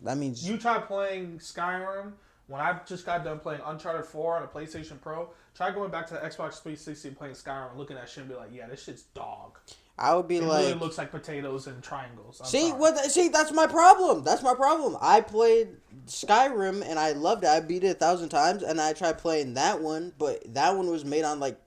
That means you try playing Skyrim. When I just got done playing Uncharted 4 on a PlayStation Pro, try going back to the Xbox 360 and playing Skyrim and looking at shit and be like, yeah, this shit's dog. I would be it like, really looks like potatoes and triangles. See, that's my problem. That's my problem. I played Skyrim and I loved it. I beat it 1,000 times, and I tried playing that one, but that one was made on like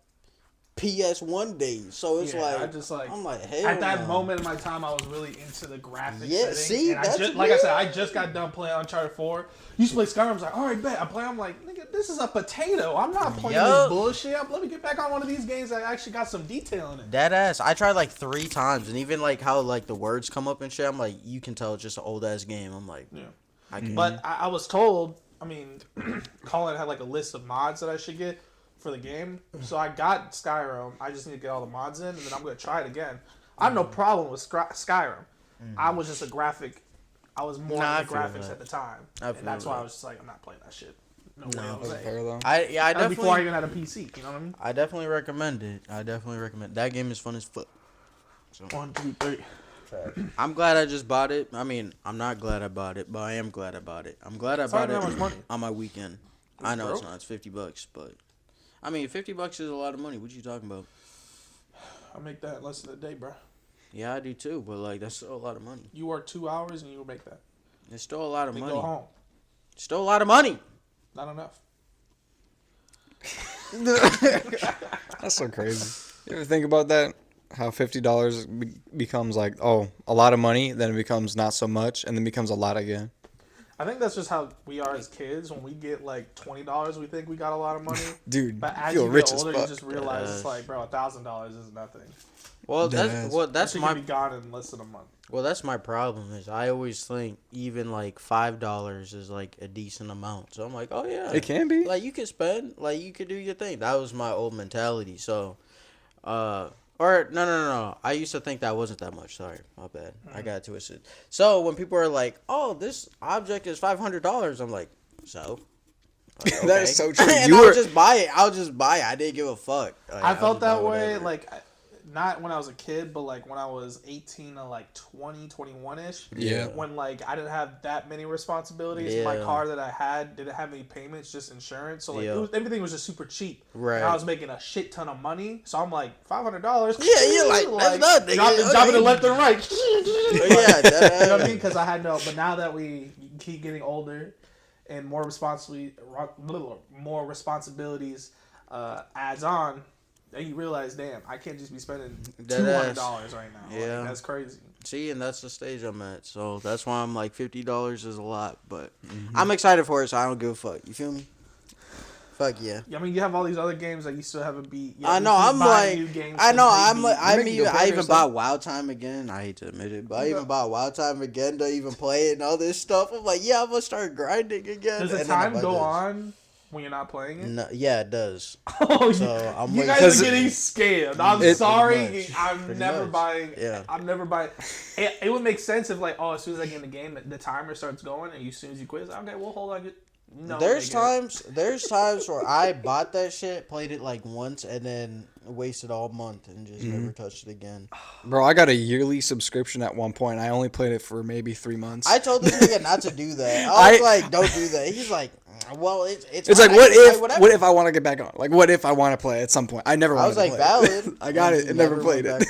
PS1 days, so it's I'm like, hell at that no. moment in my time, I was really into the graphics. Yeah, see, and that's like I said, I just got done playing Uncharted 4. Used to play Skyrim. I was like, all right, bet. I play. I'm like, nigga, this is a potato. I'm not playing this bullshit. Let me get back on one of these games that actually got some detail in it. Dead ass. I tried like 3 times, and even like how like the words come up and shit. I'm like, you can tell it's just an old ass game. I'm like, yeah. I can. But I was told. I mean, Colin had like a list of mods that I should get for the game. So I got Skyrim. I just need to get all the mods in, and then I'm going to try it again. I have no problem with Skyrim. I was just I was more into graphics at the time. And that's why I was just like, I'm not playing that shit. No way. Fair, though. I definitely, before I even had a PC, you know what I mean? I definitely recommend it. That game is fun as fuck. So. 1, 2, 3. I'm glad I just bought it. I mean, I'm not glad I bought it, but I am glad I bought it. I'm glad I bought it on my weekend. I know it's not. It's $50, but I mean, $50 is a lot of money. What you talking about? I make that less than a day, bro. Yeah, I do too, but like that's still a lot of money. You work 2 hours and you will make that. It's still a lot of money. Go home. Still a lot of money. Not enough. That's so crazy. You ever think about that? How $50 becomes like, a lot of money, then it becomes not so much, and then becomes a lot again. I think that's just how we are as kids. When we get like $20, we think we got a lot of money. Dude, but as you get older, you just realize it's like, bro, $1,000 is nothing. Well, that's my be gone in less than a month. Well, that's my problem. Is I always think even like $5 is like a decent amount. So I'm like, oh yeah, it can be. Like you could spend, like you could do your thing. That was my old mentality. So, or no. I used to think that wasn't that much. Sorry, my bad. I got twisted. So when people are like, "Oh, this object is $500," I'm like, so. Like, okay. That is so true. And I'll just buy it. I didn't give a fuck. Like, I felt that way. Like, not when I was a kid, but like when I was 18 to like 20, 21-ish. Yeah. When like I didn't have that many responsibilities. Yeah. My car that I had didn't have any payments, just insurance. So like everything was just super cheap. Right. And I was making a shit ton of money. So I'm like, $500. Yeah, you're like that's nothing. Dropping it left and right. Yeah, you know what I mean? Because I had no. But now that we keep getting older and more responsibilities adds on. And you realize, damn, I can't just be spending $200 right now. Yeah, like, that's crazy. See, and that's the stage I'm at. So that's why I'm like $50 is a lot, but I'm excited for it. So I don't give a fuck. You feel me? Fuck yeah. I mean, you have all these other games that you still haven't beat. I know. I'm like, I even bought Wild Time again. I hate to admit it, but I even bought Wild Time again to even play it and all this stuff. I'm like, yeah, I'm gonna start grinding again. Does the time go on when you're not playing it? No, yeah, it does. Oh, so I'm you guys are getting scammed. I'm sorry. I'm never buying. Yeah. I'm never buying. It would make sense if like, as soon as I get in the game, the timer starts going, and as soon as you quit, okay, well, hold on. No, there's times where I bought that shit, played it like once, and then wasted all month and just never touched it again. Bro, I got a yearly subscription at one point. I only played it for maybe 3 months. I told this nigga not to do that. I was like, don't do that. He's like, well, it's like, what if I want to get back on? Like, what if I want to play at some point? I never wanted to play. I was like, valid. I got it and never played it.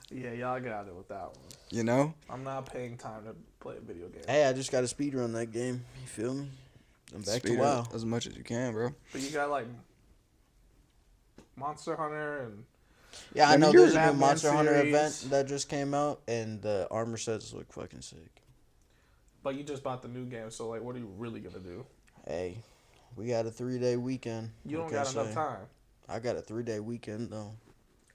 Yeah, y'all get out of it with that one. You know? I'm not paying time to play a video game. Hey, I just got to speedrun that game. You feel me? I'm back to WoW. As much as you can, bro. But you got, like, Monster Hunter and... Yeah, I know there's a new Monster Hunter event that just came out, and the armor sets look fucking sick. But you just bought the new game, so, like, what are you really going to do? Hey, we got a 3-day weekend. You don't got enough time. I got a 3-day weekend, though.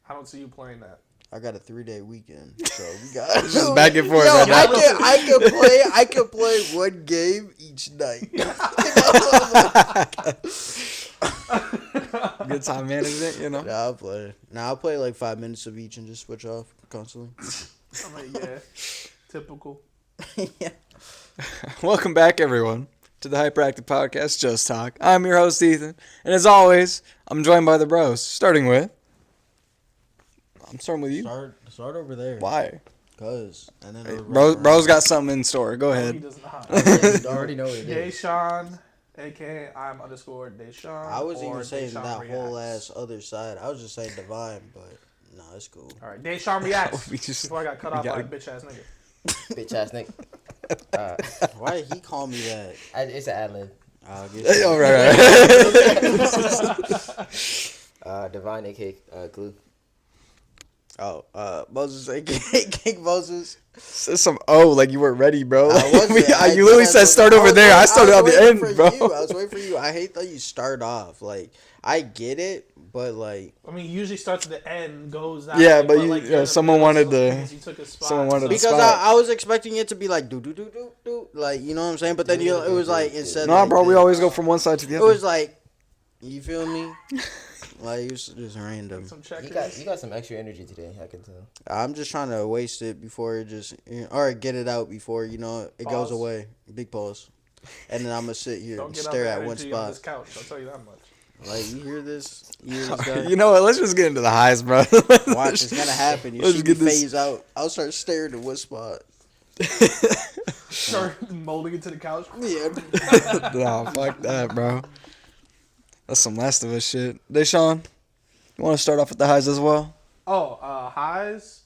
I don't see you playing that. I got a 3-day weekend, so we got just back and forth. Yo, I can play one game each night. Good time management, you know. Yeah, I'll play like 5 minutes of each and just switch off constantly. I'm like, yeah, typical. Yeah. Welcome back, everyone, to the HyprActive podcast, Just Talk. I'm your host, Ethan, and as always, I'm joined by the bros. I'm starting with you. Start over there. Why? And then Hey, it'll bro, run bro's around. got something in store. Go No, he ahead. does not. You already know what it is. Deshaun, aka I'm _ Deshaun. I was or even saying Deshaun that whole reacts. ass other side. I was just saying divine, but no, it's cool. All right, Deshaun reacts. We just- Before I got cut we off by a gotta- bitch ass nigga. Bitch ass nigga. Why did he call me that? It's an ad lib. I'll get Hey, you. all right. Divine, aka Glue. Oh, Moses, aka King Moses. Said some like you weren't ready, bro. I wasn't. You literally said start over there. I started on the end, bro. I was waiting for you. I hate that you start off. Like, I get it, but like, I mean, he usually starts at the end, goes that Yeah, way, but like, you- you're in the someone middle, wanted so to- because you took a spot, someone wanted to because spot. I was expecting it to be like do do do do do, like, you know what I'm saying. But then it was like instead. Nah, like bro. We this. always go from one side to the It other. was like, you feel me? Like, it was just random. some You checkers. got some extra energy today. I can tell. I'm just trying to waste it before it just, or get it out before, it goes Pause. away. Big pause. And then I'm going to sit here Don't and get stare out at the one energy on spot. this couch. I'll tell you that much. Like, you hear this? You hear this guy? You know what? Let's just get into the highs, bro. Watch, it's going to happen. You Let's see me get this- phase out. I'll start staring at one spot. Start molding it to the couch. Yeah. Nah, fuck that, bro. That's some Last of Us shit. Deshaun, you want to start off with the highs as well? Oh, highs.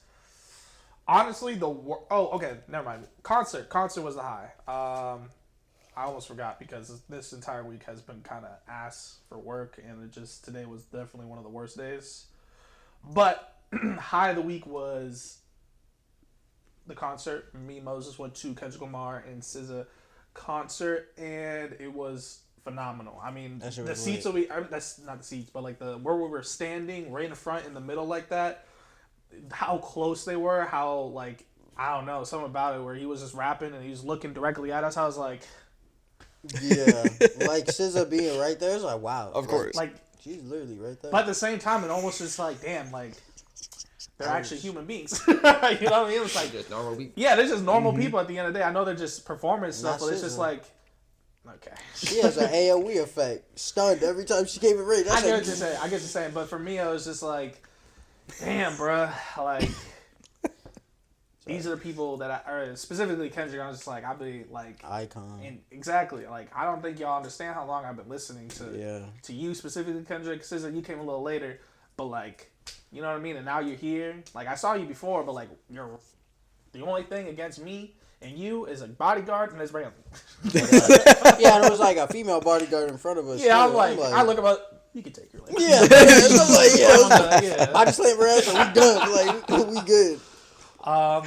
Honestly, okay, never mind. Concert was the high. I almost forgot because this entire week has been kind of ass for work, and today was definitely one of the worst days. But high of the week was the concert. Me and Moses went to Kendrick Lamar and SZA concert, and it was phenomenal. I mean, That shit the was seats lit. will be. That's not the seats, but like where we were standing, right in the front, in the middle, like that. How close they were. How like I don't know, something about it where he was just rapping and he was looking directly at us. I was like, Yeah. Like, SZA being right there, it's like, wow. Of course. like. She's literally right there. But at the same time, it almost just like, damn, like they're actually human beings. You know what I mean? It's like, Just normal week. yeah, they're just normal people at the end of the day. I know they're just performance stuff, Not but it's just SZA. like, okay. She has an AOE effect. Stunned every time she came in ring. I That's get like, what you're saying. I get what you're saying. But for me, I was just like, damn, bruh. Like, these are the people that or specifically Kendrick, I was just like, I'd be like, icon. and exactly. Like, I don't think y'all understand how long I've been listening Yeah. to you, specifically Kendrick. SZA, you came a little later, but like, you know what I mean? And now you're here. Like, I saw you before, but like, you're the only thing against me and you is a bodyguard and this Brantley. Yeah, and it was like a female bodyguard in front of us. Yeah, too. I'm like, I look about, you can take your leg. Yeah, I'm like, yeah, it was like, Yeah. body slam her ass, and we done. Like, we good.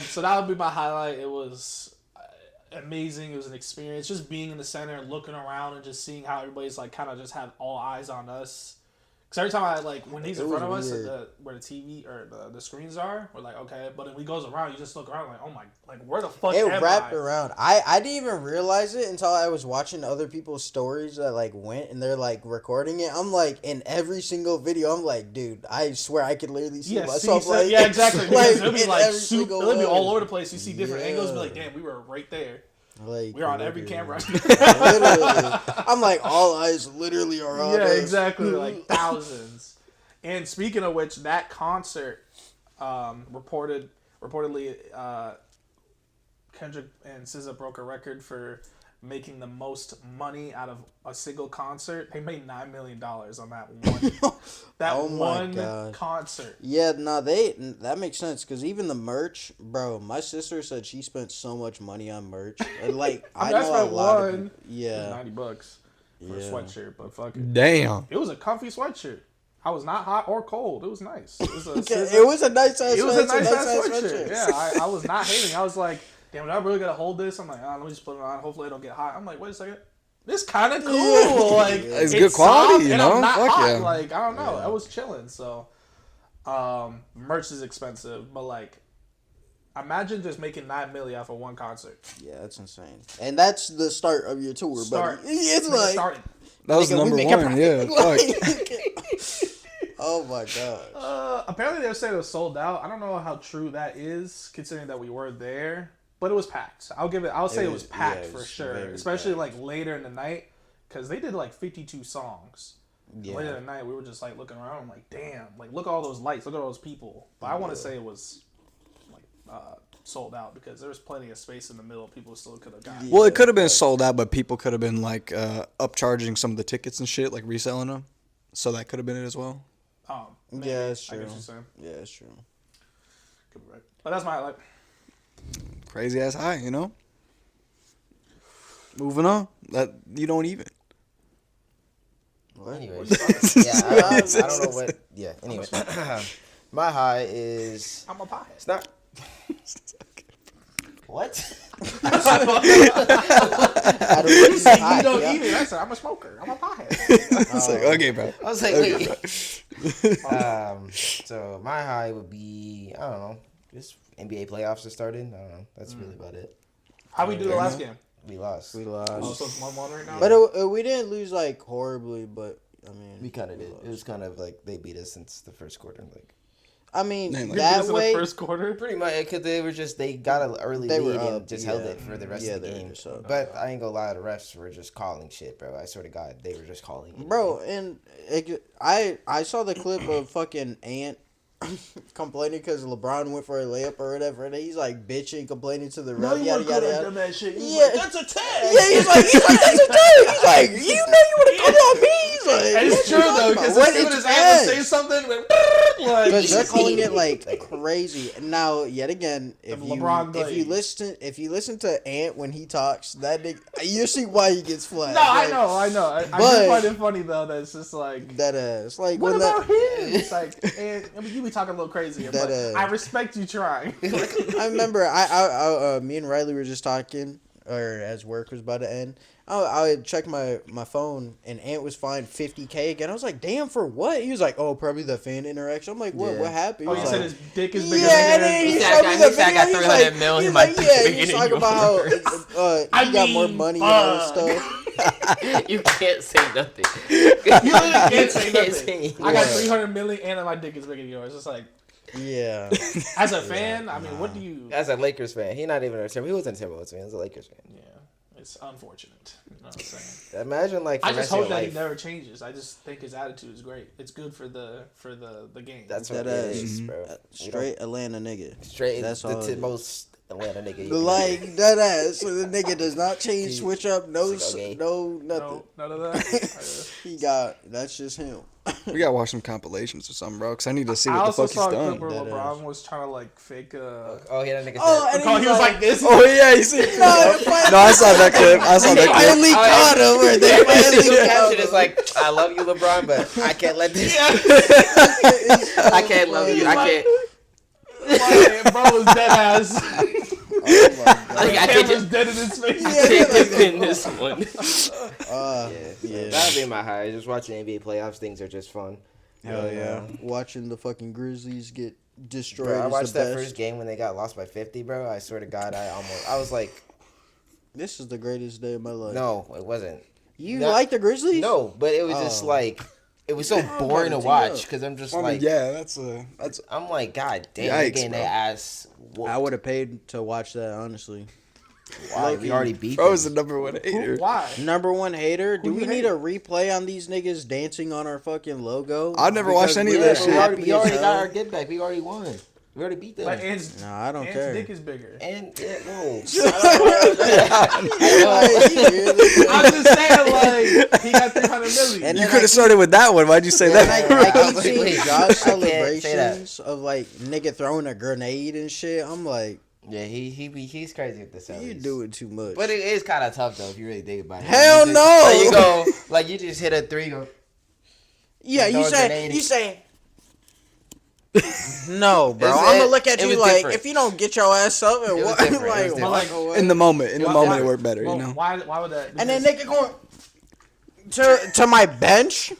So that would be my highlight. It was amazing. It was an experience. Just being in the center and looking around and just seeing how everybody's like kind of just had all eyes on us. Because every time I like when he's in It front of was us, weird. where the TV or the screens are, we're like, okay. But when he goes around, you just look around like, oh my, like where the fuck It am wrapped I? around. I didn't even realize it until I was watching other people's stories that like went and they're like recording it. I'm like, in every single video, I'm like, dude, I swear I could literally see Yeah, myself. see, Like, yeah, exactly. Because it'll be in like every super, single it'll be all one. over the place. You see different angles. Be Yeah. like, damn, we were right there. Like, We were on every literally. camera. Literally. I'm like, all eyes literally are on Yeah, us. exactly. Like thousands. And speaking of which, that concert reportedly Kendrick and SZA broke a record for making the most money out of a single concert. They made $9 million on that one. Oh my one God. concert. Yeah, no, that makes sense because even the merch, bro. My sister said she spent so much money on merch. And like, I I know a spent lot of one. people. Yeah, $90 for a Yeah. sweatshirt, but fuck it. Damn. It was a comfy sweatshirt. I was not hot or cold. It was nice. It was a it was a nice ass. It was a sweatshirt, nice ass sweatshirt. sweatshirt. Yeah, I was not hating. I was like, damn, did I really gotta hold this? I'm like, let me just put it on. Hopefully, I don't get hot. I'm like, wait a second. This kind of cool. Yeah. Like, It's good quality, soft you and know? I'm not Fuck hot. yeah. Like, I don't know. Yeah. I was chilling. So, merch is expensive, but like, imagine just making $9 million off of one concert. Yeah, that's insane. And that's the start of your tour, Start. buddy. It's Nigga like, started. That was nigga, we number making one. profit. Yeah. Fuck. Oh my gosh. Apparently, they were saying it was sold out. I don't know how true that is, considering that we were there. But it was packed. I'll say it was packed it for was sure, very especially packed. like later in the night, because they did like 52 songs. Yeah. Later in the night, we were just like looking around. I'm like, damn, like look at all those lights, look at all those people. But I want to say it was like sold out because there was plenty of space in the middle. People still could have gotten. Well, it could have been sold out, but people could have been like upcharging some of the tickets and shit, like reselling them. So that could have been it as well. Maybe. Yeah, that's I true. get what you're saying. Yeah, that's true. Could be right. But that's my highlight. Crazy ass high, you know. Moving on. That you don't even. Anyways, yeah, I don't know what. Yeah. Anyway, my high is. I'm a pothead. It's not. What? I don't You say you high, don't yeah. eat it. I said I'm a smoker. I'm a pothead. It's like, okay, bro. I was like, wait. So my high would be, I don't know, just NBA playoffs are starting. I don't know. That's really about it. How we do the last game? We lost. We lost. Oh, so it's 1-1 right now. But we didn't lose like horribly, but I mean, We kind of did. It was kind of like they beat us since the first quarter. Like I mean, Man, like, Beat that us in way. the first quarter. pretty much because they got an early They were lead and up, just yeah. held it for the rest of the they were game. just up. But I ain't gonna lie, the refs were just calling shit, bro. I swear to God, they were just calling it. Bro, and I saw the clip of fucking Ant complaining because LeBron went for a layup or whatever, and he's like bitching, complaining to the ref, yada yada yada. that shit. Yeah. Like, that's a tag. Yeah, he's like that's a thing. He's like, you know, you would have come on me. He's like, And it's true though, because what as soon it's as Ant would say tag? something, like, Because they're calling it like crazy. Now, yet again, if The you LeBron if you listen to Ant when he talks, that nigga, you see why he gets flagged. No, I Like, know. I But- just find it funny though that it's just like, that ass. Like what when about that, him? It's like, and I mean, you be talking a little crazier, That, but I respect you trying. I remember I me and Riley were just talking, or as work was about to end. I had checked my phone and Ant was fined $50K again. I was like, damn, for what? He was like, oh, probably the fan interaction. I'm like, what? Yeah. What happened? Oh, He you was said like, his dick is bigger yeah, and than then yours? he said I showed got- me he the said I got video. 300 mil, He's he like, might be yeah, bigger he's than talking about how yours. he got more mean, money and all this fuck. stuff. You can't say nothing. You literally can't say You can't nothing. say I got Yeah. 300 million and my dick is bigger than yours. It's like, Yeah, as a fan, I mean, what do you? As a Lakers fan, he not even a Timberwolves. He wasn't a Timberwolves fan. He was a Lakers fan. Yeah, it's unfortunate. You know what I'm saying? Imagine like. For I the just rest of hope your that he life. never changes. I just think his attitude is great. It's good for the game. That's That what it ass. is, bro. You know, straight Atlanta nigga. straight. That's That's all the it is. most Atlanta nigga. you can Like that ass. So the nigga does not change, switch up, no, It's like, okay. no, nothing. no, none of that. He got that's just him. We gotta watch some compilations or something, bro. Cause I need to see I what the also fuck saw he's a clip done. where That LeBron is. was trying to like fake. Oh, yeah, that nigga Oh, said. and He was like this. Oh yeah, you see? No, I saw that clip. I saw They that clip. finally caught him. Or they The finally caught caption him. is like, "I love you, LeBron, but I can't let this." I can't love you. I can't. Like, bro was dead ass. Oh my god. Like, I Camera's can't dead in his face. I can't defend this one. Yeah. That'd be my high. Just watching NBA playoffs. Things are just fun. Hell yeah. Watching the fucking Grizzlies get destroyed. Bro, I is watched the that best. first game when they got lost by 50, bro. I swear to God, I was like, This is the greatest day of my life. no, it wasn't. You No. like the Grizzlies? No, but it was just Oh. like, it was so I'm boring to about to watch tear because I'm just I mean, like, yeah, that's I'm like, God damn, Yikes, they're getting bro. their ass. I would have paid to watch that, honestly. Why? We already beat bro them. is the number one hater. Why? Number one hater. Do Who we you need hate? a replay on these niggas dancing on our fucking logo? I've never watched any of we're that shit. We already, happy we already as got hell. our get back. We already won. We already beat them. Like Ant's, Nah, I don't Ant's care. dick is bigger. And yeah, whoa. I'm just saying, like he got 300 million. And You then could have started with that one. Why'd you say And that? I keep Wait, seeing wait. Josh I can't say that. celebrations of like nigga throwing a grenade and shit. I'm like, Yeah, he's crazy with the cellies. you doing too much. But it is kind of tough though if you really think about it. Hell You just- no! Like you go, like you just hit a three. Go, yeah, throw you a say grenade. you say. No, bro. It's- I'm gonna it- look at it you was like different. if you don't get your ass up and It was walk, different. It was like different. walk Like, away. In the moment, Why- it worked better. Well, You know. why would that? And then Because- nigga going to my bench.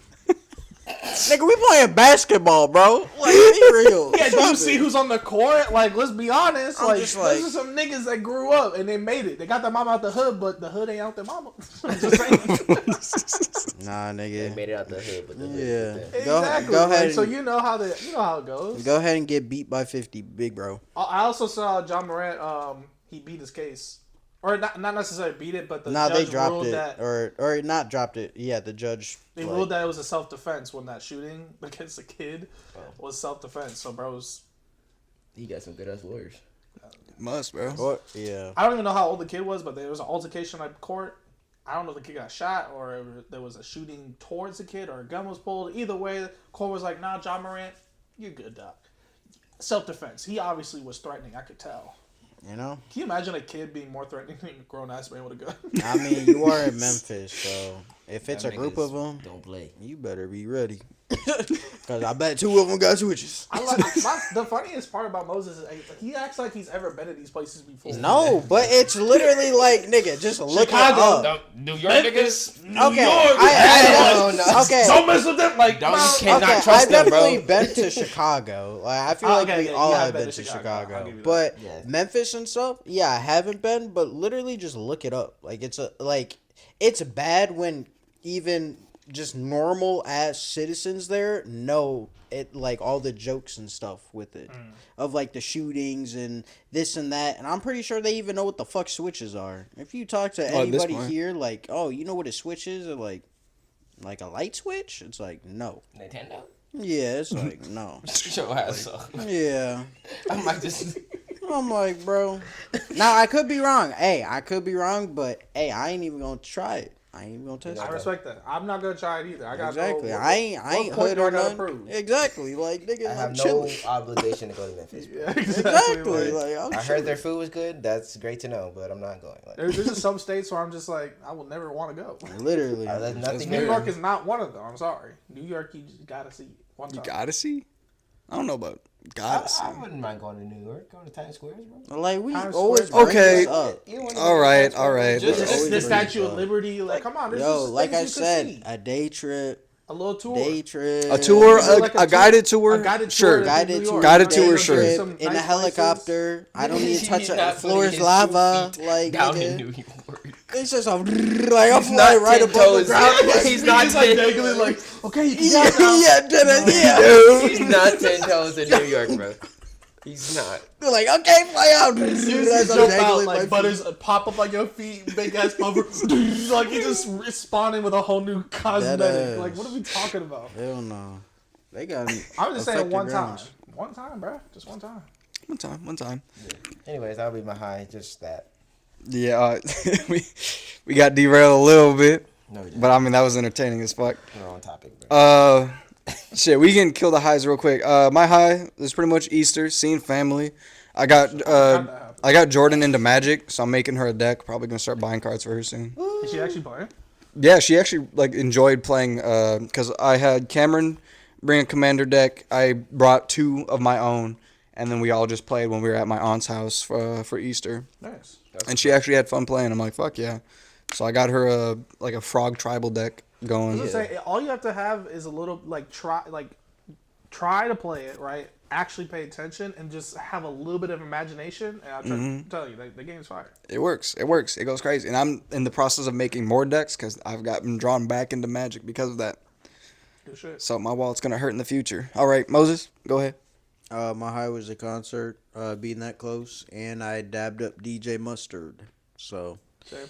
Nigga, we playing basketball, bro. Like, be real. Yeah, do you Stop see it. who's on the court? Like, let's be honest. I'm Like, just like- those are some niggas that grew up and they made it. They got their mama out the hood, but the hood ain't out their mama. I'm just saying. Nah, they nigga. made it out the hood, but the Yeah. hood. Go- Exactly. go ahead Like, so and- you know how it goes. Go ahead and get beat by 50, big bro. I also saw John Morant. He beat his case, or not necessarily beat it, but the Nah, judge they dropped ruled it, that or not dropped it. Yeah, the judge. they like- ruled that it was a self defense when that shooting against a kid was self defense. So, bros, He got some good ass lawyers. Must, bro. What? Yeah. I don't even know how old the kid was, but there was an altercation at court. I don't know if the kid got shot or there was a shooting towards the kid or a gun was pulled. Either way, the court was like, nah, John Morant, you're good, doc. Self-defense. He obviously was threatening. I could tell. You know? Can you imagine a kid being more threatening than a grown-ass man with a gun? I mean, you are in Memphis, so if it's a Them group niggas of them, don't play. you better be ready. Because I bet 2 of them got switches. The funniest part about Moses is he acts like he's ever been to these places before. No, but it's literally like, nigga, just look Chicago, it up. New York niggas. New Okay, York. okay. Don't mess with them. Like, Don't, bro, you cannot Okay, trust I've them, bro. definitely been to Chicago. Like, I feel Oh, like okay, we yeah, all you have been to Chicago. I'll give you that. But Yeah. Memphis and stuff, yeah, I haven't been. But literally, just look it up. Like it's bad when even just normal ass citizens there know it, like all the jokes and stuff with it, of like the shootings and this and that. And I'm pretty sure they even know what the fuck switches are. If you talk to Oh, at this anybody point. here, like, oh, you know what a switch is, or like a light switch, it's like no. Nintendo. Yeah, it's like no. Shut your ass up. Yeah. I might just. I'm like, bro. Now I could be wrong. Hey, I could be wrong, but hey, I ain't even gonna try it. I ain't even gonna test I it. respect that. I'm not gonna try it either. I got Exactly. No, I ain't point hood do I or gotta nothing. prove? Exactly. Like nigga, I I'm have no chilling. obligation to go to Memphis. Bro. Yeah, Exactly. Like, Like I'm I heard chilling. their food was good. That's great to know, but I'm not going. Like, there's just some states where I'm just like, I will never want to go. Literally. there's nothing New there. York is not one of them. I'm sorry. New York, you just gotta see one You time. gotta see? I don't know about gotta see. I wouldn't mind going to New York, going to Times Square, bro. Like we Times always Square. bring Okay. this up. You wouldn't All mind right, Times Square, all right. bro? Just- Just always the bring Statue this of up. Liberty, like, come on, there's Yo, just like I things you could said, see. a day trip. A little tour. Day trip. A tour, You do like a guided tour? A guided Sure. tour. Guided New tour. York. Guided Like, tour, go sure. to some In a nice helicopter. I don't need to touch He's it. not The floor putting is his lava. 2 feet Like down nigga. in New York. It's just a like I'm He's not flying right 10 above the toes. ground. Like, He's not He's like 10. dangling, like, okay, you can yeah, go now. yeah. He's not 10 toes in New York, bro. He's not. They're like, okay, fly out. As soon As as you I'm jump dangling out, my like feet. butters pop up on your feet, big ass bumper. Like you just responding with a whole new cosmetic. ass. Like what are we talking about? Hell no. They got me. I'm just saying affected one time. grounds. One time, bro. Just one time. One time. Anyways, that'll be my high. Just that. Yeah, we got derailed a little bit, No, we didn't. but I mean that was entertaining as fuck. We're on topic, bro. Shit, we can kill the highs real quick. My high is pretty much Easter, seeing family. I got Jordan into Magic, so I'm making her a deck. Probably gonna start buying cards for her soon. Is she actually playing? Yeah, she actually like enjoyed playing because I had Cameron bring a commander deck. I brought 2 of my own, and then we all just played when we were at my aunt's house for Easter. Nice. And she actually had fun playing. I'm like, fuck yeah. So I got her a frog tribal deck I going. was gonna say all you have to have is a little try to play it right. Actually pay attention and just have a little bit of imagination. And I'll try to tell you, the game's fire. It works. It goes crazy. And I'm in the process of making more decks because I've gotten drawn back into Magic because of that. Good shit. So my wallet's going to hurt in the future. All right, Moses, go ahead. My high was a concert, being that close, and I dabbed up DJ Mustard. So, Same.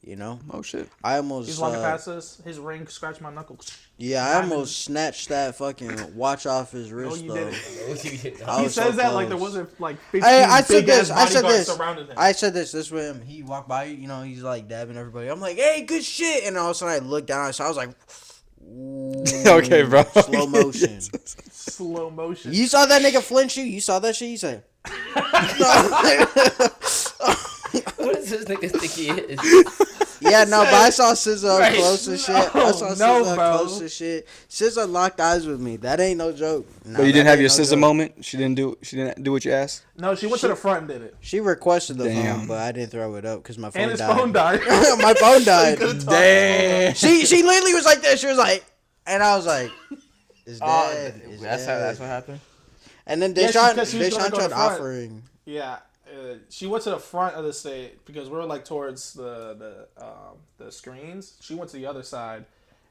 you know, Oh, shit. I almost He's walking past us. His ring scratched my knuckle. yeah, I almost snatched that fucking watch off his No, wrist you though. didn't. I He was says so that like there close. wasn't like 15 I said big this. ass I said bodyguards this. surrounding him. I said this. This with him. He walked by, you know, he's like dabbing everybody. I'm like, hey, good shit. And all of a sudden I looked down, so I was like, ooh, Okay, bro. slow motion. Slow motion. You saw that nigga flinch you? You saw that shit? You said, What does this nigga think he is? yeah, no, but I saw SZA up Right. close and shit. I saw No, SZA up bro. close and shit. SZA locked eyes with me. That ain't no joke. No, But you didn't that have your ain't no SZA joke. moment? She didn't do what you asked? No, she went to the front and did it. She requested the Damn. phone, but I didn't throw it up because my phone And his died. phone died. My phone died. could've talked. Damn. She literally was like this. She was like, and I was like, it's Oh, dead. It's that's dead. what happened. And then Yeah, Deshaun, because she was gonna Deshaun go tried to front. offering. Yeah, she went to the front of the stage because we were like towards the screens. She went to the other side,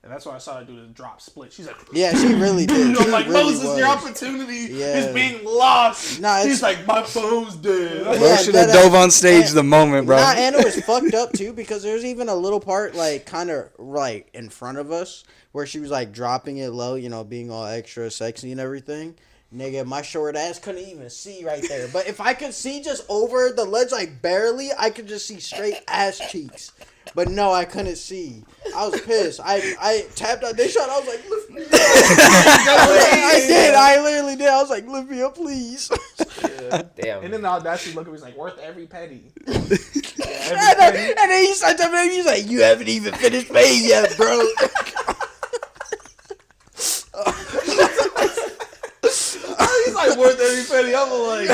and that's why I saw her do the drop split. She's like, Yeah, she really did. She I'm like, really Moses, was. your opportunity Yeah. is being lost. Nah, it's- He's like, my phone's dead. Bro Yeah, should have that- dove on stage the moment, bro. Nah, and it was fucked up too because there's even a little part like kind of like in front of us where she was like dropping it low, you know, being all extra sexy and everything. Nigga, my short ass couldn't even see right there. But if I could see just over the ledge, like barely, I could just see straight ass cheeks. But no, I couldn't see. I was pissed. I tapped on Deshaun. I was like, lift me up. I did. I literally did. I was like, lift me up, please. Yeah. Damn. And then the audacity look at me was like, worth every penny. And then he said to me, he's like, you haven't even finished paying yet, bro. He's like, worth every penny. I'm like,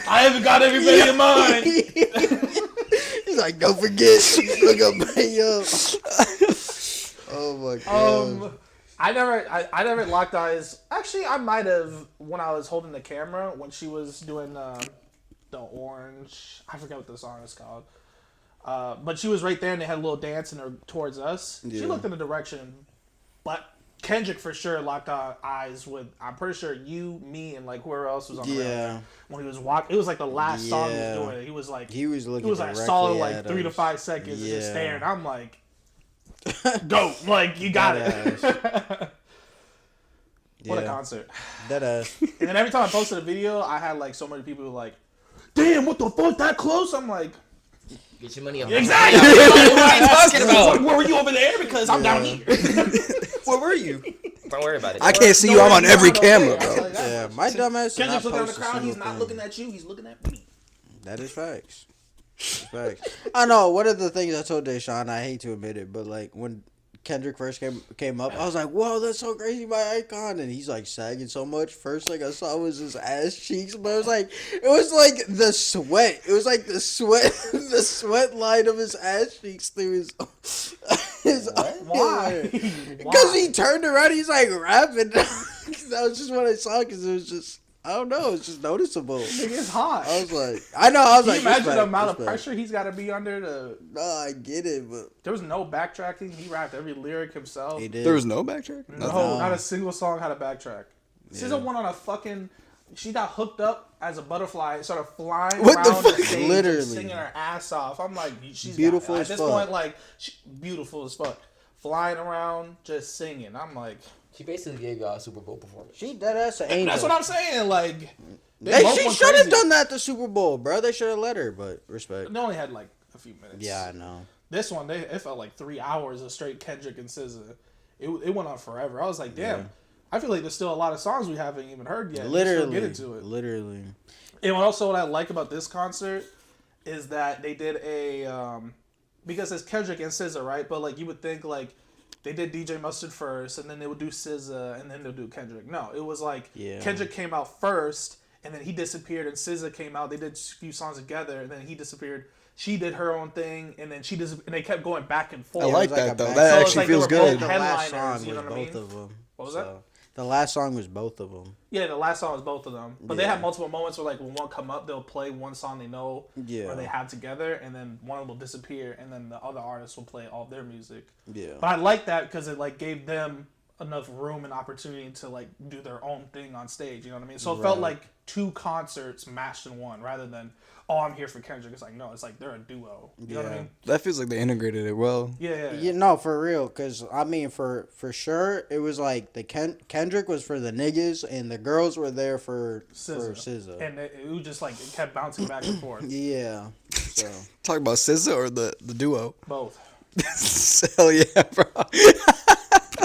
I haven't got every penny of mine. He's like, don't forget, look up, pay up. Oh my god. I never locked eyes. Actually, I might have when I was holding the camera when she was doing the orange. I forget what the song is called. But she was right there and they had a little dance in her towards us. Yeah. She looked in the direction, but Kendrick for sure locked eyes with. I'm pretty sure you, me, and like whoever else was on the Yeah. road. When he was walking, it was like the last song he was Yeah. doing. He was like, He was looking. it was like directly solid like at 3 to us. 5 seconds and just Yeah. staring. I'm like, go, like you got it. What a Yeah. concert. That ass. And then every time I posted a video, I had like so many people who were like, damn, what the fuck, that close? I'm like, Get your money up. exactly. What are you talking about? Where were you over there? Because I'm down here. Where were you? Don't worry about it. I can't see you. I'm on every camera, bro. Like, Yeah, my dumb ass. did not Kendrick's looking at the post a crowd. He's single not thing. looking at you. He's looking at me. That is facts. That's facts. I know. One of the things I told Deshaun, I hate to admit it, but like when Kendrick first came up, I was like, "Whoa, that's so crazy, my icon!" And he's like sagging so much. First thing I saw was his ass cheeks, but it was like the sweat. It was like the sweat line of his ass cheeks through his Why? Because he turned around, he's like rapping. That was just what I saw because it was just. I don't know. It's just noticeable. Nigga, it's hot. I was like, I know. I was Can like, you imagine respect, the amount of respect. pressure he's got to be under to... No, I get it, but There was no backtracking. He rapped every lyric himself. he did. There was no backtrack. No, No. not a single song had a backtrack. Yeah. SZA went on a fucking... She got hooked up as a butterfly, started flying What the around fuck? the stage, Literally. and singing her ass off. I'm like, she's Beautiful got it. as At this fuck. point, like, beautiful as fuck. Flying around, just singing. I'm like, She basically gave y'all a Super Bowl performance. She dead ass an angel. that's what I'm saying. Like, She should have done that at the Super Bowl, bro. They should have let her, but respect. They only had like a few minutes. Yeah, I know. This one, it felt like 3 hours of straight Kendrick and SZA. It went on forever. I was like, damn. Yeah. I feel like there's still a lot of songs we haven't even heard yet. Literally, Let's still get into it. literally. And also, what I like about this concert is that they did a because it's Kendrick and SZA, right? But like you would think like they did DJ Mustard first, and then they would do SZA, and then they'll do Kendrick. No, it was like Yeah. Kendrick came out first, and then he disappeared, and SZA came out. They did a few songs together, and then he disappeared. She did her own thing, and then and they kept going back and forth. I like it was like that a though. back- That So it's actually like they feels were both good. The last Headliners, song you know was what I mean? both of them. What was that? The last song was both of them. Yeah, the last song was both of them. But they Yeah. have multiple moments where, like, when one come up, they'll play one song they know Yeah. or they have together, and then one of them will disappear, and then the other artist will play all their music. Yeah. But I like that because it, like, gave them enough room and opportunity to, like, do their own thing on stage. You know what I mean? So it felt Right. like 2 concerts mashed in one rather than, oh, I'm here for Kendrick. It's like, no, it's like they're a duo. You know what I Yeah. mean? That feels like they integrated it well. Yeah. Yeah, no, for real. Cause I mean, for sure, it was like the Kendrick was for the niggas, and the girls were there for SZA. And it was just, like, it kept bouncing back and forth. Yeah. So Talk about SZA or the duo. Both. Hell yeah, bro.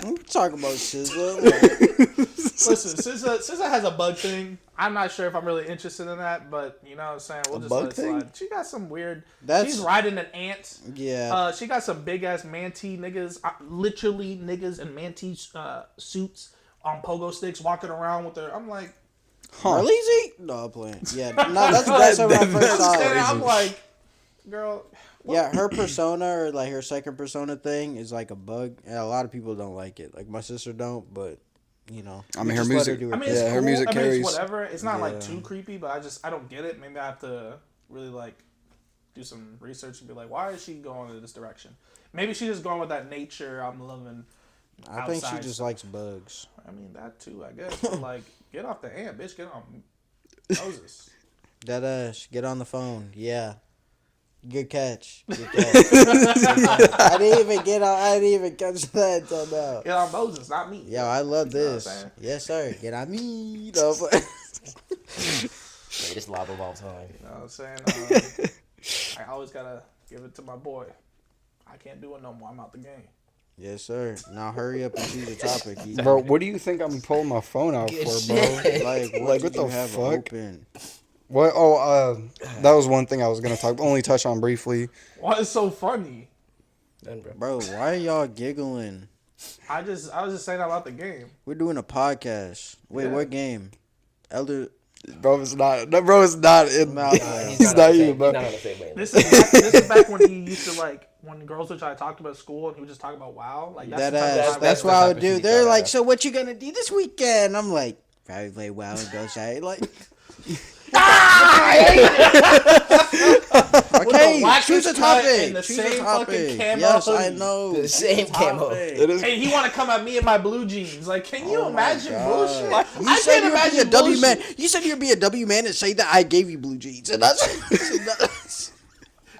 I'm talking about SZA. Like, Listen, SZA has a bug thing. I'm not sure if I'm really interested in that, but you know what I'm saying? We'll just bug let it thing? slide. She got some weird... That's- She's riding an ant. yeah. She got some big-ass manatee niggas, literally niggas in manatee suits on pogo sticks walking around with their... I'm like... Really? No, I'm playing. Yeah, no, that's when I first saw And it. I'm like, girl... Yeah, her persona or like her second persona thing is like a bug, and a lot of people don't like it. Like my sister don't, but you know, I mean, we her just let music- do I her mean, thing. it's Yeah, cool. her music I mean, carries. it's whatever. It's not like Yeah. too creepy, but I don't get it. Maybe I have to really like do some research and be like, why is she going in this direction? Maybe she's just going with that nature I'm loving. I think she outside just stuff. likes bugs. I mean that too, I guess. But like, get off the ant, bitch. Get on Moses. That get on the phone. Yeah. Good catch. Good catch. I didn't even get on. I didn't even catch that until now. Get on Moses, not me. Yo, I love You know what I'm this. saying? Yes, sir. Get on me. No, but- Greatest lob of all time. You know what I'm saying? I always gotta give it to my boy. I can't do it no more. I'm out the game. yes, sir. Now hurry up and choose a topic. Ethan. Bro, what do you think I'm pulling my phone out Good for, bro? shit. Like, what Like, did what you the have fuck? open? What? Oh, that was one thing I was gonna only touch on briefly. Why is so funny? Done, bro. Bro, why are y'all giggling? I was just saying about the game. We're doing a podcast. Wait, Yeah. what game? Elder. Bro, it's not. No, bro, it's not. Nah, He's not you, bro. Not on the same way. This is back when he used to like when girls would try to talk to him at school and he would just talk about WoW. Like that's That the type of ass. vibe That's I what I was- would type of do. shit They're you like, got. so what you gonna do this weekend? I'm like, probably play WoW and go outside. Like, okay, waxes choose a cut topic. and the Choose same a fucking topic. camo Yes, I hoodie. know. The same camo. It is. Hey, he want to come at me in my blue jeans. Like, can you Oh my imagine God. bullshit? You I said can't you'd be a imagine W bullshit. man. You said you'd be a W man and say that I gave you blue jeans, and that's.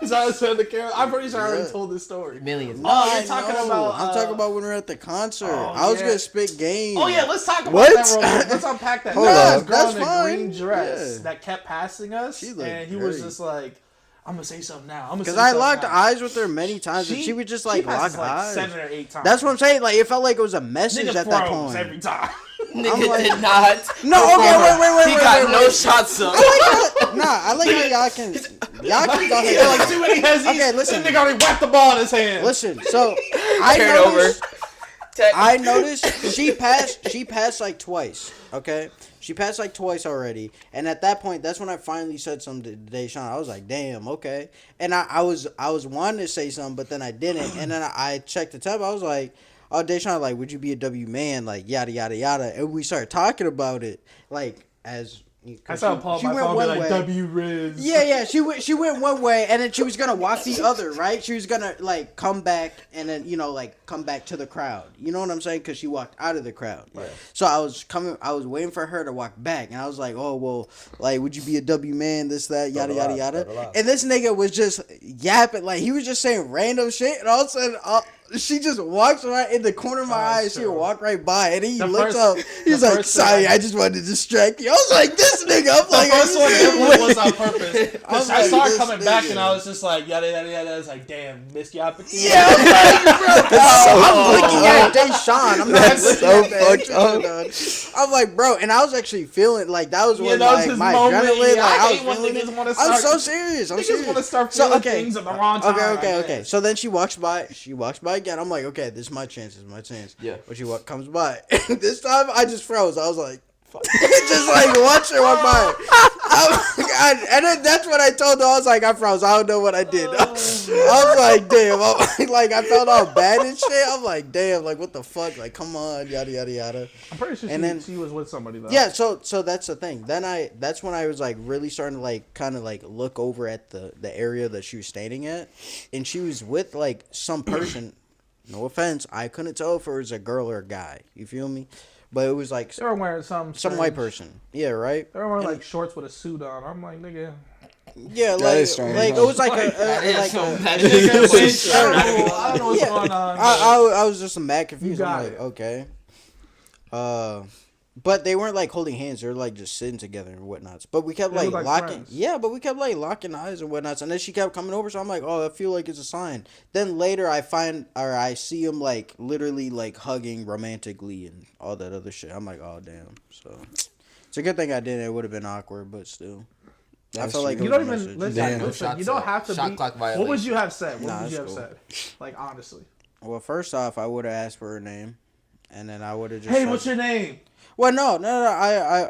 Is that what I said to Karen? I'm pretty sure I already Yeah. told this story. Millions. No, Oh, I you're talking know. about, I'm talking about when we were at the concert. oh, I was yeah. gonna spit game. Oh yeah, let's talk about What? that real quick. Let's unpack that. Hold There was up. this girl That's in a fine. green dress Yeah. that kept passing us, She looked and he was great. just like, "I'm gonna say something now." Because I locked eyes with her many times, and she would just like lock passes, like eyes. 7 or 8 times. That's what I'm saying. Like it felt like it was a message Nigga at that froze point. every time. Nigga like- did not. No, okay, wait. He got no shots up. Nah, I like how y'all can go ahead. Yeah, like too many hezzies. Okay, listen. This nigga already whacked the ball in his hand. Listen, so Turnover. I noticed she passed like twice. Okay, she passed like twice already, and at that point, that's when I finally said something to Deshaun. I was like, "Damn, okay." And I was wanting to say something, but then I didn't. And then I checked the tab. I was like, "Oh, Deshaun, like, would you be a W man?" Like, yada yada yada. And we started talking about it, like as. I saw Paul my phone be like W Riz. Yeah, she went one way, and then she was gonna walk the other, right? She was gonna like come back, and then like come back to the crowd. You know what I'm saying? Because she walked out of the crowd. Right. So I was waiting for her to walk back, and I was like, oh well, like would you be a W man? This that yada yada yada. And this nigga was just yapping, like he was just saying random shit, and all of a sudden, she just walks right in the corner of my eye. She would walk right by, and he looks up. He's like, "Sorry, I just wanted to distract you." I was like, "This nigga." I'm The like, first one definitely was on purpose. I was I like, saw her this coming back, nigga. and I was just like, yada yada yada. I was like, damn, missed the opportunity. Yeah, I'm like, bro, I'm looking at Deshaun. I'm not That's looking so at the fucked extra, dog. I'm like, bro, and I was actually feeling like that was Yeah, when that was like his my moment. adrenaline. Yeah, Like I I hate when was feeling niggas it. wanna I'm start- so serious. I'm Niggas serious. want to start So, feeling okay. things at the wrong time. I Okay. guess. So then she walks by. She walks by again. I'm like, okay, this is my chance. This is my chance. Yeah. But she comes by. This time I just froze. I was like, just like watch her walk by. And then that's what I told her. I was like, I froze. I don't know what I did. I was like, damn. I felt all bad and shit. I'm like, damn. Like what the fuck? Like come on, yada yada yada. I'm pretty sure And then- she was with somebody though. Yeah, so that's the thing. That's when I was like really starting to like kind of like look over at the area that she was standing at, and she was with like some person. No offense, I couldn't tell if it was a girl or a guy. You feel me? But it was like They were wearing some white person. Yeah, right. They were wearing And- like shorts with a suit on. I'm like, nigga. Yeah, That like is strange, like huh? it was like That is like so a. bad. I don't know what's Yeah. going on. but- I was just mad confused. You I'm got like, it. okay. But they weren't like holding hands. They were like just sitting together and whatnots. But we kept They like look like locking. friends. Yeah, but we kept like locking eyes and whatnots. And then she kept coming over. So I'm like, oh, I feel like it's a sign. Then later I see him like literally like hugging romantically and all that other shit. I'm like, oh damn. So it's a good thing I didn't. It would have been awkward, but still. I That's feel like true. it You was don't a even message. Damn. listen. You don't have to Shot be. clock What would violation. you have said? What Nah, would you have it's said? Like honestly. Well, first off, I would have asked for her name, and then I would have just. Hey, said- what's your name? Well, no.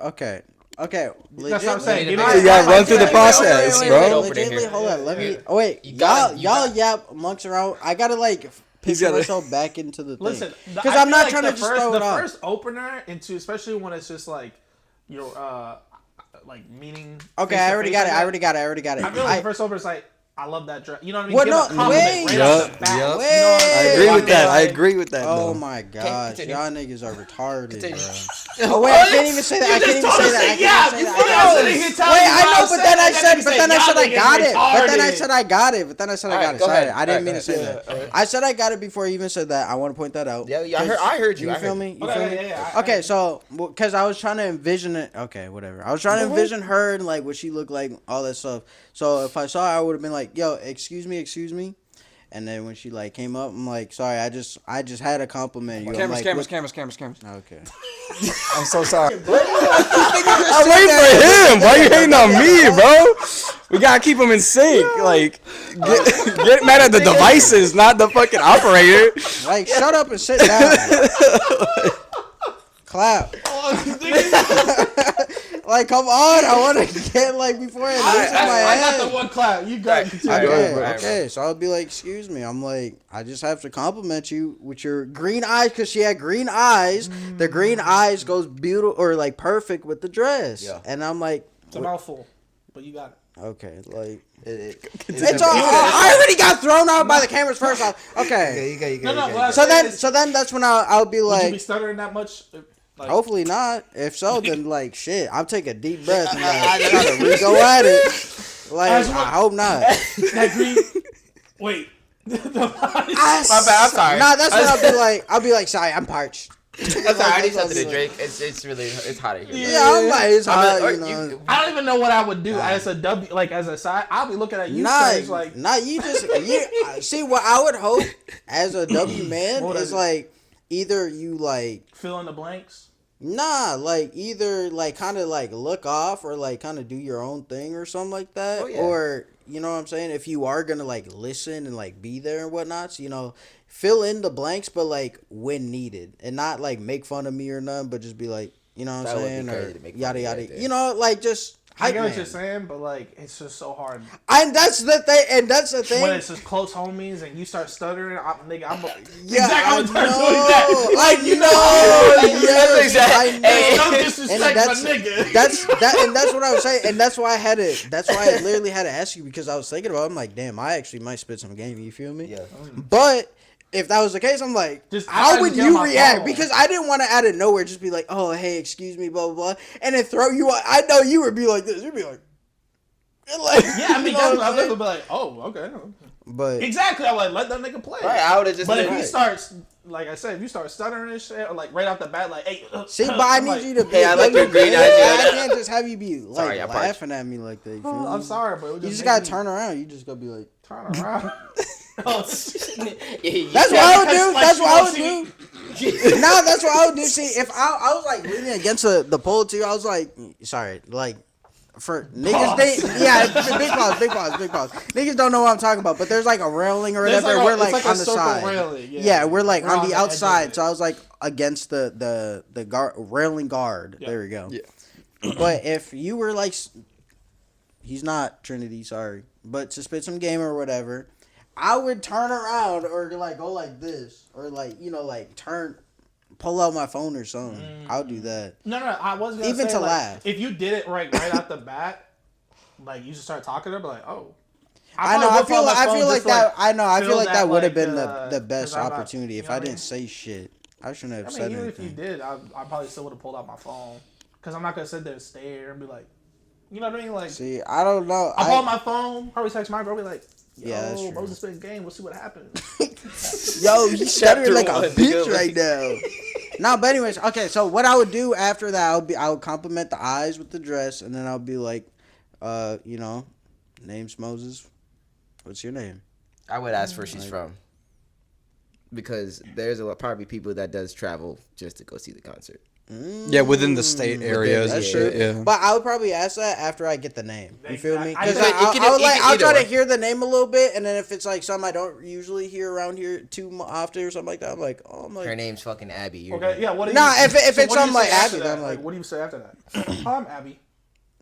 Okay. That's what I'm Legit- saying. You Give You me- gotta run through the Wait, process, wait, bro. wait, Open it legitimately, here. hold on. Let me. Yeah. Oh wait, You gotta- you y'all gotta- yap amongst around. I gotta like picture gotta- myself back into the thing. Listen, because I I'm feel not like trying to just throw the it out. first opener into, especially when it's just like your like meaning. Okay, I already got it. I already got it. I feel like the first opener is like, I love that dress. You know what I mean? Well, Give no, a compliment wait. right off the Yup, bat. yup. You know what I'm I saying? agree with Like, that. I like, agree with that. Oh though. my gosh, continue. y'all niggas are retarded, Continue. bro. Oh wait, I can't even say that. I can't even say that. I can't even say that. Wait, I know, but then I said I got it. But then I said I got it. But then I said I got it. Sorry, I didn't mean to say that. I said I got it before you even said that. I want to point that out. Yeah, I heard you. You feel me? You feel me? Okay, so because I was trying to envision it. Okay, whatever. I was trying to envision her and like what she looked like, all that stuff. So if I saw her, I would have been like, "Yo, excuse me." And then when she like came up, I'm like, "Sorry, I just had a compliment." You. Cameras. Okay. I'm so sorry. I'm waiting for him. Why you hating on me, bro? We gotta keep him in sync. Like, get mad at the devices, not the fucking operator. Like, shut up and sit down. Clap. Like, come on. I want to get, like, before it loses my head. I got the one clap. You got it. Okay. So I'll be like, excuse me. I'm like, I just have to compliment you with your green eyes because she had green eyes. The green eyes goes beautiful or, like, perfect with the dress. Yeah. And I'm like. It's a mouthful, but you got it. Okay. Like. It's all, I already got thrown out by the cameras first off. Okay. You got. So then that's when I'll be like. Would you be stuttering that much? Like, hopefully not. If so, then like shit, I'll take a deep breath and like try to go at it. Like I hope not. That green. Wait. My bad. I'm sorry. Nah, that's what I'll be like. Sorry, I'm parched. I'm sorry. I need something to drink. It's hot in here. Yeah, I'm like it's hot. You know. I don't even know what I would do as a W, like as a side. I'll be looking at you. You see what I would hope as a W man is like either you like fill in the blanks. Nah, like either like kind of like look off or like kind of do your own thing or something like that. Or you know what I'm saying? If you are gonna like listen and like be there and whatnot, so, you know, fill in the blanks, but like when needed and not like make fun of me or nothing, but just be like, you know what I'm saying? Or yada yada. Right, you know, like just. I get what you're saying, but like it's just so hard. And that's the thing. When it's just close homies and you start stuttering, I'm yeah, exactly doing that. Like you know, yes, exactly. No disrespect, my nigga. That's what I was saying, and that's why I literally had to ask you because I was thinking about it. I'm like, damn, I actually might spit some game. You feel me? Yeah. But. If that was the case, I'm like, how would you react? Because I didn't want to out of nowhere just be like, oh, hey, excuse me, blah, blah, blah. And then throw you out. I know you would be like this. You'd be like. Yeah, I mean, that's what I would be like, oh, okay. But exactly, I'm like, let that nigga play. Right, I would have just. But if he starts, like I said, if you start stuttering and shit, or like right off the bat, like, hey, see, but I need you to be. Hey, I like your green eyes. I can't just have you be like laughing at me like that. I'm sorry, but you just gotta turn around. You just gotta be like, turn around. That's what I would do. That's what I would do. No, that's what I would do. See, if I was like leaning against the pole too, I was like, sorry, like for niggas, big pause. Niggas don't know what I'm talking about, but there's like a railing or whatever. We're like on the side. Railing, yeah, we're like on the outside. So I was like against the railing guard. Yeah. There we go. Yeah. But if you were like, he's not Trinity, sorry, but to spit some game or whatever. I would turn around or like go like this or like, you know, like pull out my phone or something. I'll do that. No, I wasn't gonna even say, to like, laugh. If you did it right out the bat, like you just start talking to her, like, oh. I feel like that would have been the best opportunity if I didn't say shit. I shouldn't have said even anything. If you did, I probably still would have pulled out my phone because I'm not gonna sit there and stare and be like, you know what I mean? Like, see, I don't know. I pull out my phone, probably text my bro, be like. Yo, yeah, that's true. Moses playing game. We'll see what happens. Yo, you stuttering like a bitch right now. No, but anyways, okay. So what I would do after that, I would compliment the eyes with the dress, and then I'll be like, you know, name's Moses. What's your name? I would ask where she's from, because there's probably people that does travel just to go see the concert. Yeah, within the state areas. That's true. Yeah. But I would probably ask that after I get the name. You feel me? Because I'll try to hear the name a little bit, and then if it's like something I don't usually hear around here too often or something like that, I'm like, her name's fucking Abby. Okay, yeah. What? Do you, nah, if it's something like Abby, then I'm like, what do you say after that? I'm Abby.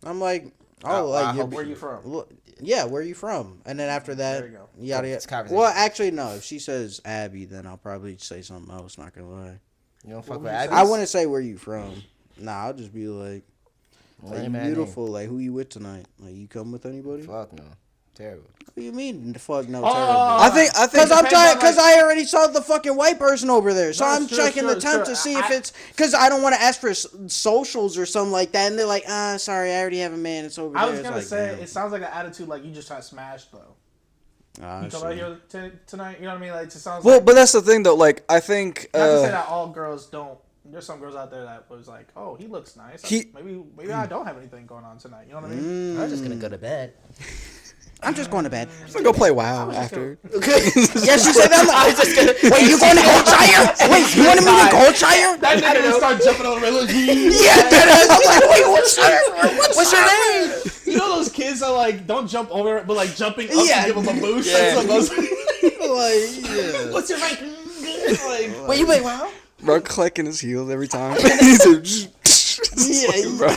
I'm like, where you from? Yeah, where are you from? And then after that, there you go. Yada. Well, actually, no. If she says Abby, then I'll probably say something else. Not gonna lie. You don't fuck with Abby? I wouldn't say where you from. Nah, I'll just be like, you beautiful. Like, who you with tonight? Like, you come with anybody? Fuck no. Terrible. What do you mean? Fuck no, Oh, terrible. I think Because I'm depends trying. on, Because like- I already saw the fucking white person over there, so No, I'm it's true, checking the it's temp true. to see if it's. Because I don't want to ask for socials or something like that, and they're like, sorry, I already have a man. It's over there. I was It's gonna like, say damn. it sounds like an attitude like you just trying to smash though. You come out here tonight, you know what I mean? Like it just sounds Well, like. but that's the thing though. Like I think Not to say that all girls don't. There's some girls out there that was like, oh, he looks nice. Maybe I don't have anything going on tonight. You know what I mean? I'm just gonna go to bed. I'm just going to bed. I'm gonna go play WoW after. Yes, you said that. I'm like, wait, you going to Goldshire? Wait, you want to move to Goldshire? That nigga just start jumping over the Yeah, that is. I'm like, wait, what's your name? You know those kids that like don't jump over it, but like jumping up Yeah. to give them a boost. Yeah. That's like those- Like, yeah. What's your rank? Like, Wait, you play WoW? Bro, clicking his heels every time. He's Yeah, bro.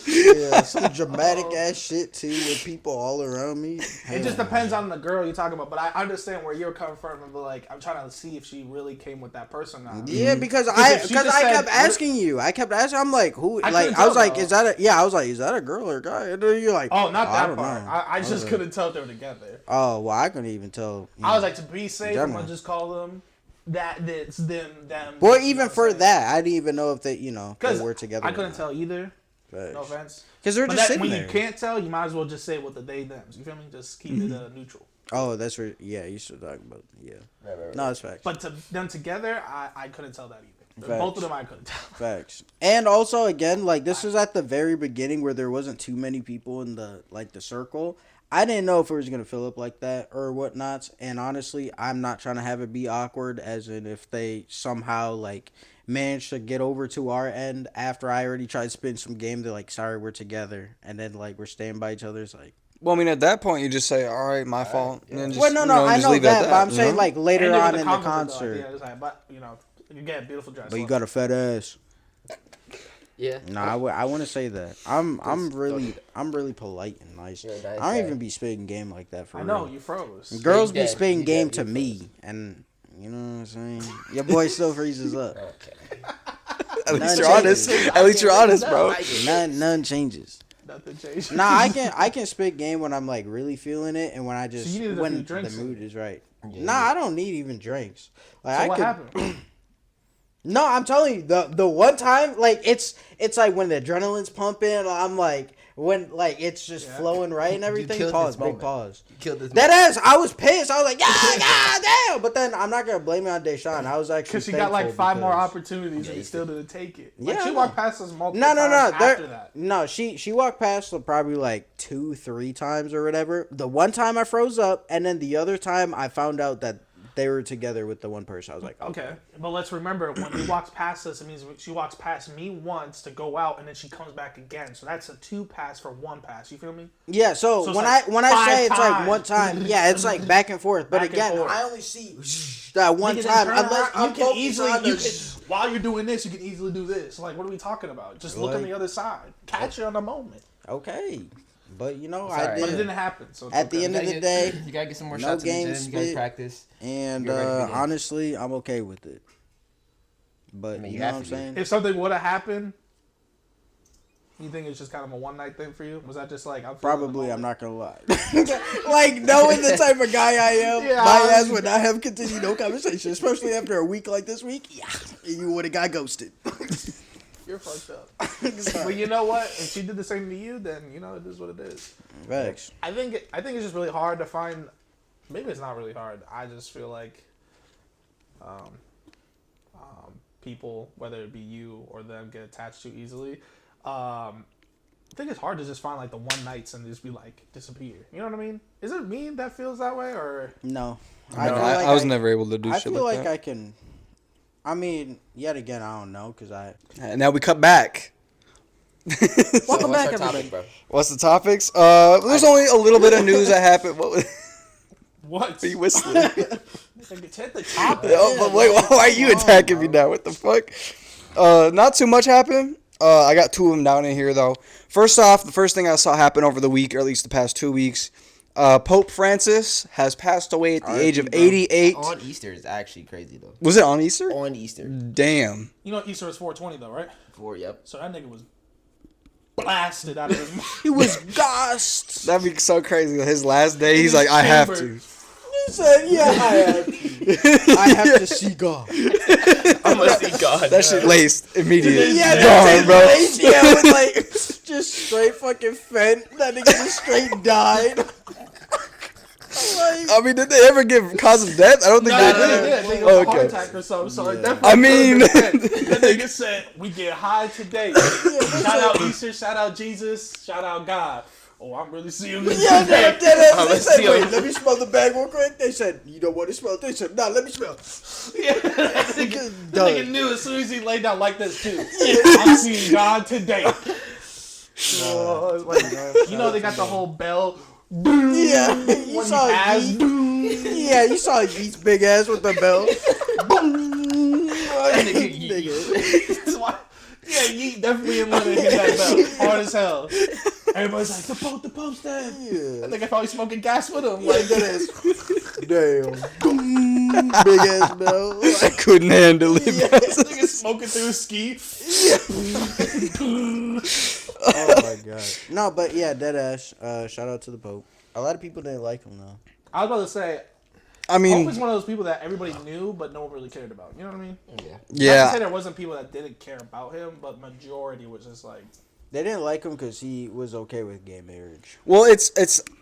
Yeah, some dramatic ass shit too with people all around me. it just depends on the girl you're talking about. But I understand where you're coming from. But like, I'm trying to see if she really came with that person or not. Yeah, because if she I just said- kept asking you. I kept asking. I'm like, who? I Like, couldn't I was tell, like, though. is that a? Yeah, I was like, is that a girl or a guy? And then you're like, Oh, not I that don't part. know. I just couldn't tell if they were together. Oh, well, I couldn't even tell. I was like, to be safe, I'm General. gonna just call them that. It's them. well, you know even what for I'm saying? that, I didn't even know if they, they Because were together. I couldn't tell either. No offense. Because they're But just that, sitting when there. you can't tell, you might as well just say what the they thems. You feel me? Just keep it neutral. Oh, that's where. Yeah, you should talk about. Yeah. No, it's facts. But to them together, I couldn't tell that either. Facts. Both of them, I couldn't tell. Facts. And also, again, like this was at the very beginning where there wasn't too many people in the circle. I didn't know if it was gonna fill up like that or whatnot. And honestly, I'm not trying to have it be awkward. As in, if they somehow like managed to get over to our end after I already tried to spin some game, they're like, "Sorry, we're together," and then like we're staying by each other. It's like, Well, I mean, at that point, you just say, "All right, my fault." And then just, well, no, I just know leave it at that, but I'm you saying know? like later And it was on a in the compliment, though, at concert. the end. It's like, but you get a beautiful dress. But you got a fat ass. Yeah. No, I want to say that I'm really polite and nice. You're a nice I don't guy. even be spitting game like that for I real. know you froze. Girls be dead. spitting You game dead. to You me, and you know what I'm saying. Your boy still freezes up. Okay. At least None you're honest. changes. At least you're honest, bro. None changes. Nothing changed. Nah, I can spit game when I'm like really feeling it, and when I just So you needed a when few drinks the in mood is right. Yeah. Nah, I don't need even drinks. Like So I what could. happened? No, I'm telling you, the one time, like it's like when the adrenaline's pumping, I'm like when like it's just flowing right and everything. killed Pause, this big moment. pause. You killed this. That ass, I was pissed. I was like, yeah, damn. But then I'm not gonna blame it on Deshaun. I was actually Because she got like thankful 5 more because- opportunities and you still didn't take it. Like Yeah, she I walked past us multiple No. times after that. No, she walked past probably like 2-3 times or whatever. The one time I froze up, and then the other time I found out that they were together with the one person. I was like, Okay, but let's remember when he walks past us, it means she walks past me once to go out, and then she comes back again. So that's a 2 pass for 1 pass. You feel me? Yeah, so, So it's when like I 5 say it's like times. one time, yeah, it's like back and forth. But Back and again, forth. I only see that one Nigga, time. then turn Unless around, I'm you can focused easily on while you're doing this, you can easily do this. Like, what are we talking about? Just look on the other side, catch it on the moment. Okay, but you know It's I alright. But it did. didn't happen. So it's At the okay. end of the day, you gotta get some more no shots in the game gym. You gotta spit. practice. and You're ready for the game. honestly, I'm okay with it. But mean, you you know have what I'm to be. saying? If something would have happened, you think it's just kind of a one night thing for you? Was that just like Probably, I'm not gonna lie. Like knowing the type of guy I am, Yeah, my I ass would not have continued no conversation, especially after a week like this week. Yeah, you would have got ghosted. You're fucked up. But you know what? If she did the same to you, then you know it is what it is. Facts. I think it's just really hard to find. Maybe it's not really hard. I just feel like, people, whether it be you or them, get attached too easily. I think it's hard to just find like the one nights and just be like disappear. You know what I mean? Is it me that feels that way, or No, I was never able to do I shit feel like like that. I can. I mean, yet again, I don't know because I. And now we cut back. Welcome What's back, our everybody. topic, bro? What's the topics? There's only a little bit of news that happened. What what? are you whistling? Hit the topic. Oh, but wait, why are you attacking me now? What the fuck? Not too much happened. I got 2 of them down in here, though. First off, the first thing I saw happen over the week, or at least the past 2 weeks, Pope Francis has passed away at the age of 88. On Easter is actually crazy though. Was it on Easter? On Easter. Damn. You know Easter is 420 though, right? Yep. So that nigga was blasted out of his mouth. He was gassed. That'd be so crazy. His last day, he's like, I have to. He said, "Yeah, I have to. I have to see God." I'm gonna see God. That shit laced immediately. Yeah, Gone, that's bro. it. Yeah, with like just straight fucking fent. That nigga just straight died. Like, I mean, did they ever give cause of death? I don't think No, they they did. did. I think it was a heart Okay. attack or something. So it Yeah. definitely I mean- that nigga said, "We get high today." Shout out Easter. Shout out Jesus. Shout out God. Oh, I'm really seeing this yeah, today. they let's said, see "Wait, him." let me smell the bag real quick." They said, "You don't want to smell?" They said, "Nah, let me smell." Yeah, that nigga, that Done. nigga knew as soon as he laid down like this too. I'm seeing God today. Oh, it's like, you know they got the whole bell. Yeah, you When saw he has Yeet. Yeah, you saw Yeet's big ass with the bell. Nigga. That's why- yeah, Yeet definitely in London hit that bell hard as hell. Everybody's like, the Pope's dead. Yeah. I think I probably smoking gas with him. Like Like that is damn big ass bell. I couldn't handle it. this nigga smoking through his ski. Oh my god. No, but yeah, dead ass. Shout out to the Pope. A lot of people didn't like him though. I was about to say, I Pope mean, is one of those people that everybody knew, but no one really cared about. You know what I mean? Yeah. Not to say yeah. there wasn't people that didn't care about him, but majority was just like, They didn't like him because he was okay with gay marriage. Well, it's.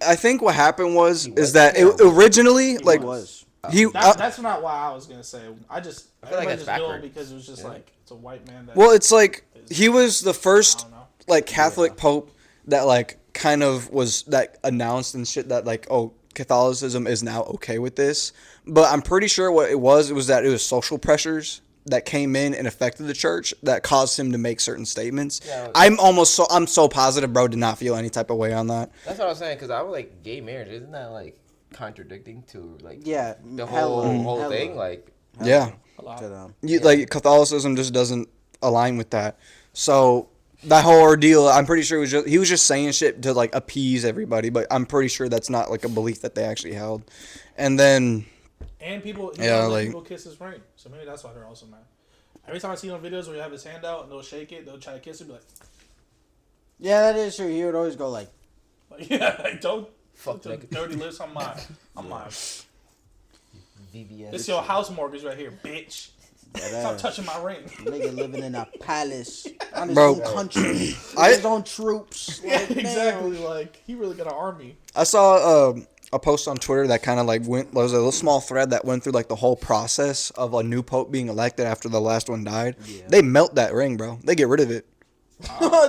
I think what happened was was that it, originally, like, He was. he. that's not what I was gonna say. I feel like everybody that's just knew him backward. because it was just Yeah. like it's a white man. That, Well, it's like he was the I first don't know. like Catholic Pope that like kind of was that announced and shit that like, oh, Catholicism is now okay with this. But I'm pretty sure what it was that it was social pressures that came in and affected the church that caused him to make certain statements. Yeah. I'm so positive bro did not feel any type of way on that. That's what I was saying, because I was like, gay marriage, isn't that like contradicting to like Yeah, the hella, whole hella, thing? Like, Yeah. A lot. to them. Like Catholicism just doesn't align with that. So that whole ordeal, I'm pretty sure he was just saying shit to like appease everybody, but I'm pretty sure that's not like a belief that they actually held. And then And people, like- people kiss his ring, so maybe that's why they're also mad. Every time I see on videos where you have his hand out and they'll shake it, they'll try to kiss it, be Yeah, that is true. He would always go like, like yeah, like, don't fuck put nigga. dirty lips on mine. On mine. VBS. This your house mortgage right here, bitch. that Stop ass. touching my ring. Nigga living in a palace on his Bro. own country, with I- his own troops. Yeah, Like, damn. exactly. Like he really got an army. I saw a post on Twitter that kind of like was a little small thread that went through like the whole process of a new pope being elected after the last one died. Yeah. They melt that ring, bro. They get rid of it.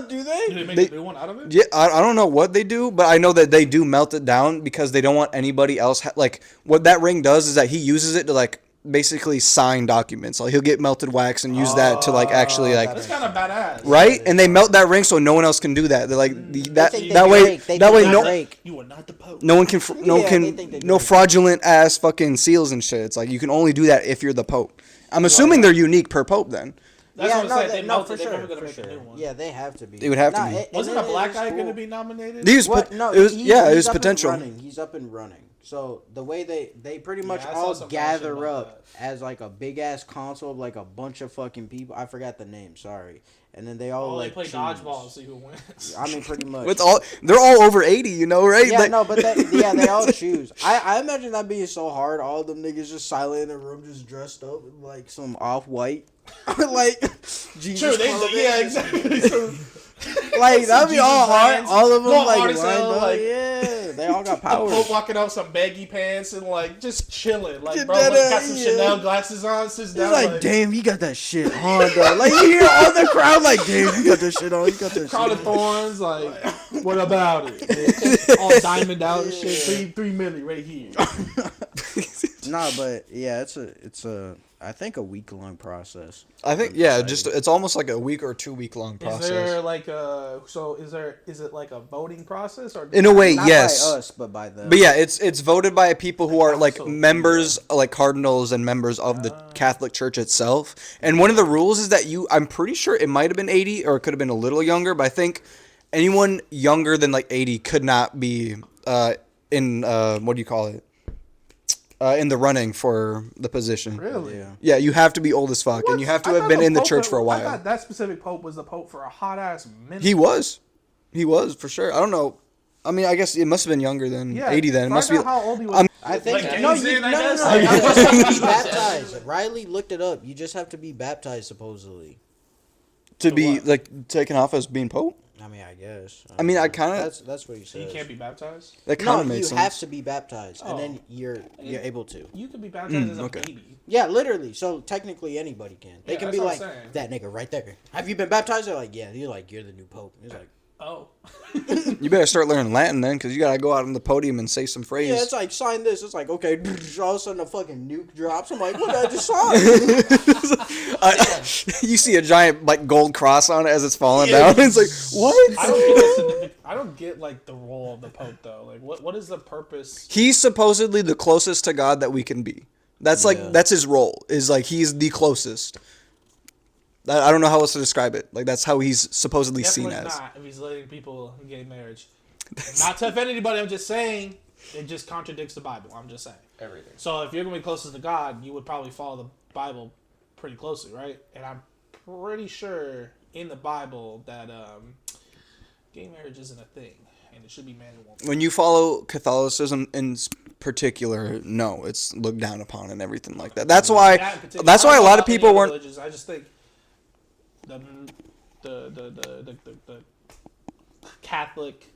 Do they? Did they make They- a new one out of it? Yeah, I don't know what they do, but I know that they do melt it down because they don't want anybody else. Like what that ring does is that he uses it to like basically sign documents. Like he'll get melted wax and use that to like actually like That's kind of badass. right, and they melt that ring so no one else can do that. They're like that think they that way break. They that think way they no break. You are not the Pope. no one can no Yeah, they can think they no break. fraudulent ass fucking seals and shit. It's like you can only do that if you're the pope. I'm assuming they're unique per pope then. That's what I'm saying. They no, melted. for They're sure, never gonna for make sure. a new one. Yeah, they have to be. They would have to Nah, be. Wasn't a black guy cool. going to be nominated? He was What? No, it was he's it was up and potential. running. He's up and running. So the way they pretty much Yeah, I saw all some funny shit gather about up as like a big ass console of like a bunch of fucking people. I forgot the name. Sorry. And then they all Oh, like they play choose. dodgeball and see who wins. I mean, pretty much. With all they're all over 80, you know, right? Yeah, Like- no, but they all choose. I imagine that being so hard. All them niggas just silent in the room, just dressed up with like some off white, like Jesus. True, clothing. yeah, exactly. So, Like that'd be Jesus all hard. lines. All of them Go like hard as lined hell, up. like- Yeah, they all got the powers. Pope walking out some baggy pants and like just chilling. Like, Yeah, bro, that, like, got some yeah. Chanel glasses on, sits He's down. like, damn, he got that shit on though. Like you hear all the crowd like, damn, you got that shit on. You got that Crown of shit on. Thorns, like, what about it? All diamond out and shit. 3 milli right here. Nah, but yeah, it's a I think a week long process. I think yeah, just it's almost like a week or 2 week long Is process. there like a is it like a voting process or In a way, Not yes. by us, but by them. But yeah, it's voted by people who are like So, members, like cardinals and members of the Catholic Church itself. And one of the rules is that I'm pretty sure it might have been 80 or it could have been a little younger, but I think anyone younger than like 80 could not be in what do you call it? In the running for the position. really? Yeah. Yeah, you have to be old as fuck, and you have to I have thought been the in the Pope church for a I while. thought that specific Pope was the Pope for a hot ass minute. He was. He was for sure. I don't know. I mean, I guess it must have been younger than 80 then. It must find be. out how old he was. I think Like, no, James you, in, I no, guess? no, you just have to be baptized. Riley looked it up. You just have to be baptized, supposedly. To be what? like taken off as being Pope. I mean, I guess. I mean, I know. kind of. That's what he So you says. can't be baptized. That kind No, of you makes have sense. to be baptized, and then you're able to. You can be baptized as a okay. baby. Yeah, literally. So technically, anybody can. They Yeah, can that's be what like I'm saying. that nigga right there. Have you been baptized? They're like, yeah. You're like, you're the new pope. He's like, Oh. You better start learning Latin then, because you gotta go out on the podium and say some phrase. yeah. It's like sign this. It's like okay. All of a sudden, a fucking nuke drops. I'm like, what did I just sign? You see a giant like gold cross on it as it's falling down. It's like what? I don't get like the role of the Pope though. Like what is the purpose? He's supposedly the closest to God that we can be. That's like Yeah. that's his role. Is like he's the closest. I don't know how else to describe it. Like that's how he's supposedly seen Definitely as. not if he's letting people in gay marriage. Not to offend anybody, I'm just saying it just contradicts the Bible. I'm just saying. Everything. So if you're gonna be closest to God, you would probably follow the Bible pretty closely, right? And I'm pretty sure in the Bible that gay marriage isn't a thing, and it should be man and woman. When you follow Catholicism in particular, no, it's looked down upon and everything like that. That's why. That in particular- That's I why a don't know lot of about any people other weren't. religions. I just think the Catholic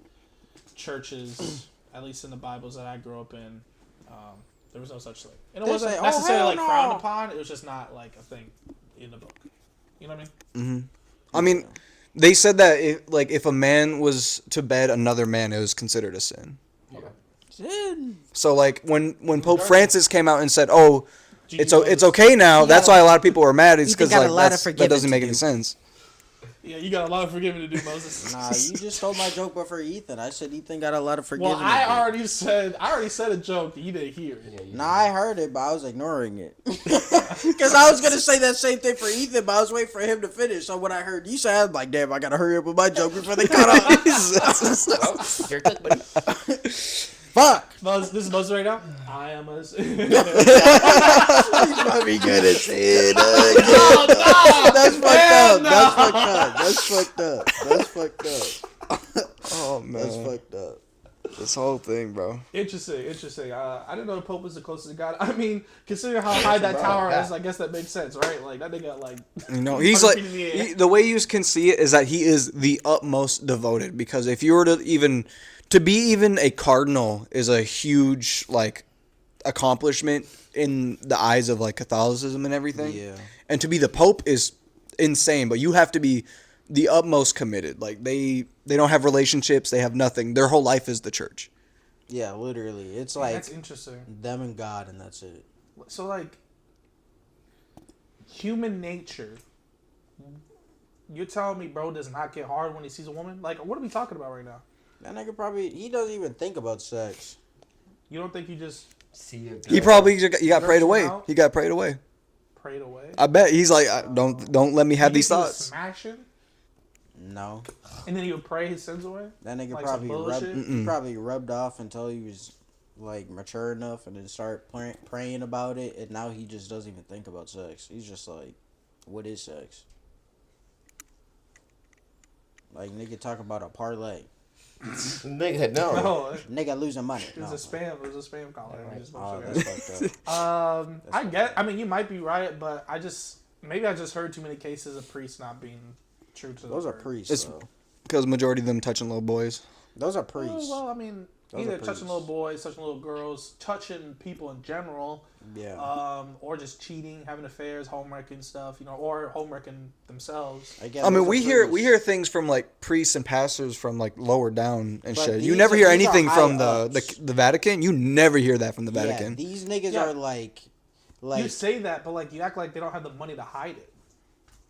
churches, at least in the Bibles that I grew up in, there was no such thing, and it They wasn't say, "Oh, necessarily hell like no." frowned upon. It was just not like a thing in the book. You know what I mean? I mean, they said that if a man was to bed another man, it was considered a sin. So like when Pope Francis came out and said, "Oh, it's okay now," that's why a lot of people were mad. It's because got a like lot of that doesn't forgiving make to any do. sense. Yeah, you got a lot of forgiving to do, Moses. Nah, you just stole my joke, but for Ethan, I said Ethan got a lot of forgiving. Well, I to do. already said a joke. You didn't hear it. Nah, I heard it, but I was ignoring it. Because I was going to say that same thing for Ethan, but I was waiting for him to finish. So when I heard you say, I was like, damn, I got to hurry up with my joke before they cut off. Well, your cook, buddy. Fuck. This is Moses right now. I am a. He's probably good at saying That's fucked up. That's fucked up. That's fucked up. Oh That's man, fucked up. this whole thing, bro. Interesting. I didn't know the Pope was the closest to God. I mean, considering how high that tower is, I guess that makes sense, right? Like that nigga, like. You know, he's 100 like feet in the air. the way you can see it is that he is the utmost devoted. Because if you were to be even a cardinal is a huge like accomplishment in the eyes of like Catholicism and everything. Yeah. And to be the Pope is insane, but you have to be the utmost committed. Like they don't have relationships, they have nothing. Their whole life is the church. Yeah, literally. It's like That's interesting. them and God, and that's it. So like, human nature. You're telling me, bro, does not get hard when he sees a woman? Like, what are we talking about right now? That nigga probably, he doesn't even think about sex. You don't think you just See a girl. He probably got prayed Gross away. out? He got prayed away. prayed away? I bet he's like, don't let me have You these think he was thoughts. smashing, No. and then he would pray his sins away. That nigga Like probably some bullshit? he probably rubbed off until he was like mature enough and then start praying about it, and now he just doesn't even think about sex. He's just like, what is sex? Like nigga talk about a parlay. Nigga, no. No, Nigga losing money. it was a spam. It was a spam call. I just Oh, mentioned that's that. fucked up. I get. I mean, you might be right, but I just heard too many cases of priests not being true to Those the are word. priests. It's- Though. Because majority of them touching little boys. Those are Oh, priests. well, I mean, Those either are touching priests. little boys, touching little girls, touching people in general, Yeah. or just cheating, having affairs, homewrecking stuff, or homewrecking themselves. Again, I mean, those are we hear priests. things from like priests and pastors from like lower down and But shit. You these never are- hear these are anything from high the ups. Vatican. You never hear that from the Vatican. Yeah, these niggas Yeah. are like You say that, but like you act like they don't have the money to hide it.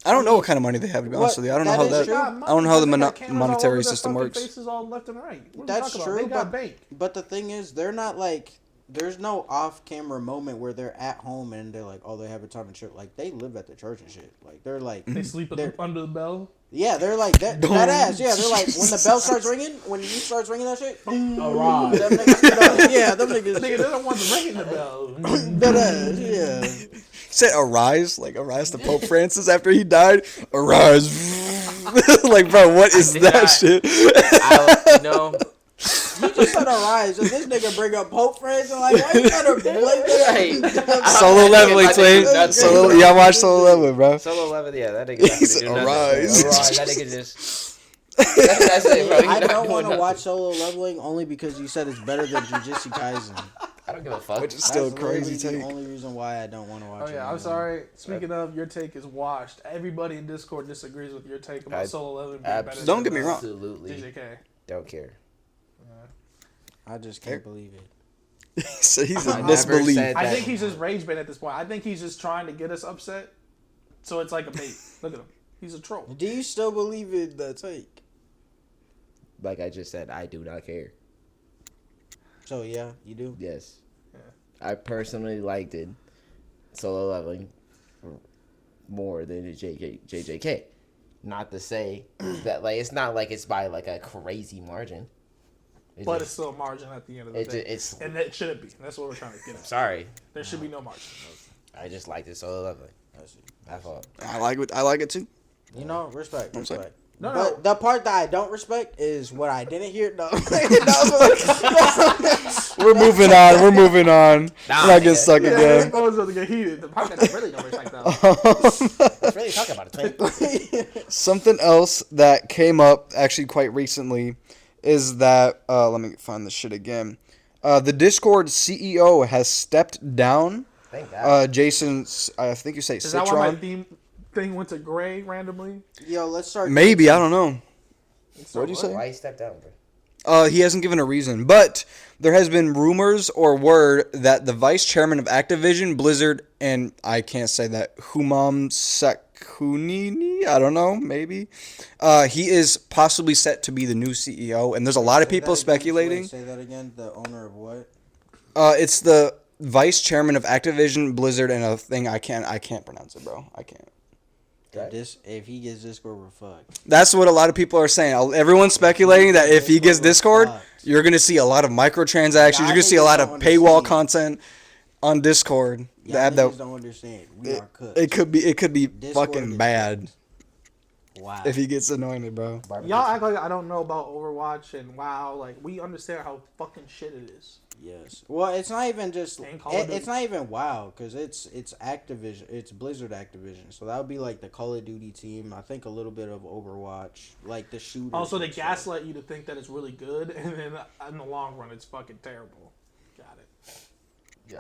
I don't know what kind of money they have to be honest What? with you. I don't know That how is that. true. I don't know how the They got cameras all monetary over their system fucking works. Faces all left and right. What are we That's talking true, about? They got but bank. but the thing is, they're not like. There's no off-camera moment where they're at home and they're like, oh, they have a time and shit. Like they live at the church and shit. Like they're like, They sleep under the bell. yeah, they're like that ass. Yeah, they're like when the bell starts ringing, when you starts ringing that shit, Arrive. them niggas get up. Yeah, them Nigga, niggas. they're the ones ringing the bell. That ass. Yeah. Said arise, like arise to Pope Francis after he died. Arise. Like, bro, what is did that not- shit? You know, You just said arise, and this nigga bring up Pope phrase and like, why you trying to blame it? Solo leveling, My twin. nigga's nuts, Solo, bro. y'all watch solo leveling, bro. Solo 11, yeah, that nigga. He's He's nothing. arise. Arise. That nigga just. That's it, bro. He's I not don't doing want to nothing. watch Solo Leveling only because you said it's better than Jujutsu Kaisen. I don't give a fuck. Which is still a That's crazy literally take. the only reason why I don't want to watch Oh it. yeah, I'm anymore. sorry. Speaking of, your take is washed. Everybody in Discord disagrees with your take about I- Solo Leveling being better. Don't than, get me wrong. Absolutely DJK. don't care. I just can't believe it. So he's I in never disbelief. said- I That- think he's just rage bait at this point. I think he's just trying to get us upset, so it's like a bait. Look at him. He's a troll. Do you still believe in that take? Like I just said, I do not care. So yeah, you do. Yes. Yeah. I personally liked it. Solo leveling more than the JJK. Not to say that like it's not like it's by like a crazy margin. But it's just- still a margin at the end of the day. it's And it shouldn't be. That's what we're trying to get at. sorry. There should be no margin. I just liked it solo leveling. That's all. I like it too. You know, respect. I'm sorry. Respect. No, But no. the part that I don't respect is what I didn't hear. No, We're moving on. We're moving on. Nah, We're not getting yeah. stuck Yeah, again. I was about to get heated. The podcast really don't respect that. Let's really talk about it. Something else that came up actually quite recently is that let me find the shit again. The Discord CEO has stepped down. Thank God. Jason, I think you say Is that why my Citron. thing went to gray randomly? Yo, let's start. Maybe, I don't know. So What'd you say? Why you stepped down, bro? He hasn't given a reason, but there has been rumors or word that the vice chairman of Activision, Blizzard, and I can't say that, Humam Sakunini, I don't know, maybe. He is possibly set to be the new CEO, and there's a lot of people speculating. Say that again. The owner of what? It's the vice chairman of Activision, Blizzard, and a thing I can't pronounce it, bro. I can't. If he gets Discord, we're fucked. That's what a lot of people are saying. Everyone's speculating that if he gets Discord, you're going to see a lot of microtransactions. You're going to see a lot of paywall content on Discord. Y'all That niggas don't understand. We are cooked. it could be Discord fucking is bad Wow. if he gets anointed, bro. Y'all act like I don't know about Overwatch and WoW. Like, we understand how fucking shit it is. Yes. Well, it's not even just. And Call of Duty. It's not even WoW because it's Activision. It's Blizzard Activision. So that would be like the Call of Duty team. I think a little bit of Overwatch, like the shooters. Also, they and stuff. gaslight you to think that it's really good, and then in the long run, it's fucking terrible. Got it. Yeah.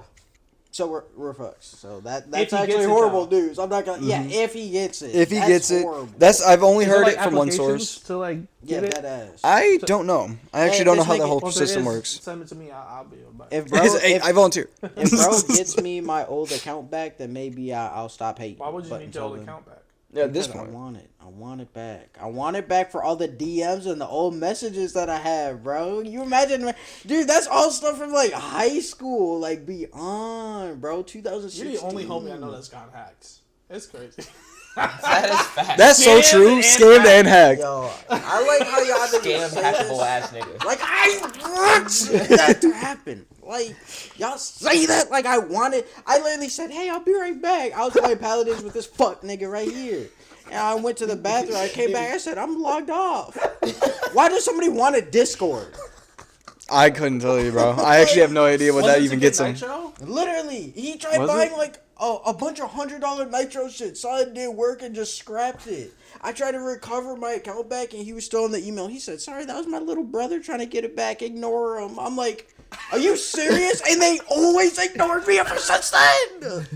So we're fucked. So If that's he gets actually it, horrible though. news. I'm not gonna. Yeah, if he gets it. If he That's gets it, horrible. I've only Is there, heard like, it from one applications source. to like yeah, get it. that ass. I don't know. I actually Hey, don't know this how the nigga- whole Well, if there system is, works. Send it to me. I'll be able to buy it. If bro, Hey, if, I volunteer. if bro gets me my old account back, then maybe I'll stop hating. Why would you But need your old until then- account back? Yeah, at this Because point. I want it. I want it back. I want it back for all the DMs and the old messages that I have, bro. You imagine, dude? That's all stuff from like high school, like beyond, bro. 2016. You're the only homie I know that's gotten hacked. It's crazy. That is fact. That's so Scammed true. and Scammed and hacked. Yo, I like how y'all Scam niggas say hackable this. ass nigga. Like I want that to happen. Like y'all say that like I want it. I literally said, "Hey, I'll be right back." I was playing Paladins with this fuck nigga right here, and I went to the bathroom. I came back. I said, "I'm logged off." Why does somebody want a Discord? I couldn't tell you, bro. I actually have no idea what that even gets him. Nitro? Literally, he tried Was buying it? like a bunch of $100 Nitro shit. Saw it didn't work and just scrapped it. I tried to recover my account back and he was still in the email. He said, "Sorry, that was my little brother trying to get it back. Ignore him." I'm like, "Are you serious?" And they always ignored me ever since then.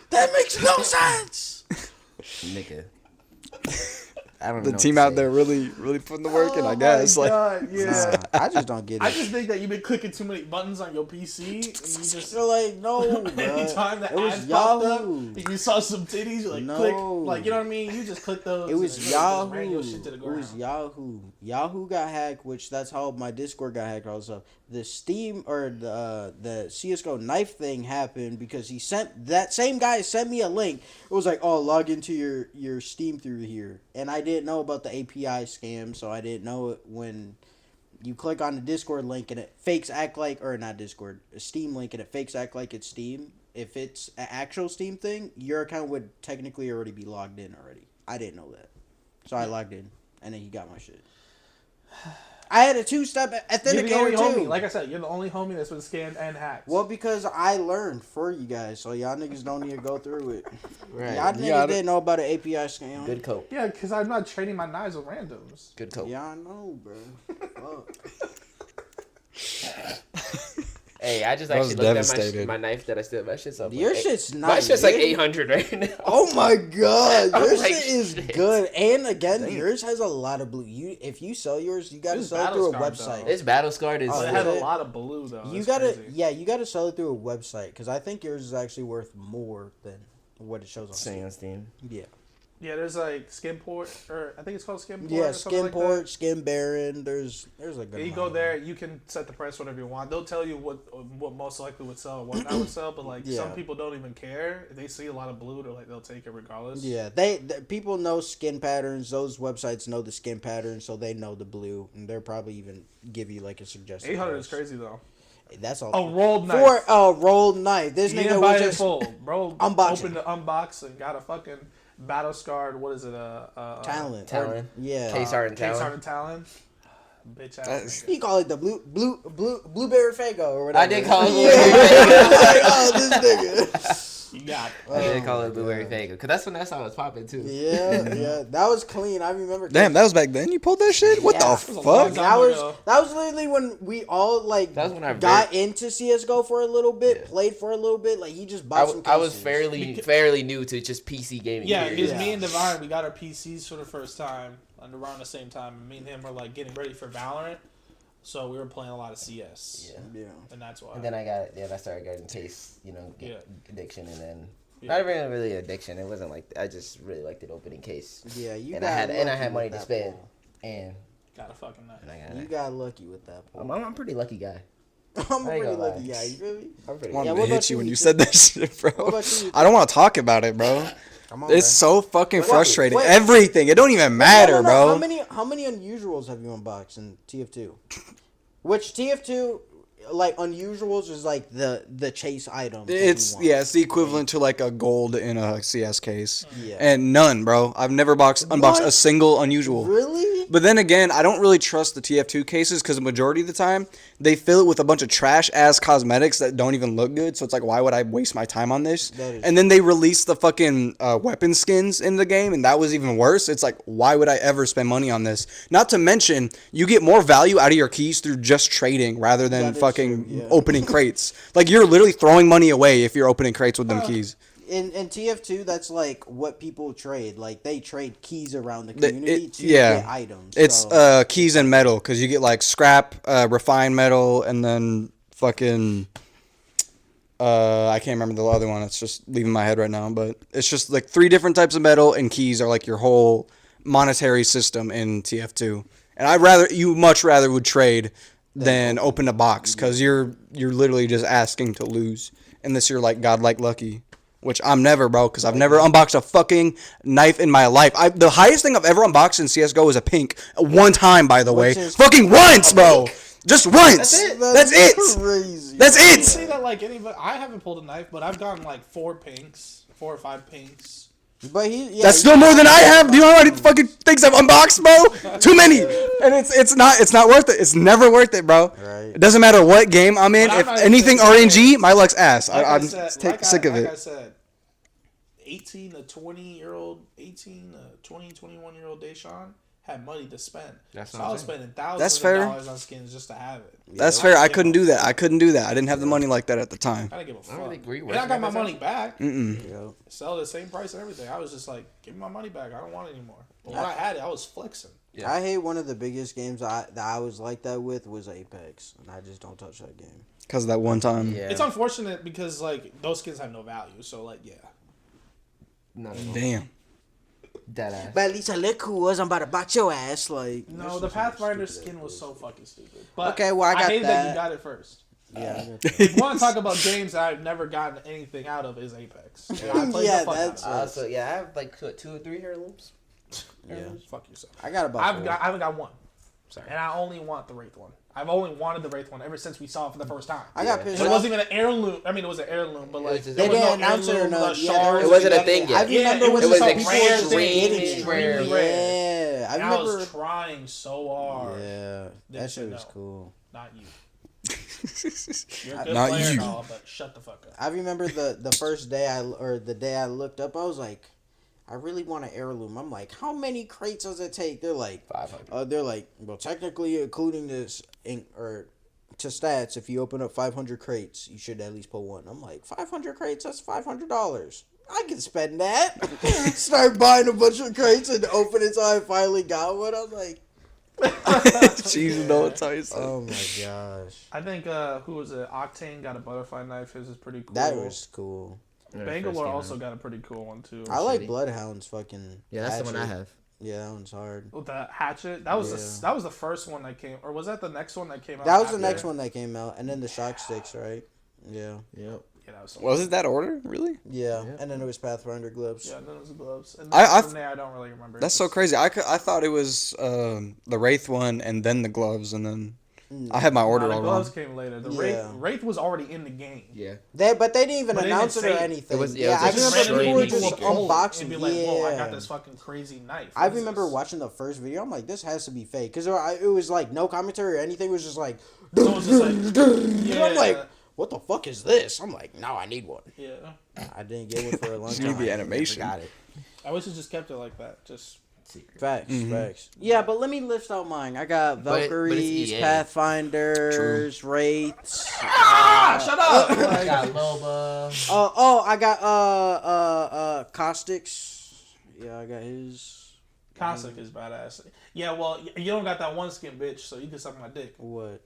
That makes no sense. Nigga. I don't The know team what to out say. there really putting the work in, Oh I guess. my Like, God, yeah. I just don't get it. I just think that you've been clicking too many buttons on your PC, and you just feel like no, anytime the it was ads popped up, Yahoo. and you saw some titties, you like No. click, like you know what I mean. You just click those. It was and just ran Yahoo. your shit to the It ground. was Yahoo. Yahoo got hacked, which that's how my Discord got hacked. Also, the Steam or the CS:GO knife thing happened because he sent that same guy sent me a link. It was like, "Oh, log into your Steam through here," and I didn't know about the API scam, so I didn't know it when you click on the Discord link and it fakes act like, or not Discord, a Steam link and it fakes act like it's Steam. If it's an actual Steam thing, your account would technically already be logged in already. I didn't know that. So I logged in, and then he got my shit. I had a 2-step You're the only authenticator homie. too. Like I said, you're the only homie that's been scammed and hacked. Well, because I learned for you guys, so y'all niggas don't need to go through it. Right. Y'all niggas didn't know about an API scam. Good cope. Yeah, because I'm not trading my knives with randoms. Good cope. Yeah, I know, bro. Fuck. Hey, I just I was actually looked at devastated. my knife that I still. My shit's up. Your like shit's eight- not My shit's like good. 800 right now. Oh my god, I'm your like, shit is shit. good. And again, yours has a lot of blue. If you sell yours, you gotta This sell it through a Battle website. Scarred, This battle scarred is. Oh, It yeah. had a it? lot of blue though. You It's gotta, crazy. you gotta sell it through a website because I think yours is actually worth more than what it shows on Saying Steam. on Steam. Yeah, Yeah, there's like Skinport, or I think it's called Skinport. yeah. or something like Skinport, that. Skin Baron. There's a good. Yeah, you amount go of there, you can set the price whatever you want. They'll tell you what most likely would sell, what not would sell. But like Yeah. some people don't even care. If they see a lot of blue, they'll take it regardless. Yeah, people know skin patterns. Those websites know the skin patterns, so they know the blue, and they'll probably even give you like a suggestion. 800 is crazy though. That's all. A rolled knife. For a rolled knife. This You nigga didn't buy was it just full, bro. Unboxing. Opened the unbox and got a fucking battle scarred. What is it? talent. Talon. Yeah. Case Art Case Talon. Art Talon. Bitch ass. That's- nigga. He call it the blueberry fago or whatever. I did call it Yeah. Like, oh, this nigga. You got it. I did Oh call my it Blueberry God. Fago. Because that's when that song was popping too. Yeah, that was clean. I remember. Damn, that was back then. You pulled that shit. What Yeah. the That was a long fuck? time. That was literally when we all like That was when I got into CS:GO for a little bit, Yeah. played for a little bit. Like he just bought some I was cases. fairly new to just PC gaming. Yeah, period. because Yeah. me and Divine, we got our PCs for the first time around the same time. And me and him were like getting ready for Valorant, so we were playing a lot of CS. Yeah. Yeah. And that's why. And then I started getting taste, addiction, and then Yeah. not really addiction. It wasn't like I just really liked it opening case. Yeah, you And got I had lucky money with to that spend, pull. and got a fucking knife. I got You it. got lucky with that pull. I'm a pretty lucky guy. I'm a I ain't pretty gonna lie. lucky guy. You feel me? I'm pretty. Wanted Yeah, to what hit about you you? when you You said that shit, bro. What about you? I don't want to talk about it, bro. Come on, It's so fucking Wait, frustrating. wait. Everything. It don't even matter, No. bro. How many unusuals have you unboxed in TF2? Which TF2, like unusuals, is like the chase item. that you want. It's the equivalent to like a gold in a CS case. Yeah. And none, bro. I've never unboxed What? a single unusual. Really? But then again, I don't really trust the TF2 cases because the majority of the time they fill it with a bunch of trash ass cosmetics that don't even look good. So it's like, why would I waste my time on this? That is And then they release the fucking weapon skins in the game, and that was even worse. It's like, why would I ever spend money on this? Not to mention, you get more value out of your keys through just trading rather than That is fucking true, yeah. opening crates. Like you're literally throwing money away if you're opening crates with them keys. In TF2, that's like what people trade. Like they trade keys around the The- community it- to yeah. get items. It's so. keys and metal because you get like scrap, refined metal, and then fucking I can't remember the other one. It's just leaving my head right now, but it's just like 3 different types of metal, and keys are like your whole monetary system in TF2. And you much rather would trade than open a box because you're literally just asking to lose unless you're like godlike lucky. Which I'm never, bro, because I've never unboxed a fucking knife in my life. The highest thing I've ever unboxed in CSGO is a pink. One time, by the way. Which is- Fucking once, bro. Just once. That's it. Crazy. That's I it. say that like anybody. I haven't pulled a knife, but I've gotten like 4 or 5 pinks. But yeah, That's still more than I have. Do you know how many fucking things I've unboxed, bro? Too many. And it's not worth it. It's never worth it, bro. Right. It doesn't matter what game I'm in. But I'm If not anything saying- RNG, my luck's ass. Like I'm said, sick of like it. I said, 18 to 21 year old Deshaun had money to spend. That's so what I'm I was saying. spending thousands That's of fair. dollars on skins just to have it. That's fair. I couldn't do that. I didn't have the money like that at the time. I didn't give a I don't fuck. think we were And I got my working at money back. Yeah. Sell the same price and everything. I was just like, give me my money back. I don't want it anymore. But when I had it, I was flexing. Yeah. I hate one of the biggest games that I was like that with was Apex, and I just don't touch that game. Because of that one time. Yeah. It's unfortunate because like those skins have no value. So like yeah. Not at all. Damn. Dead ass. But at least I look cool. I'm about to box your ass. Like No, the Pathfinder skin was so fucking stupid. But Okay, well, I got hated that. you got it first. yeah. If you want to talk about games that I've never gotten anything out of is Apex. And I played Yeah, the fuck that's- out of So yeah, I have like 2 or 3 heirlooms. Yeah. it. Fuck yourself. I got about. I haven't got one. Sorry. And I only want the Wraith one. I've only wanted the Wraith one ever since we saw it for the first time. I got Yeah. pissed And it off. wasn't even an heirloom. I mean, it was an heirloom, but like just- there They was no didn't announce it or heirloom, not. the Yeah, shards. It wasn't a and thing nothing. yet. I remember it when was some like people rare were thing, getting it. extremely rare. rare. I remember. was trying so hard. Yeah, They that said shit was no. cool. Not you. You're a good Not player you. and all, but shut the fuck up. I remember the first day the day I looked up, I was like, I really want an heirloom. I'm like, how many crates does it take? They're like, 500. they're like, well, technically, including this to stats, if you open up 500 crates, you should at least put one. I'm like, 500 crates, that's $500. I can spend that. Start buying a bunch of crates and open it until I finally got one. I'm like, Jesus, no, it's how you say. oh my gosh, I think who was it? Octane got a butterfly knife. His is pretty cool. that was cool. Bangalore also got a pretty cool one too. I like Shitty. Bloodhound's fucking. Yeah, that's the one I hatchet. have. Yeah, that one's hard. With the hatchet, that was Yeah. that was the first one that came, or was that the next one that came out? That was the after? next one that came out, and then the shock sticks, right? Yeah, Yep. Yeah, that was. So Was it that order? Really? yeah, Yeah. and then it was Pathfinder gloves. Yeah, and then it was the gloves. And I from there, I don't really remember. That's so crazy. I thought it was the Wraith one and then the gloves and then I had my order the all gloves wrong. came later. The Yeah. Wraith was already in the game. Yeah. But they didn't even But they announce didn't it or say it. anything. It was- yeah, yeah, I it was just remember straight people were people just would pull it unboxing. and be like, "Whoa, I got Yeah. this fucking crazy knife." I What is remember this? watching the first video. I'm like, this has to be fake because it was like no commentary or anything. It was just like, So it was just like, and yeah, I'm like, what the fuck is this? I'm like, no, I need one. yeah. I didn't get one for a long Just time. need the animation. Got it. I wish it just kept it like that. Just Secret. Facts, Mm-hmm. facts. Yeah, but let me list out mine. I got But it's Valkyries, EA. Pathfinders, Wraiths. shut up. I got MOBA. I got Caustics. Yeah, I got his. Cossack is badass. Yeah, well, you don't got that one skin, bitch, so you can suck my dick. What?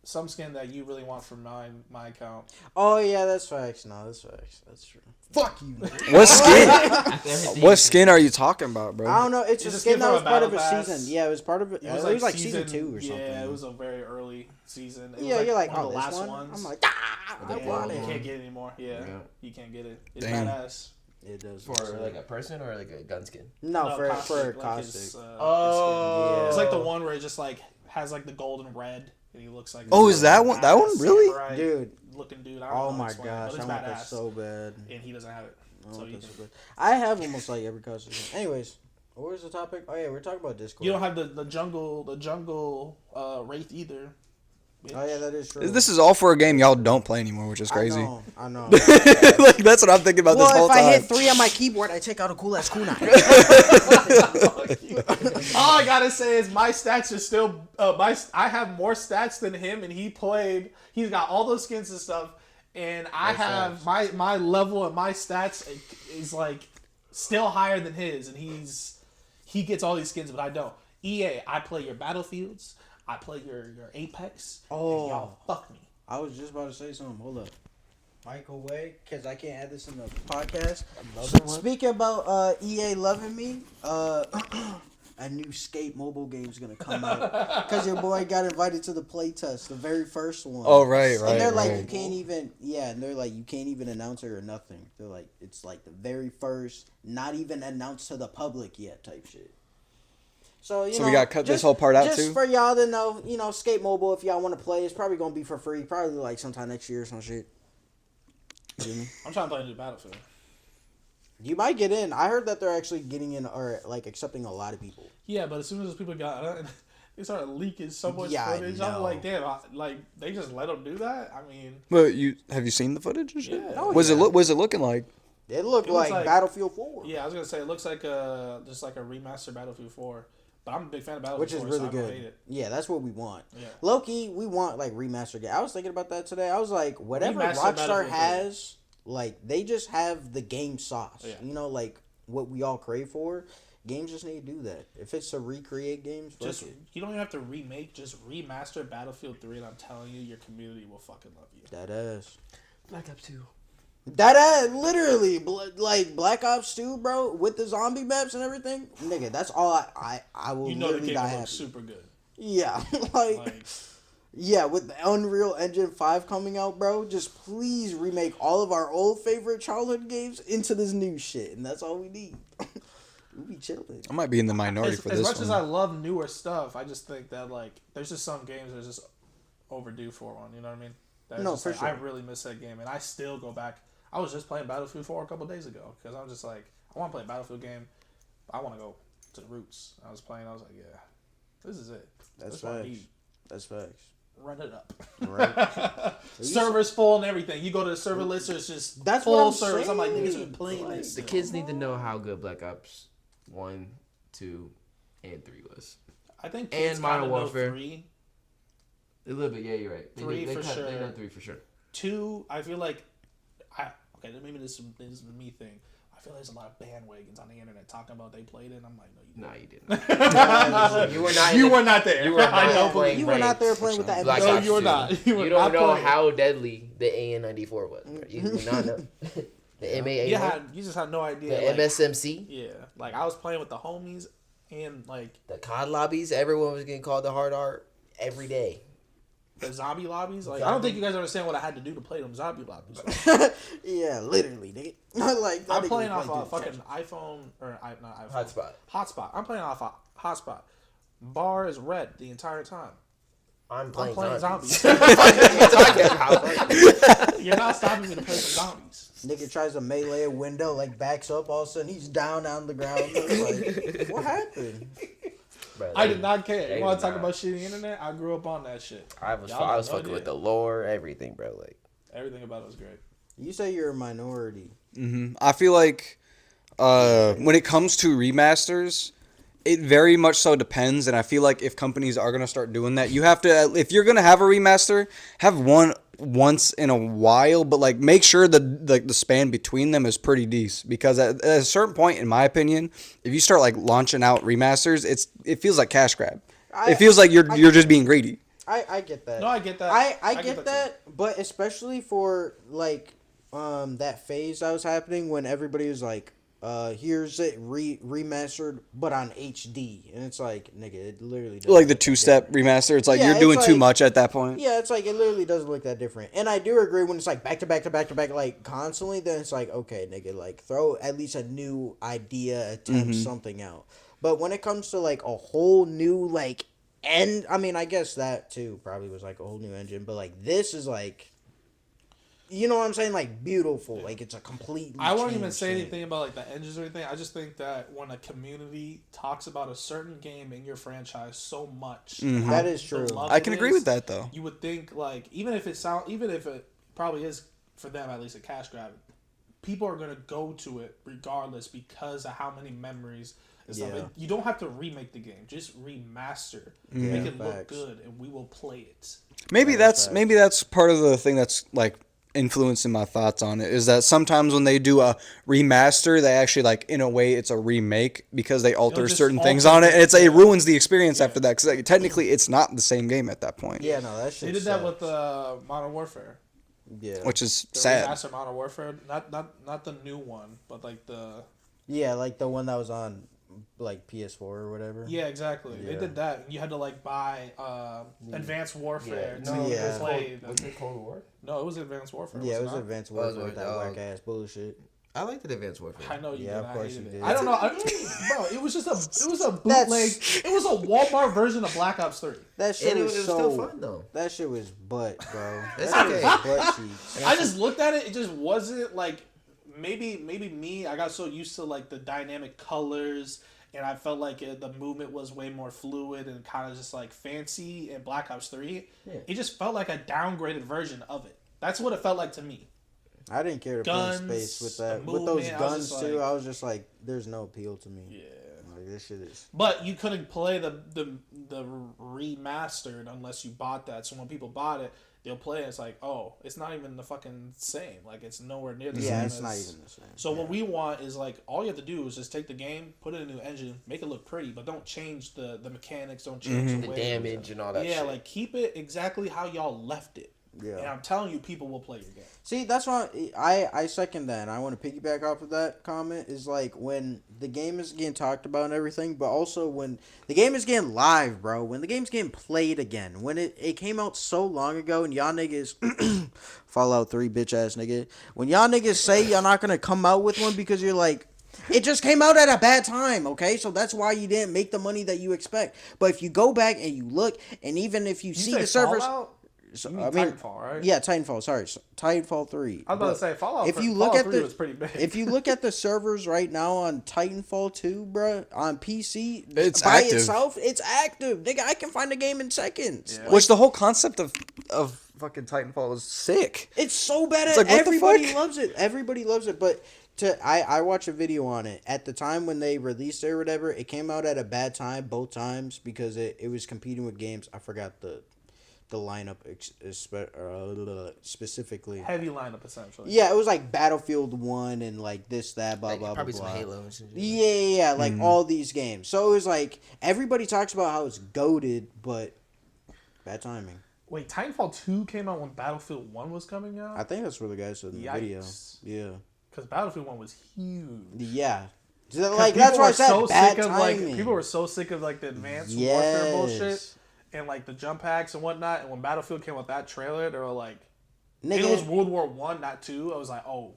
Some skin that you really want from my account. Oh yeah, that's facts. No, that's facts. That's true. Fuck you. What skin? After everything- What skin are you talking about, bro? I don't know. It's a It's a skin skin that from was a part of a battle pass. season. Yeah, it was part of it. It was like season 2 or something. Yeah, it was a very early season. It Yeah, was you're like, one of oh, the this last one. ones. I'm like, I Yeah, want you it. can't get it anymore. Yeah, Yeah. you can't get it. It's Damn. badass. It does. For like a person or like a gun skin? No, for Caustic, like Caustic. his, Oh. it's like the one where it just like has like the gold and red, and he looks like. Oh, is that one- that one? Really? samurai Dude. Looking dude. I don't Oh know how to my explain it, gosh, but I it's want that badass. so bad. And he doesn't have it. I So want you that can, so bad. I have almost like every costume. Anyways, what was the topic? Oh yeah, we're talking about Discord. you don't have the jungle wraith either. Oh yeah, that is true. This is all for a game y'all don't play anymore, which is crazy. I know. Like that's what I'm thinking about this whole Well, if time. I hit 3 on my keyboard, I take out a cool ass kunai. All I gotta say is my stats are still I have more stats than him, and he's got all those skins and stuff, and I have my level and my stats is like still higher than his, and he gets all these skins, but I don't. EA, I play your Battlefields, I play your Apex, and y'all fuck me. I was just about to say something. Hold up. Microwave, because I can't add this in the podcast. Speaking about EA loving me, a new Skate mobile game is gonna come out because your boy got invited to the playtest, the very first one. Oh right, And they're like, right. you can't even announce it or nothing. They're like, it's like the very first, not even announced to the public yet type shit. So So we gotta cut this whole part out, just too? for y'all to know, Skate Mobile, if y'all want to play, it's probably gonna be for free, probably like sometime next year or some shit. You know? I'm trying to play a new Battlefield. You might get in. I heard that they're actually getting in or like accepting a lot of people. Yeah, but as soon as those people got they started leaking so much Yeah, I footage. know. I'm like, damn, they just let them do that? I mean, But have you seen the footage and shit? Yeah. Oh, Was yeah. it looking like? It looked It looks like like- Battlefield 4. yeah, I was gonna say it looks like just like a remastered Battlefield 4, but I'm a big fan of Battlefield Which is 4, really so I don't good. hate it. Yeah, that's what we want. Yeah. Low-key, we want like remaster game. I was thinking about that today. I was like, whatever Remastered Rockstar Battlefield 3. has, like they just have the game sauce. Yeah. You know, like what we all crave for. Games just need to do that. If it's to recreate games, fuck Just it. you don't even have to remake, just remaster Battlefield 3, and I'm telling you, your community will fucking love you. That ass. Black Ops 2. That ass, literally, like Black Ops 2, bro, with the zombie maps and everything. Nigga, that's all I will You know the literally game die will happy. look super good. Yeah, Like, yeah, with the Unreal Engine 5 coming out, bro, just please remake all of our old favorite childhood games into this new shit, and that's all we need. We'll be chilling. I might be in the minority as for this much one. as I love newer stuff, I just think that like there's just some games that are just overdue for one. You know what I mean? That's No, just, for like, sure. I really miss that game, and I still go back. I was just playing Battlefield 4 a couple days ago because I'm just like, I want to play a Battlefield game. I want to go to the roots. I was playing. I was like, yeah, this is it. That's This what I facts. need. That's facts. Run it up. Right. Servers full and everything. You go to the server list, it's just That's full what I'm servers. I'm like, niggas saying. are playing this. The kids need to know how good Black Ops 1, 2, and 3 was. I think And kids Modern kinda know Warfare. 3. A little bit, yeah, you're right. Three for sure. They know 3 for sure. 2, I feel like, okay, maybe this is a me thing. I feel like there's a lot of bandwagons on the internet talking about they played it. And I'm like, no, you Nah, didn't. you didn't. You were not. You were not there. You were not I don't playing believe You were not there playing with that. Black No, Ops you were 2. not. You were You not don't know playing. how deadly the AN-94 was. Bro. You do not know. The MA-81. You just had no idea. The like, MSMC. Yeah, like I was playing with the homies and like The COD lobbies. Everyone was getting called the hard art every day. the zombie lobbies. Like I don't think you guys understand what I had to do to play them zombie lobbies. Yeah, literally, nigga. Like that I'm nigga playing was off a playing fucking iPhone or not iPhone. Hotspot. Hotspot. I'm playing off a hotspot. Bar is red the entire time. I'm I'm playing, playing zombies. zombies. You're not stopping me to play some zombies. Nigga tries to melee a window, like backs up, all of a sudden he's down on the ground. Like, what happened? Bro, I did not care. they You want did to talk not. about shitty internet? I grew up on that shit. I was Y'all got no fucking with idea. the lore, everything, bro. Like, Everything about it was great. You say you're a minority. I feel like when it comes to remasters, it very much so depends, and I feel like if companies are gonna start doing that, you have to. If you're gonna have a remaster, have one once in a while, but like make sure the span between them is pretty decent. Because at a certain point, in my opinion, if you start like launching out remasters, it feels like cash grab. It feels like you're just being greedy. I get that. No, I get that. I get too. that, but especially for like that phase that was happening when everybody was like, here's it remastered but on HD, and it's like, nigga, it literally doesn't Like the look that two-step different. remaster, it's like Yeah, you're it's doing too like- much at that point. Yeah, it's like it literally doesn't look that different. And I do agree when it's like back to back to back to back, like constantly, then it's like, okay, nigga, like throw at least a new idea, attempt something out. But when it comes to like a whole new like end, I mean, I guess that too probably was like a whole new engine, but like this is like, you know what I'm saying, like beautiful, like it's a completely. I won't even changed say thing. anything about like the engines or anything. I just think that when a community talks about a certain game in your franchise so much, and how That is the true. love I it can agree is, with that though. You would think like even if it probably is for them at least a cash grab, people are gonna go to it regardless because of how many memories. And stuff. Yeah. You don't have to remake the game; just remaster, make it look facts. good, and we will play it. Maybe That's that's part of the thing that's like influencing my thoughts on it is that sometimes when they do a remaster, they actually like in a way it's a remake because they alter just certain things alter on it, and it, it ruins the experience after that because like, technically it's not the same game at that point. Yeah, no, that shit. They did that sucks. with Modern Warfare. Yeah. Which is The sad. remaster Modern Warfare, not the new one, but like the Yeah, like the one that was on like PS4 or whatever. yeah, exactly. They Yeah. did that. You had to like buy Advanced Warfare to Yeah. play. Was it Cold War? No, it was Advanced Warfare. Yeah, it was not? Advanced Oh, it was Warfare with that oh. whack ass bullshit. I liked the Advanced Warfare. I know you Yeah, did. of I course hated you it. did. I don't know, bro. It was just a bootleg. It was a Walmart version of Black Ops 3. That shit And it was was so still fun though. That shit was butt, bro. It's That shit was okay. butt cheeks. I just looked at it. It just wasn't like maybe me. I got so used to like the dynamic colors. And I felt like the movement was way more fluid and kind of just like fancy in Black Ops 3. Yeah. It just felt like a downgraded version of it. That's what it felt like to me. I didn't care to Guns, play space with that. the With those movement, I was guns just too, like- I was just like, there's no appeal to me. Yeah. Like this shit is. But you couldn't play the remastered unless you bought that. So when people bought it, they'll play it. It's like, oh, it's not even the fucking same. Like it's nowhere near the same. Yeah, it's as- not even the same. So what we want is like all you have to do is just take the game, put it in a new engine, make it look pretty, but don't change the mechanics, don't change The way damage and all that yeah, shit. like keep it exactly how y'all left it. Yeah. And I'm telling you, people will play your game. See, that's why I second that. And I want to piggyback off of that comment. Is like when the game is getting talked about and everything, but also when the game is getting live, bro. When the game's getting played again. When it came out so long ago, and y'all niggas Fallout 3 bitch ass nigga. When y'all niggas say y'all not gonna come out with one because you're like, it just came out at a bad time, okay? So that's why you didn't make the money that you expect. But if you go back and you look, and even if you see say the servers. Fallout? So, You mean I mean, Titanfall, right? Yeah, Titanfall. Sorry, Titanfall 3. I was about to say Fallout. If you look Fallout at 3 the, was pretty big. if you look at the servers right now on Titanfall 2, bro, on PC, It's by active. itself, it's active. Nigga, I can find a game in seconds. Yeah. Which the whole concept of fucking Titanfall is sick. It's so bad. It's like, what the Everybody fuck? loves it. Everybody loves it. But I watched a video on it. At the time when they released it or whatever, it came out at a bad time both times because it was competing with games. I forgot the lineup specifically. Heavy lineup essentially. Yeah, it was like Battlefield 1 and like this, that, blah, Like, blah, blah, probably blah. some Halo and shit. Yeah, like all these games. So it was like everybody talks about how it's goated, but bad timing. Wait, Titanfall 2 came out when Battlefield 1 was coming out? I think that's what the guy said in the video. Yikes. Yeah. Because Battlefield 1 was huge. Yeah. So, 'Cause like people that's why I were said so bad sick of timing. people were so sick of like the advanced warfare bullshit and like the jump packs and whatnot. And when Battlefield came with that trailer, they were like, Nigga, it was World War One, not two. I was like, oh,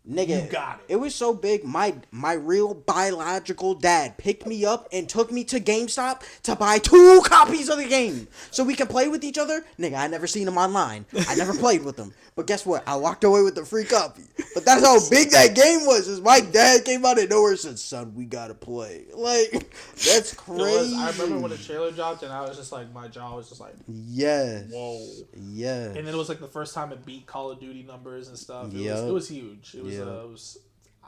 nigga, you got it. It was so big. My real biological dad picked me up and took me to GameStop to buy 2 copies of the game so we can play with each other. Nigga, I never seen him online. I never played with him. But guess what? I walked away with the free copy. But that's how big that game was. Is my dad came out of nowhere and said, "Son, we gotta play." Like, that's crazy. I remember when the trailer dropped, and I was just like, my jaw was just like, Yes. whoa. Yeah. And then it was like the first time it beat Call of Duty numbers and stuff. Yup. It was huge. It was, Yeah. it was.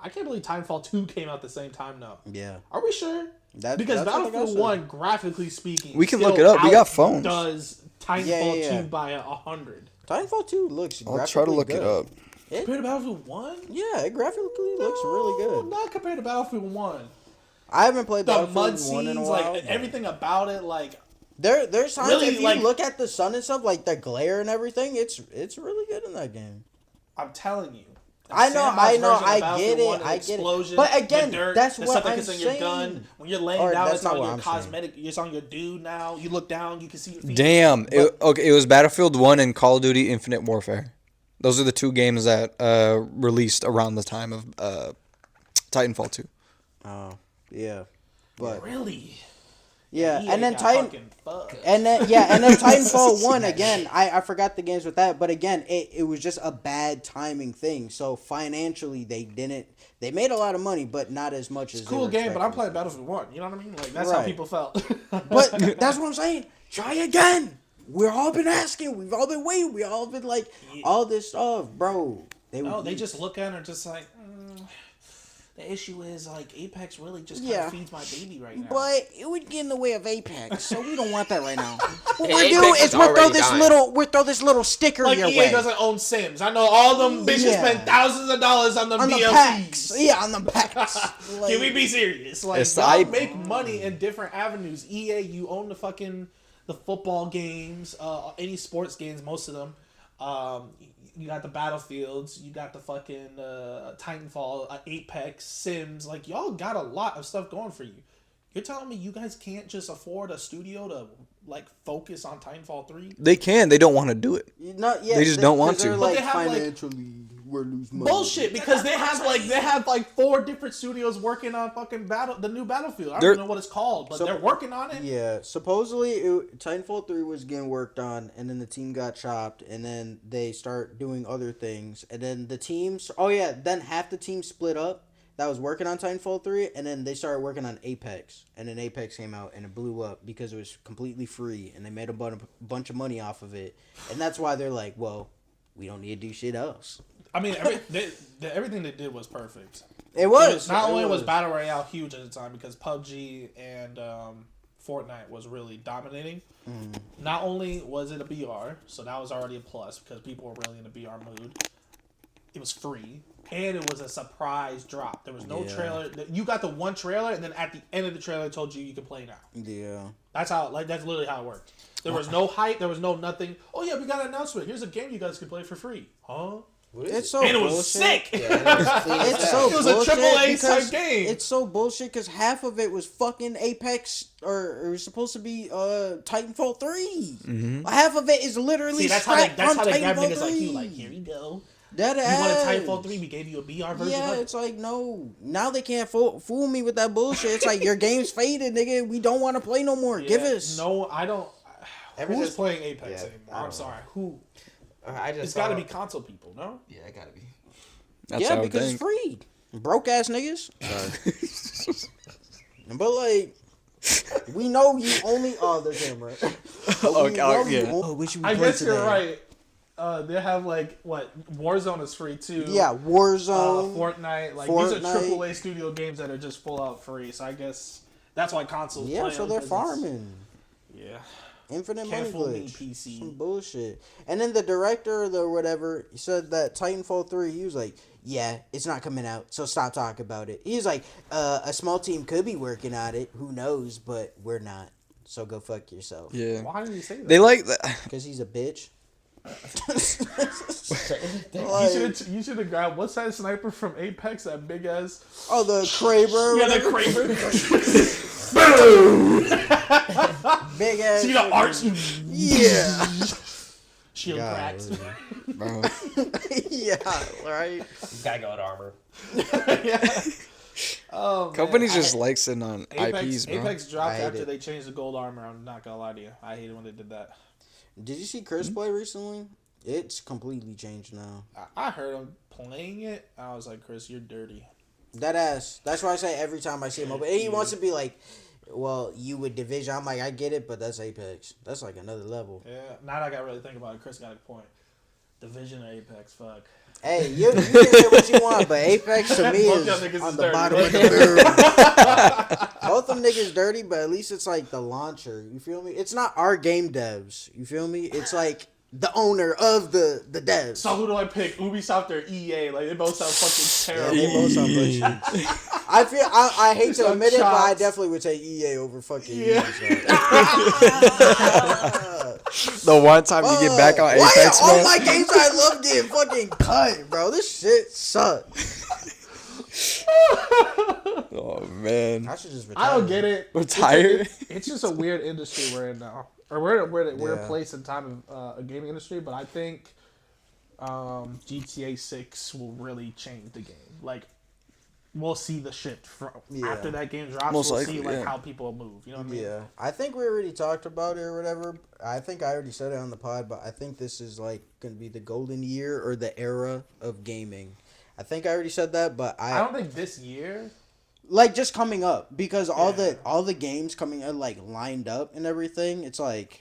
I can't believe Titanfall 2 came out at the same time now. Yeah. Are we sure? That- Because that's what the guy Battlefield said. 1, graphically speaking, We can still look it up. We got phones. Does Titanfall Yeah. 2 by 100? Titanfall 2 looks. I'll try to graphically look it good. up. Compared to Battlefield 1? Yeah, it graphically looks really good. Not compared to Battlefield 1. I haven't played The Battlefield mud 1 scenes, in a while. like everything about it, like There's times Really, if you like- look at the sun and stuff, like the glare and everything, it's really good in that game. I'm telling you. The I know, sandbox I version of get Battlefield it, 1, the I get it. explosion, But again, the dirt, that's the what stuff that I'm gets on your gun. saying. When you're laying Or down, that's it's not on what your I'm saying. cosmetic. It's on your dude now. You look down, you can see your feet. Damn. It was Battlefield 1 and Call of Duty Infinite Warfare. Those are the 2 games that released around the time of Titanfall 2. Oh, yeah. But Really? yeah, EA and then got Titan fucking fucked. and then Titanfall 1 again. I forgot the games with that, but again, it was just a bad timing thing. So financially they made a lot of money, but not as much as It's a cool game, but I'm expecting. playing Battlefield 1. You know what I mean? Like that's how Right. people felt. But that's what I'm saying. Try again. We've all been asking. We've all been waiting. We all been like all this stuff, bro. No, they just look at her just like. The issue is like Apex really just kind Yeah. of feeds my baby right now. But it would get in the way of Apex, so we don't want that right now. What Hey, we're Apex doing is is we'll throw already this dying. little sticker like your EA way doesn't own Sims. I know all them bitches Yeah. spend thousands of dollars on them on the DLCs. packs. Yeah, on the packs. Like, Can we be serious? Like It's y'all the make money in different avenues. EA, you own the football games, any sports games, most of them. You got the Battlefields, you got the fucking Titanfall, Apex, Sims. Like y'all got a lot of stuff going for you. You're telling me you guys can't just afford a studio to like focus on Titanfall 3? They can. They don't want to do it. They just don't want 'cause they're to. But Like, they have, like- financially, we're losing money. Bullshit, because they have like 4 different studios working on fucking the new Battlefield. I don't They're- even know what it's called, but So- they're working on it. Yeah, supposedly Titanfall 3 was getting worked on, and then the team got chopped, and then they start doing other things, and then the teams. Oh yeah, then half the team split up that was working on Titanfall 3, and then they started working on Apex, and then Apex came out and it blew up because it was completely free, and they made a bunch of money off of it, and that's why they're like, well, we don't need to do shit else. I mean, everything they did was perfect. It was Not it only was Battle Royale huge at the time because PUBG and Fortnite was really dominating. Not only was it a BR, so that was already a plus because people were really in a BR mood. It was free, and it was a surprise drop. There was no Yeah. trailer. You got the one trailer, and then at the end of the trailer, it told you can play now. Yeah. That's literally how it worked. There was no hype. There was no nothing. Oh yeah, we got an announcement. Here's a game you guys can play for free. Huh? It's so And it was bullshit. sick. It's so It was a bullshit AAA because type game. It's so bullshit because half of it was fucking Apex or it was supposed to be Titanfall 3. Half of it is literally See, that's how strapped they grab on niggas Titanfall like 3. you. Like, here we go. That You wanted ass. Titanfall 3? We gave you a BR version Yeah, of it. it's like no. Now they can't fool me with that bullshit. It's like your game's faded, nigga. We don't want to play no more. Give Yeah, us. No, I don't. Ever Who's since- playing Apex Yeah, anymore? I I'm don't sorry. know. Who? I just It's got to saw- be console people, no? Yeah, it gotta be. That's yeah, how I would because think. it's free. Broke ass niggas. But like, we know you only. Oh, the camera. Yeah. We should be I playing guess you're today. right. They have like what Warzone is free too. Yeah, Warzone. Fortnite. Like these are Fortnite. AAA studio games that are just full out free. So I guess that's why consoles. Yeah, play so them, they're 'cause farming. Yeah. Infinite Can't money fool me, glitch. PC. Some bullshit. And then the director, the whatever, he said that Titanfall 3, he was like, yeah, it's not coming out, so stop talking about it. He was like, a small team could be working on it. Who knows? But we're not. So go fuck yourself. Yeah. Why did he say that? They like that. Because he's a bitch. You should have grabbed what's that sniper from Apex? That big ass. Oh, the Kraber. Yeah, the Kraber. Big ass. See the arch. Yeah. Shield God, cracks. Bro. yeah, right? Gotta go with armor. Yeah. Oh, man. Companies just like sitting on Apex, IPs, bro. Apex dropped I hate after it. they changed the gold armor. I'm not gonna lie to you. I hated when they did that. Did you see Chris play recently? It's completely changed now. I heard him playing it. I was like, Chris, you're dirty. That ass. That's why I say every time I see him open. And he wants to be like, well, you would Division. I'm like, I get it, but that's Apex. That's like another level. Yeah. Now that I got to really think about it, Chris got a point. Division or Apex, fuck. Hey, you can say what you want, but Apex to me Both is y'all niggas on is the dirty. bottom of the barrel. Both them niggas dirty, but at least it's like the launcher. You feel me? It's not our game devs. You feel me? It's like the owner of the devs. So who do I pick? Ubisoft or EA? Like, they both sound fucking terrible. They both sound bushy. I hate to Some admit it, but I shots. definitely would take EA over fucking Yeah. Ubisoft. The one time you get back on Why Apex, are all bro. my games I love getting fucking cut, bro? This shit sucks. Oh man. I should just retire. I don't get it. Retire? It's just a weird industry we're in now. Or we're a weird Yeah. place and time of a gaming industry, but I think GTA 6 will really change the game. Like, we'll see the shift from Yeah. after that game drops. Most we'll likely, see like yeah. how people move. You know what I mean? Yeah, I think we already talked about it or whatever. I think I already said it on the pod, but I think this is like gonna be the golden year or the era of gaming. I think I already said that, but I don't think this year. like just coming up because all Yeah. the games coming are like lined up and everything. It's like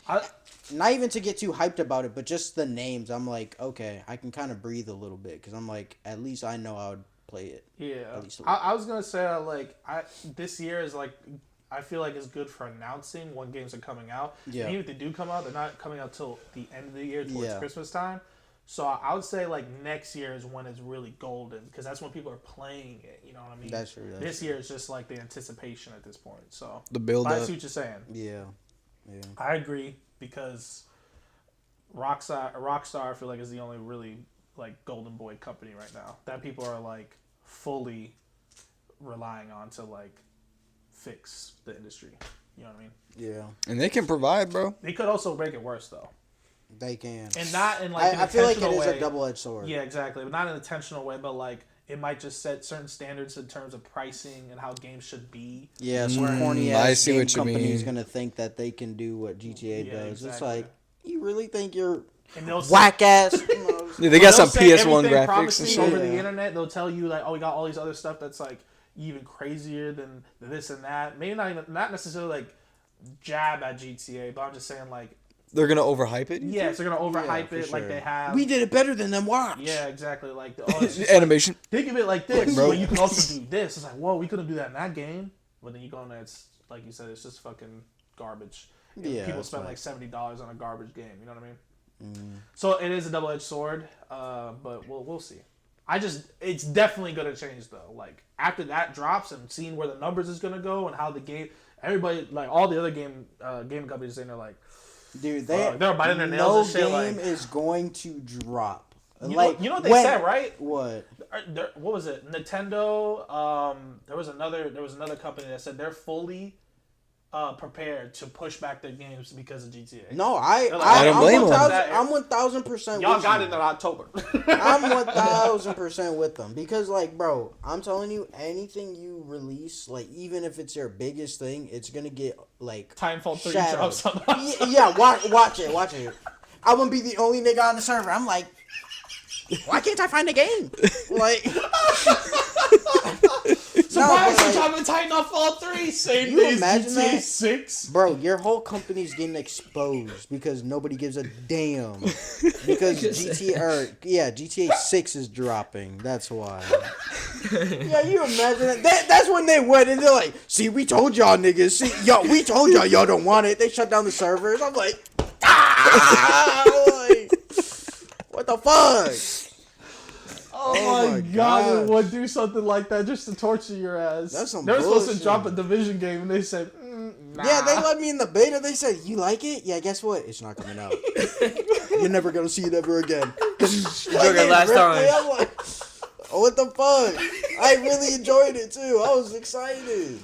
I not even to get too hyped about it, but just the names. I'm like, okay, I can kind of breathe a little bit because I'm like, at least I know I would play it. yeah. At least a I was gonna say this year is like. I feel like it's good for announcing when games are coming out. Yeah. And even if they do come out, they're not coming out till the end of the year towards Yeah. Christmas time. So I would say like next year is when it's really golden because that's when people are playing it. You know what I mean? That's true. This year is just like the anticipation at this point. So The build I up. see what you're saying. Yeah, yeah. I agree because Rockstar I feel like is the only really like golden boy company right now that people are like fully relying on to like fix the industry. You know what I mean? Yeah, And they can provide, bro. They could also make it worse though, they can. and not in like an I feel like it intentional is way. a double-edged sword. Yeah, exactly, but not in an intentional way. But like it might just set certain standards in terms of pricing and how games should be. Yeah, some Mm, corny I ass see game what you company is mean. gonna think that they can do what GTA Yeah, does. It's exactly. like, you really think you're And they'll whack ass? Yeah, they got they'll some say PS1 everything graphics and promising shit. over the Yeah. internet. They'll tell you like, oh, we got all these other stuff that's like even crazier than this and that. Maybe not necessarily like jab at GTA, but I'm just saying like, They're gonna overhype it. yes, they're gonna overhype for it like sure. they have. We did it better than them. Watch. Yeah, exactly. Like, oh, it's just Animation. think of it like this, bro. but you can also do this. It's like, whoa, we couldn't do that in that game. But then you go in there, it's like you said, it's just fucking garbage. And Yeah, people that's spend right. like $70 on a garbage game. You know what I mean? So it is a double-edged sword, but we'll see. It's definitely gonna change though. Like after that drops and seeing where the numbers is gonna go and how the game, everybody like all the other game companies saying they're like, Dude, Fuck, they're biting their nails no and shit, game like- is going to drop. you Like know what they when- said, right? What? What was it? Nintendo. There was another company that said they're fully prepared to push back their games because of GTA. No, I don't blame them. I'm 1000% Y'all with got you. it in October. I'm 1000% with them because, like, bro, I'm telling you, anything you release, like, even if it's your biggest thing, it's gonna get like Titanfall 3 shadowed. drops on Yeah, watch it. I wouldn't be the only nigga on the server. I'm like, why can't I find a game? Like, Surprise! but, like, dropping Titanfall 3 same you day as imagine GTA that? 6. bro, your whole company's getting exposed because nobody gives a damn because GTA 6 is dropping. That's why. Yeah, you imagine that? That's when they went and they're like, "See, we told y'all niggas. See, we told y'all don't want it." They shut down the servers. I'm like, like, what the fuck? Oh my god, gosh. they would do something like that just to torture your ass. That's some They were supposed to bullshit. drop a Division game and they said, nah. Yeah, they let me in the beta. They said, "You like it? Yeah, guess what? It's not coming out. You're never gonna see it ever again." Joker last time. I'm like, oh, what the fuck? I really enjoyed it too. I was excited.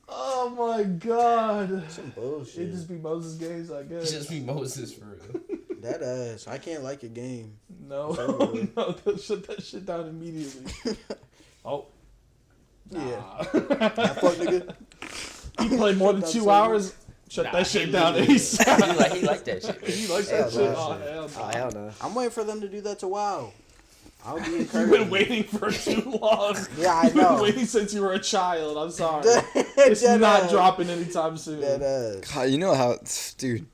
Oh my god. Some bullshit. It'd just be Moses games, I guess. Just be Moses for real. That ass. I can't like a game. No, no, they'll shut that shit down immediately. Oh. Yeah. Nah. That fuck nigga. He played more than That's 2 so hours. Shut that shit down ASAP. he like that shit. He likes Hell that shit. no. Oh, hell no. Oh hell no. I'm waiting for them to do that to WoW. I'll be You've encouraged. been waiting for too long. Yeah, I You've been know. waiting since you were a child. I'm sorry. It's Dead not ass. dropping anytime soon. That ass. God, you know how, dude.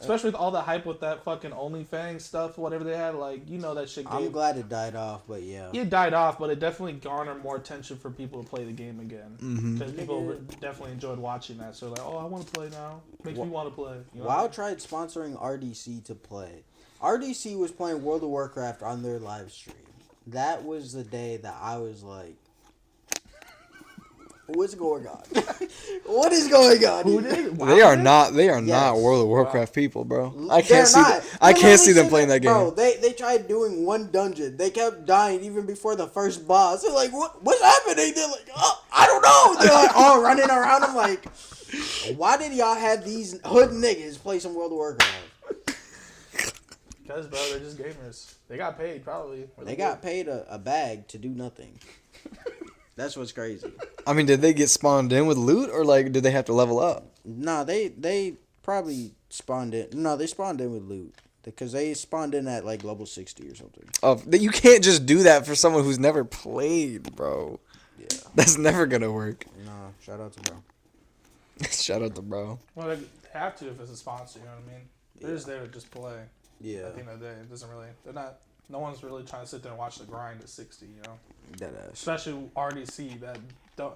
Especially with all the hype with that fucking OnlyFans stuff, whatever they had, like, you know that shit I'm gave... glad it died off, but yeah. It died off, but it definitely garnered more attention for people to play the game again. Because people definitely enjoyed watching that. So, like, oh, I want to play now. Makes me want to play. You know? WoW tried sponsoring RDC to play. RDC was playing World of Warcraft on their live stream. That was the day that I was like, what's going on? What is going on? Who did? They are not Yes. World of Warcraft people, bro. They're I can't see not. I You can't see literally them playing that game. Bro, they tried doing one dungeon. They kept dying even before the first boss. They're like, what's happening? They're like, oh, I don't know. They're like all running around. I'm like, why did y'all have these hood niggas play some World of Warcraft? Because, bro, they're just gamers. They got paid, probably. They got paid a bag to do nothing. That's what's crazy. I mean, did they get spawned in with loot, or like did they have to level up? No, they probably spawned in. No, they spawned in with loot because they spawned in at like level 60 or something. Oh, you can't just do that for someone who's never played, bro. Yeah. That's never gonna work. No, shout out to bro. Shout out to bro. Well, they have to if it's a sponsor, you know what I mean? They're just there to just play. Yeah, At the end of the day, it doesn't really... They're not... No one's really trying to sit there and watch the grind at 60, you know? that ass. Especially RDC that don't...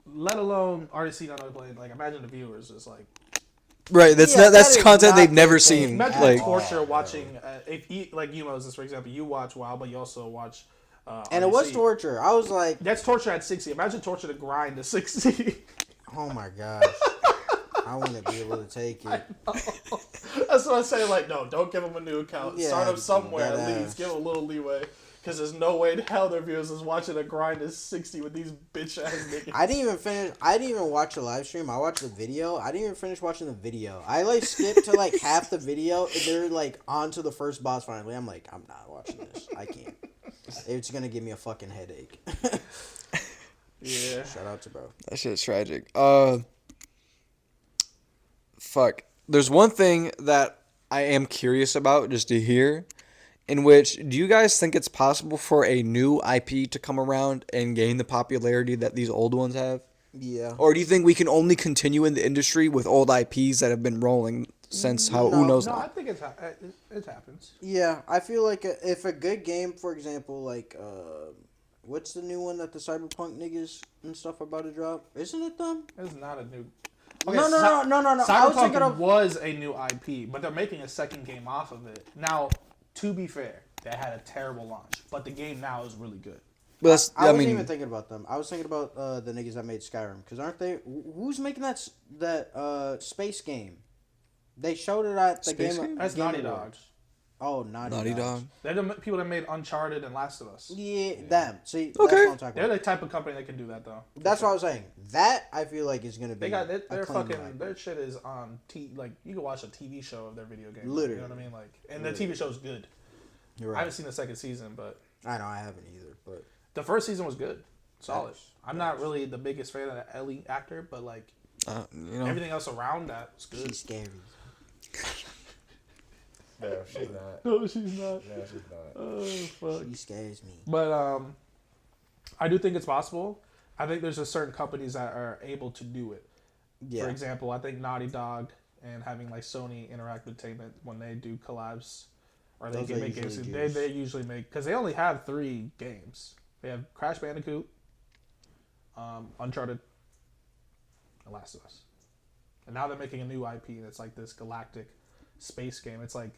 Let alone RDC not only playing... Like, imagine the viewers is like... Right, that's Yeah, that's that is content not they've never their thing. seen. Imagine Like, torture watching... if you, like you, Moses, for example, you watch WoW, but you also watch... And it was RDC. torture. I was like, That's torture at 60. Imagine torture to grind to 60. oh my gosh. I wouldn't be able to take it. That's what I say. Like, no, don't give them a new account. Yeah, Start them somewhere that at least. ass. Give them a little leeway. Because there's no way in hell their viewers is watching a grind to 60 with these bitch ass niggas. I didn't even watch the live stream. I watched the video. I didn't even finish watching the video. I like skipped to like half the video. And they're like on to the first boss finally. I'm like, I'm not watching this. I can't. It's gonna give me a fucking headache. Yeah. Shout out to bro. that shit's tragic. Fuck. There's one thing that I am curious about just to hear, in which, do you guys think it's possible for a new IP to come around and gain the popularity that these old ones have? Yeah. Or do you think we can only continue in the industry with old IPs that have been rolling since who knows No, now? I think it happens. Yeah, I feel like if a good game, for example, like what's the new one that the Cyberpunk niggas and stuff about to drop? Isn't it them? It's not a new... No. I was thinking Cyberpunk of was a new IP, but they're making a second game off of it. Now, to be fair, they had a terrible launch, but the game now is really good. But that's, I I wasn't mean, even thinking about them. I was thinking about the niggas that made Skyrim. Because aren't they... Who's making that space game? They showed it at the Space game... game? That's Game Naughty Awards. Dog. Oh, Naughty Naughty Dogs. Dog. They're the people that made Uncharted and Last of Us. Yeah, them. See, that's Okay. what I'm talking They're about. the type of company that can do that though. That's what I was saying. That I feel like is gonna be. They got a their clean fucking line. their shit is on like you can watch a TV show of their video game. Literally. You know what I mean? Like, and the TV show's good. You're I right. haven't seen the second season, but I know I haven't either, but the first season was good, solid. Yes. I'm not really the biggest fan of the Ellie actor, but like You know, everything else around that was good. she's scary. No, she's not. No, she's not. No, she's not. Oh fuck. She scares me. But I do think it's possible. I think there's just certain companies that are able to do it. Yeah. For example, I think Naughty Dog and having like Sony Interactive Entertainment when they do collabs or they Those can are make games, usually they good. usually make because they only have 3 games. They have Crash Bandicoot, Uncharted, and Last of Us. And now they're making a new IP that's like this galactic space game. It's like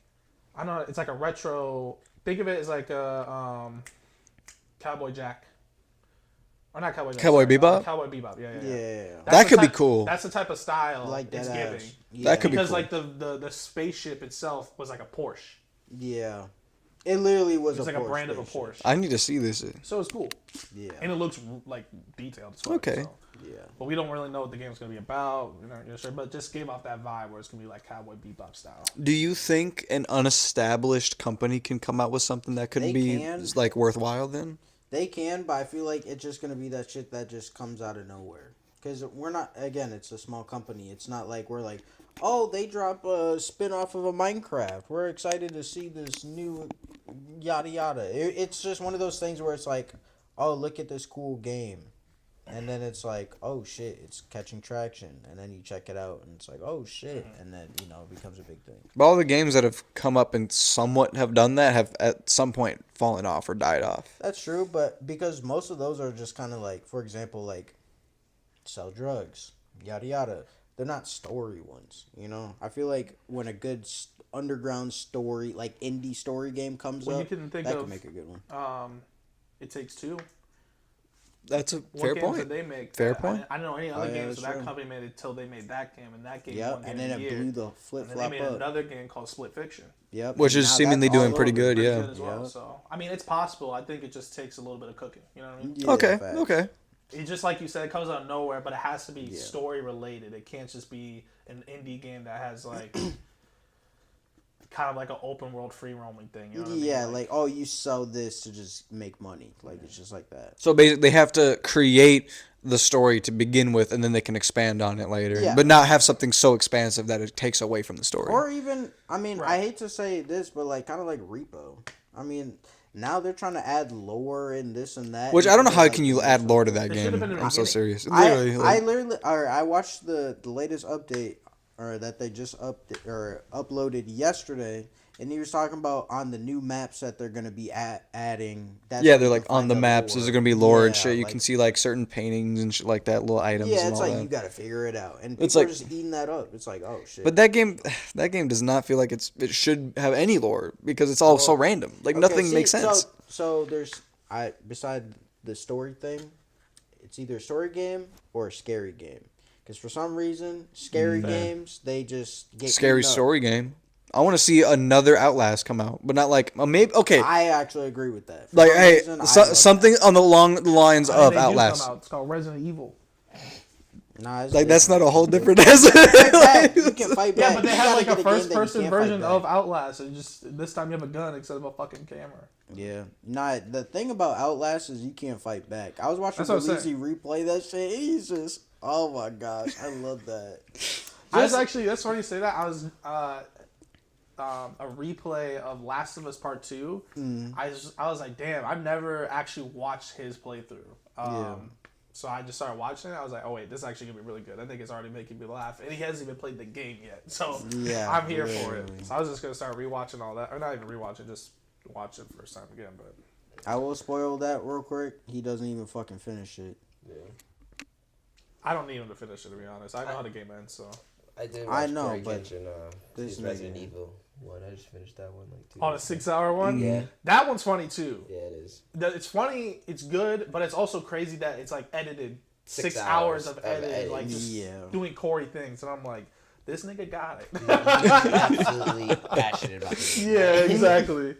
I don't know. It's like a retro. Think of it as like a Cowboy Jack. Or not Cowboy Jack. Cowboy sorry, Bebop? Cowboy Bebop. Yeah. Yeah. That's That the could be type- cool. That's the type of style Like that it's ass. giving. Yeah. That could be Because cool. like the spaceship itself was like a Porsche. Yeah. It literally was It's a like a Porsche brand of a spaceship. Porsche. I need to see this. So it's cool. Yeah. And it looks like detailed as fuck. Okay. So. Yeah. But we don't really know what the game's gonna be about. We're not really sure, but just gave off that vibe where it's gonna be like Cowboy Bebop style. Do you think an unestablished company can come out with something that could They be can. like worthwhile then? They can, but I feel like it's just gonna be that shit that just comes out of nowhere. Because we're not. Again, it's a small company. It's not like we're like, oh, they drop a spin-off of a Minecraft. We're excited to see this new yada yada. It's just one of those things where it's like, oh, look at this cool game. And then it's like, oh shit, it's catching traction. And then you check it out and it's like, oh shit. And then, it becomes a big thing. But all the games that have come up and somewhat have done that have at some point fallen off or died off. That's true, but because most of those are just kind of like, for example, like, sell drugs, yada yada. They're not story ones, I feel like when a good underground story, like indie story game comes Well, up, you can think that of could make a good one. It Takes Two. That's a What fair games point. did they make? Fair that- point. I don't know any Oh, other yeah, games that's that true. company made it till they made that game, and that game Yep, won Game and of then the it Year. blew the And flip then they flop made up. another game called Split Fiction. Yep, Which and is now seemingly that's all doing pretty over. good, Pretty yeah. good as well. Yep. So I mean, it's possible. I think it just takes a little bit of cooking. You know what I mean? Yeah, Okay, facts. okay. It just like you said, it comes out of nowhere, but it has to be Yeah. story related. It can't just be an indie game that has like kind of like an open world free roaming thing. You know what I mean? Yeah, like, oh, you sell this to just make money. Like, it's just like that. So basically, they have to create the story to begin with, and then they can expand on it later. Yeah. But not have something so expansive that it takes away from the story. Or even, I mean, I Right. hate to say this, but like, kind of like Repo. I mean, now they're trying to add lore and this and that. Which I don't know into, how like, can you the add original. lore to that It should've game. been in the I'm so beginning. serious. Literally, I watched the latest update, or that they just uploaded yesterday, and he was talking about on the new maps that they're gonna be adding. That's yeah, where they're you like can on find the the maps. lore. There's gonna be lore and Yeah, shit. You like- can see like certain paintings and shit like that, little items. Yeah, and it's all like that. you gotta figure it out, and people It's like- are just eating that up. It's like, oh shit. But that game does not feel like it should have any lore because it's all so random. Like nothing makes sense. So there's beside the story thing, it's either a story game or a scary game. Because for some reason, scary games they just get Scary eaten up. story game. I want to see another Outlast come out, but not like maybe okay. I actually agree with that. For Like some hey, reason, I love something on the long lines I mean, of they do come Outlast. out. It's called Resident Evil. that. Nah, it's Like that's not different. a whole different. You can fight back. Yeah, but they You have gotta like get a game first that you person can't fight version back. of Outlast. And just this time you have a gun instead of a fucking camera. Yeah, nah. The thing about Outlast is you can't fight back. I was watching That's what I'm Belize replay that shit. He's just, oh my gosh, I love that. That's funny you say that. I was a replay of Last of Us Part 2. I was like, damn, I've never actually watched his playthrough. So I just started watching it. I was like, oh wait, this is actually gonna be really good. I think it's already making me laugh, and he hasn't even played the game yet. So Yeah, I'm here for it. really. So I was just gonna start rewatching all that, or not even rewatching, just watch it first time again. But I will spoil that real quick. He doesn't even fucking finish it. I don't need him to finish it, to be honest. I know how the game ends, so. I did. I Watch know, Corey but Kenshin, this his Resident nigga- Evil one. I just finished that one like 2 On a weeks ago. 6-hour one? Yeah. That one's funny too. Yeah, it is. It's funny, it's good, but it's also crazy that it's like edited 6 6 hours hours of of editing, editing. like just Yeah. doing Corey things. And I'm like, this nigga got it. Absolutely passionate about this. Yeah, exactly.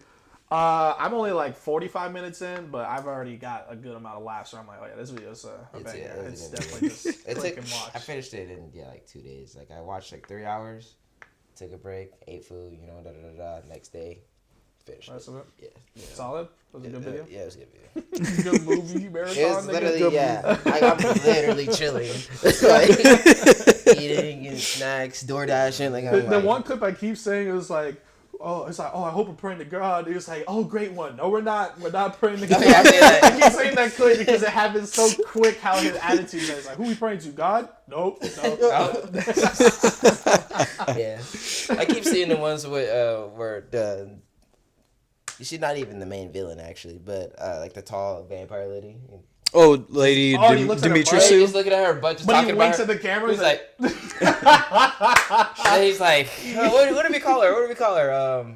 I'm only like 45 minutes in, but I've already got a good amount of laughs. So I'm like, oh yeah, this video's a banger. It's definitely just click and watch. I finished it in like 2 days. Like I watched like 3 hours, took a break, ate food, next day, finished. Rest of it? Yeah. Solid? Was it a good video? Yeah, it was a good video. Good movie marathon. It was nigga? literally, Good yeah. movie. I'm literally chilling, like eating and snacks, door dashing. Like The one clip I keep saying is like, oh, it's like, oh, I hope we're praying to God. It's like, oh, great one. No, we're not. We're not praying to God. Yeah, I say that. I keep saying that clip because it happens so quick. How his attitude is like, who we praying to? God? Nope. No. Yeah, I keep seeing the ones with where she's not even the main villain actually, but like the tall vampire lady. Oh, lady Oh, he looks at her Hey, Dimitrescu. he's looking at her butt, just But talking he about winks her. at the camera. He's like, and he's like, what do we call her? What do we call her?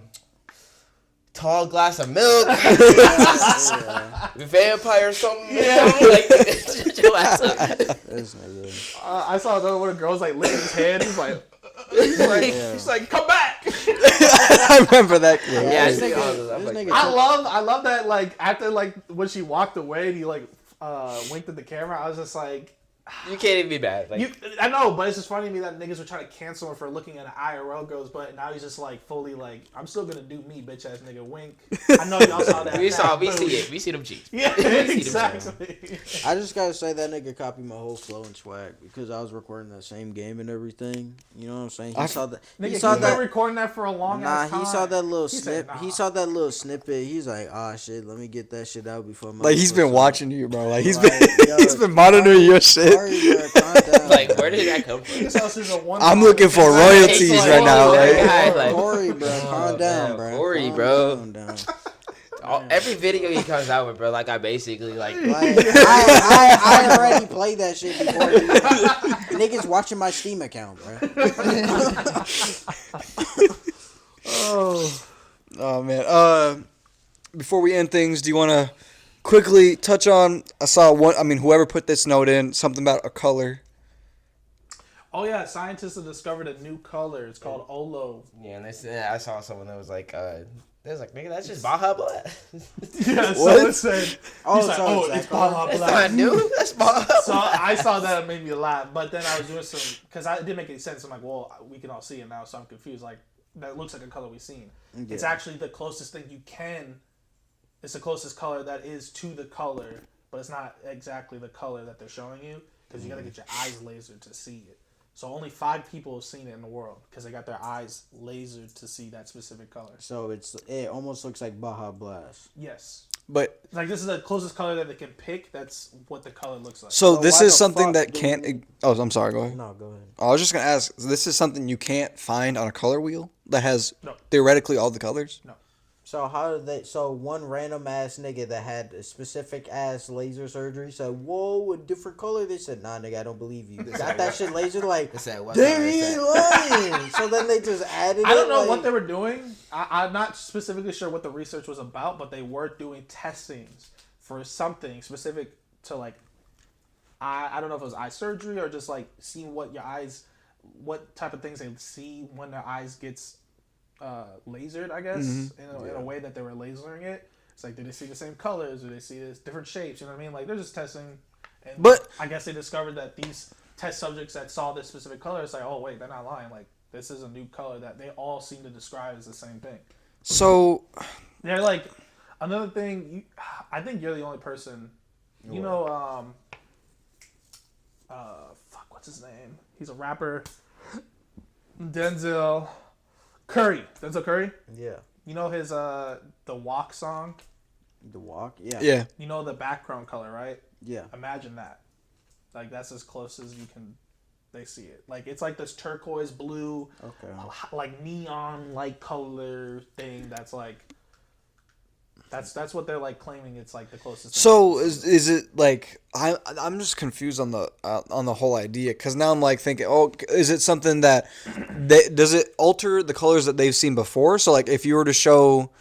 Tall glass of milk, vampire something. Yeah. Like, your ass up. This nigga. I saw another one of the girls like licking his head. He's like, come back. I remember that clip. Yeah, I This think nigga- I'm this like, nigga I love that like after like when she walked away and he like winked at the camera. I was just like, you can't even be bad. Like, I know, but it's just funny to me that niggas were trying to cancel him for looking at an IRL girls, but now he's just like fully like, I'm still gonna do me, bitch ass nigga. Wink. I know y'all saw that. we see it. We see them cheeks. Yeah, We see them exactly. I just gotta say that nigga copied my whole flow and swag because I was recording that same game and everything. You know what I'm saying? He saw that. Nigga, He he's saw been that. recording that for a long ass time. He saw that little He snip. said, nah. He saw that little snippet. He's like, ah, shit. Let me get that shit out before my. Like he's been watching you, bro. Like he's Like, been yo, he's been monitoring your shit. Sorry, bro, calm down. Like, where did that come from? This house is a one. I'm looking for royalties Like, right now. oh, Like, God. Like- Corey, bro, calm down, bro. Corey, Calm bro. down. Every video he comes out with, bro, like I basically like. Like, I already played that shit before. Niggas watching my Steam account, bro. oh man. Before we end things, do you want to quickly touch on? I saw one. I mean, whoever put this note in, something about a color. Oh yeah, scientists have discovered a new color. It's called Olo. Yeah, and they said, I saw someone that was like, nigga, that's just Baja Blood. Yeah, so What? it said. Oh, He's like, so oh, it's it's that color? Baja That's Black. not new. That's Baja. So I saw that, it made me laugh. But then I was doing some, because it didn't make any sense. I'm like, well, we can all see it now, so I'm confused. Like, that looks like a color we've seen. It's actually the closest thing you can. It's the closest color that is to the color, but it's not exactly the color that they're showing you because you got to get your eyes lasered to see it. So only 5 people have seen it in the world because they got their eyes lasered to see that specific color. So it almost looks like Baja Blast. Yes. But Like, this is the closest color that they can pick. That's what the color looks like. so So this why is the something fuck that do can't. we- Oh, I'm sorry. Go ahead. No, go ahead. I was just gonna ask. This is something you can't find on a color wheel that has No. theoretically all the colors. No. So how did they? So one random ass nigga that had a specific ass laser surgery said, "Whoa, a different color." They said, "Nah, nigga, I don't believe you." Got that shit laser like. They said, what Damn, color he is ain't that? lying. So then they just added. I don't it, know like, what they were doing. I'm not specifically sure what the research was about, but they were doing testings for something specific to like, I don't know if it was eye surgery or just like seeing what your eyes, what type of things they see when their eyes gets lasered, I guess, in a way that they were lasering it. It's like, do they see the same colors? Do they see this different shapes? You know what I mean? Like, they're just testing. And But- I guess they discovered that these test subjects that saw this specific color, it's like, oh, wait, they're not lying. Like, this is a new color that they all seem to describe as the same thing. So They're like, another thing, I think you're the only person, you know, what's his name? He's a rapper. Denzel Curry. Yeah, You know his the Walk song? the walk. Yeah, yeah, You know the background color, right? yeah. Imagine that. Like, that's as close as you can they see it. Like, it's like this turquoise blue, Okay. like neon like color thing that's like that's what they're like claiming it's like the closest thing. So is it like I'm just confused on the whole idea because now I'm like thinking, oh, is it something that does it alter the colors that they've seen before? So like if you were to show,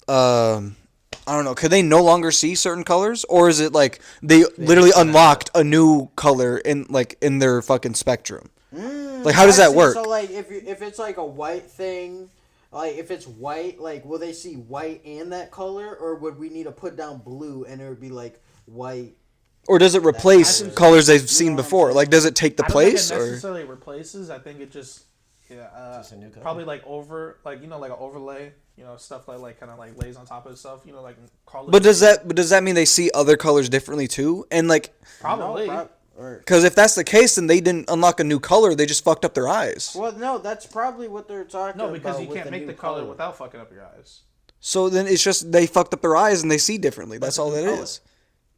I don't know, could they no longer see certain colors, or is it like they literally unlocked a new color in their fucking spectrum? Like, how does that work? So like, if it's like a white thing, like if it's white, like will they see white and that color, or would we need to put down blue and it would be like white? Or does it replace colors they've seen before? Like, does it take the place? I don't think it Or necessarily replaces. I think it just, Just a new color. probably like like an overlay, stuff like kind of like lays on top of itself, like colors. but does that mean they see other colors differently too? And like, Probably. because if that's the case, then they didn't unlock a new color. They just fucked up their eyes. Well, no, that's probably what they're talking about. No, because you with can't make new the color without fucking up your eyes. So then it's just they fucked up their eyes and they see differently. That's all that color. is.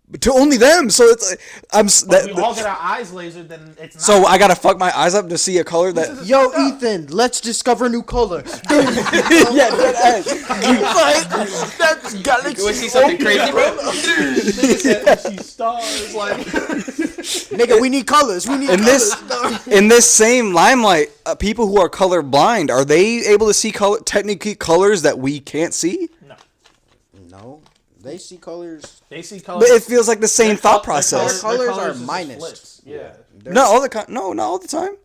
But to only them. So it's like, But if we all get our eyes lasered, then it's not. so I gotta fuck my eyes up to see a color that. Yo, Ethan, let's discover new color. Yeah, That's galaxy. You see something crazy, bro? See stars, like. Nigga, we need colors. We need In colors. in this same limelight, people who are color blind, are they able to see technically colors that we can't see? No, they see colors. They see colors. But it feels like the same thought process. Colors are is just minus. splits. Yeah. Not all the not all the time.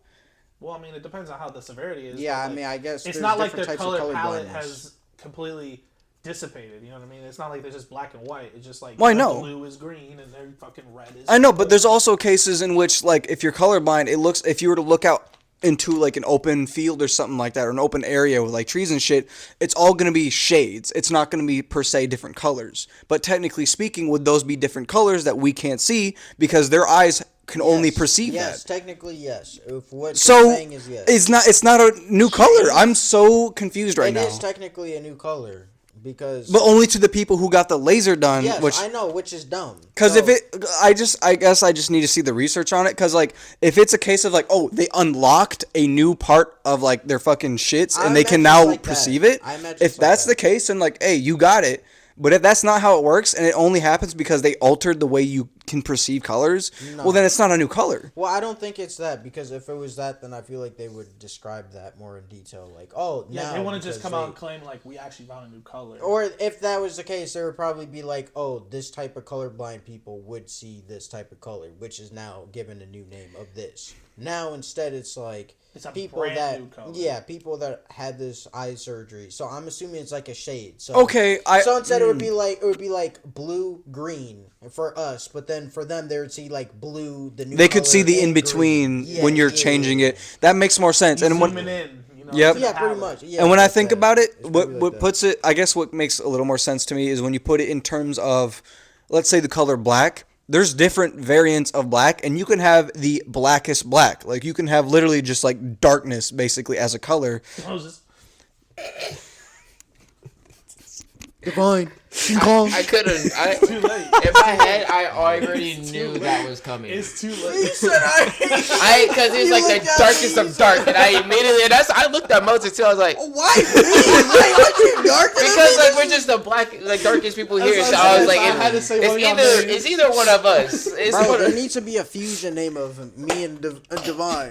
Well, I mean, it depends on how the severity is. Yeah, but, I like, mean, I guess it's there's not like their different types color of color palette blindness. has completely dissipated. You know what I mean? It's not like they're just black and white. It's just like Well, I their know. blue is green and their fucking red is. I know, but there's also cases in which, like, if you're colorblind, if you were to look out into like an open field or something like that, or an open area with like trees and shit, it's all gonna be shades. It's not gonna be per se different colors. But technically speaking, would those be different colors that we can't see because their eyes can only perceive Yes, that? technically yes. If what So you're saying is yes. it's not a new color. I'm so confused right It now. is technically a new color because. But only to the people who got the laser done, yes, which I know, which is dumb. because So- if it, I guess I just need to see the research on it. Because like, if it's a case of like, oh, they unlocked a new part of like their fucking shits, I and they can imagine now like that. perceive it. I imagine If it's like that's that. the case, then like, hey, you got it. But if that's not how it works, and it only happens because they altered the way you can perceive colors, well, then it's not a new color. Well, I don't think it's that, because if it was that, then I feel like they would describe that more in detail. Like, oh, Yeah, now they want to just because come out they- and claim like we actually found a new color. Or if that was the case, there would probably be like, oh, this type of colorblind people would see this type of color, which is now given a new name of this. Now instead, it's like It's a people brand that new color. people that had this eye surgery. So I'm assuming it's like a shade. So Okay, so instead it would be like blue green for us, but then for them they would see like blue the new. They could see color the and in between green. when you're Yeah, changing yeah. it. That makes more sense. And when zooming in, Yep. to the Yeah, pretty palette. much. Yeah, and when I like think that. about it, It's what probably like what that. puts it, I guess what makes a little more sense to me is when you put it in terms of, let's say the color black. There's different variants of black, and you can have the blackest black. Like you can have literally just like darkness basically as a color. Moses. Divine. King Kong. I couldn't. Too late. In my head, I already knew that was coming. It's too late. Because it's like the darkest of dark, and I immediately I looked at Moses too. I was like, Why me? Like, aren't you darker than because me? like we're just the darkest people here. So I was like, I had to say one of y'all it's names. either one of us. It's Bro, one there of, needs to be a fusion name of me and Divine.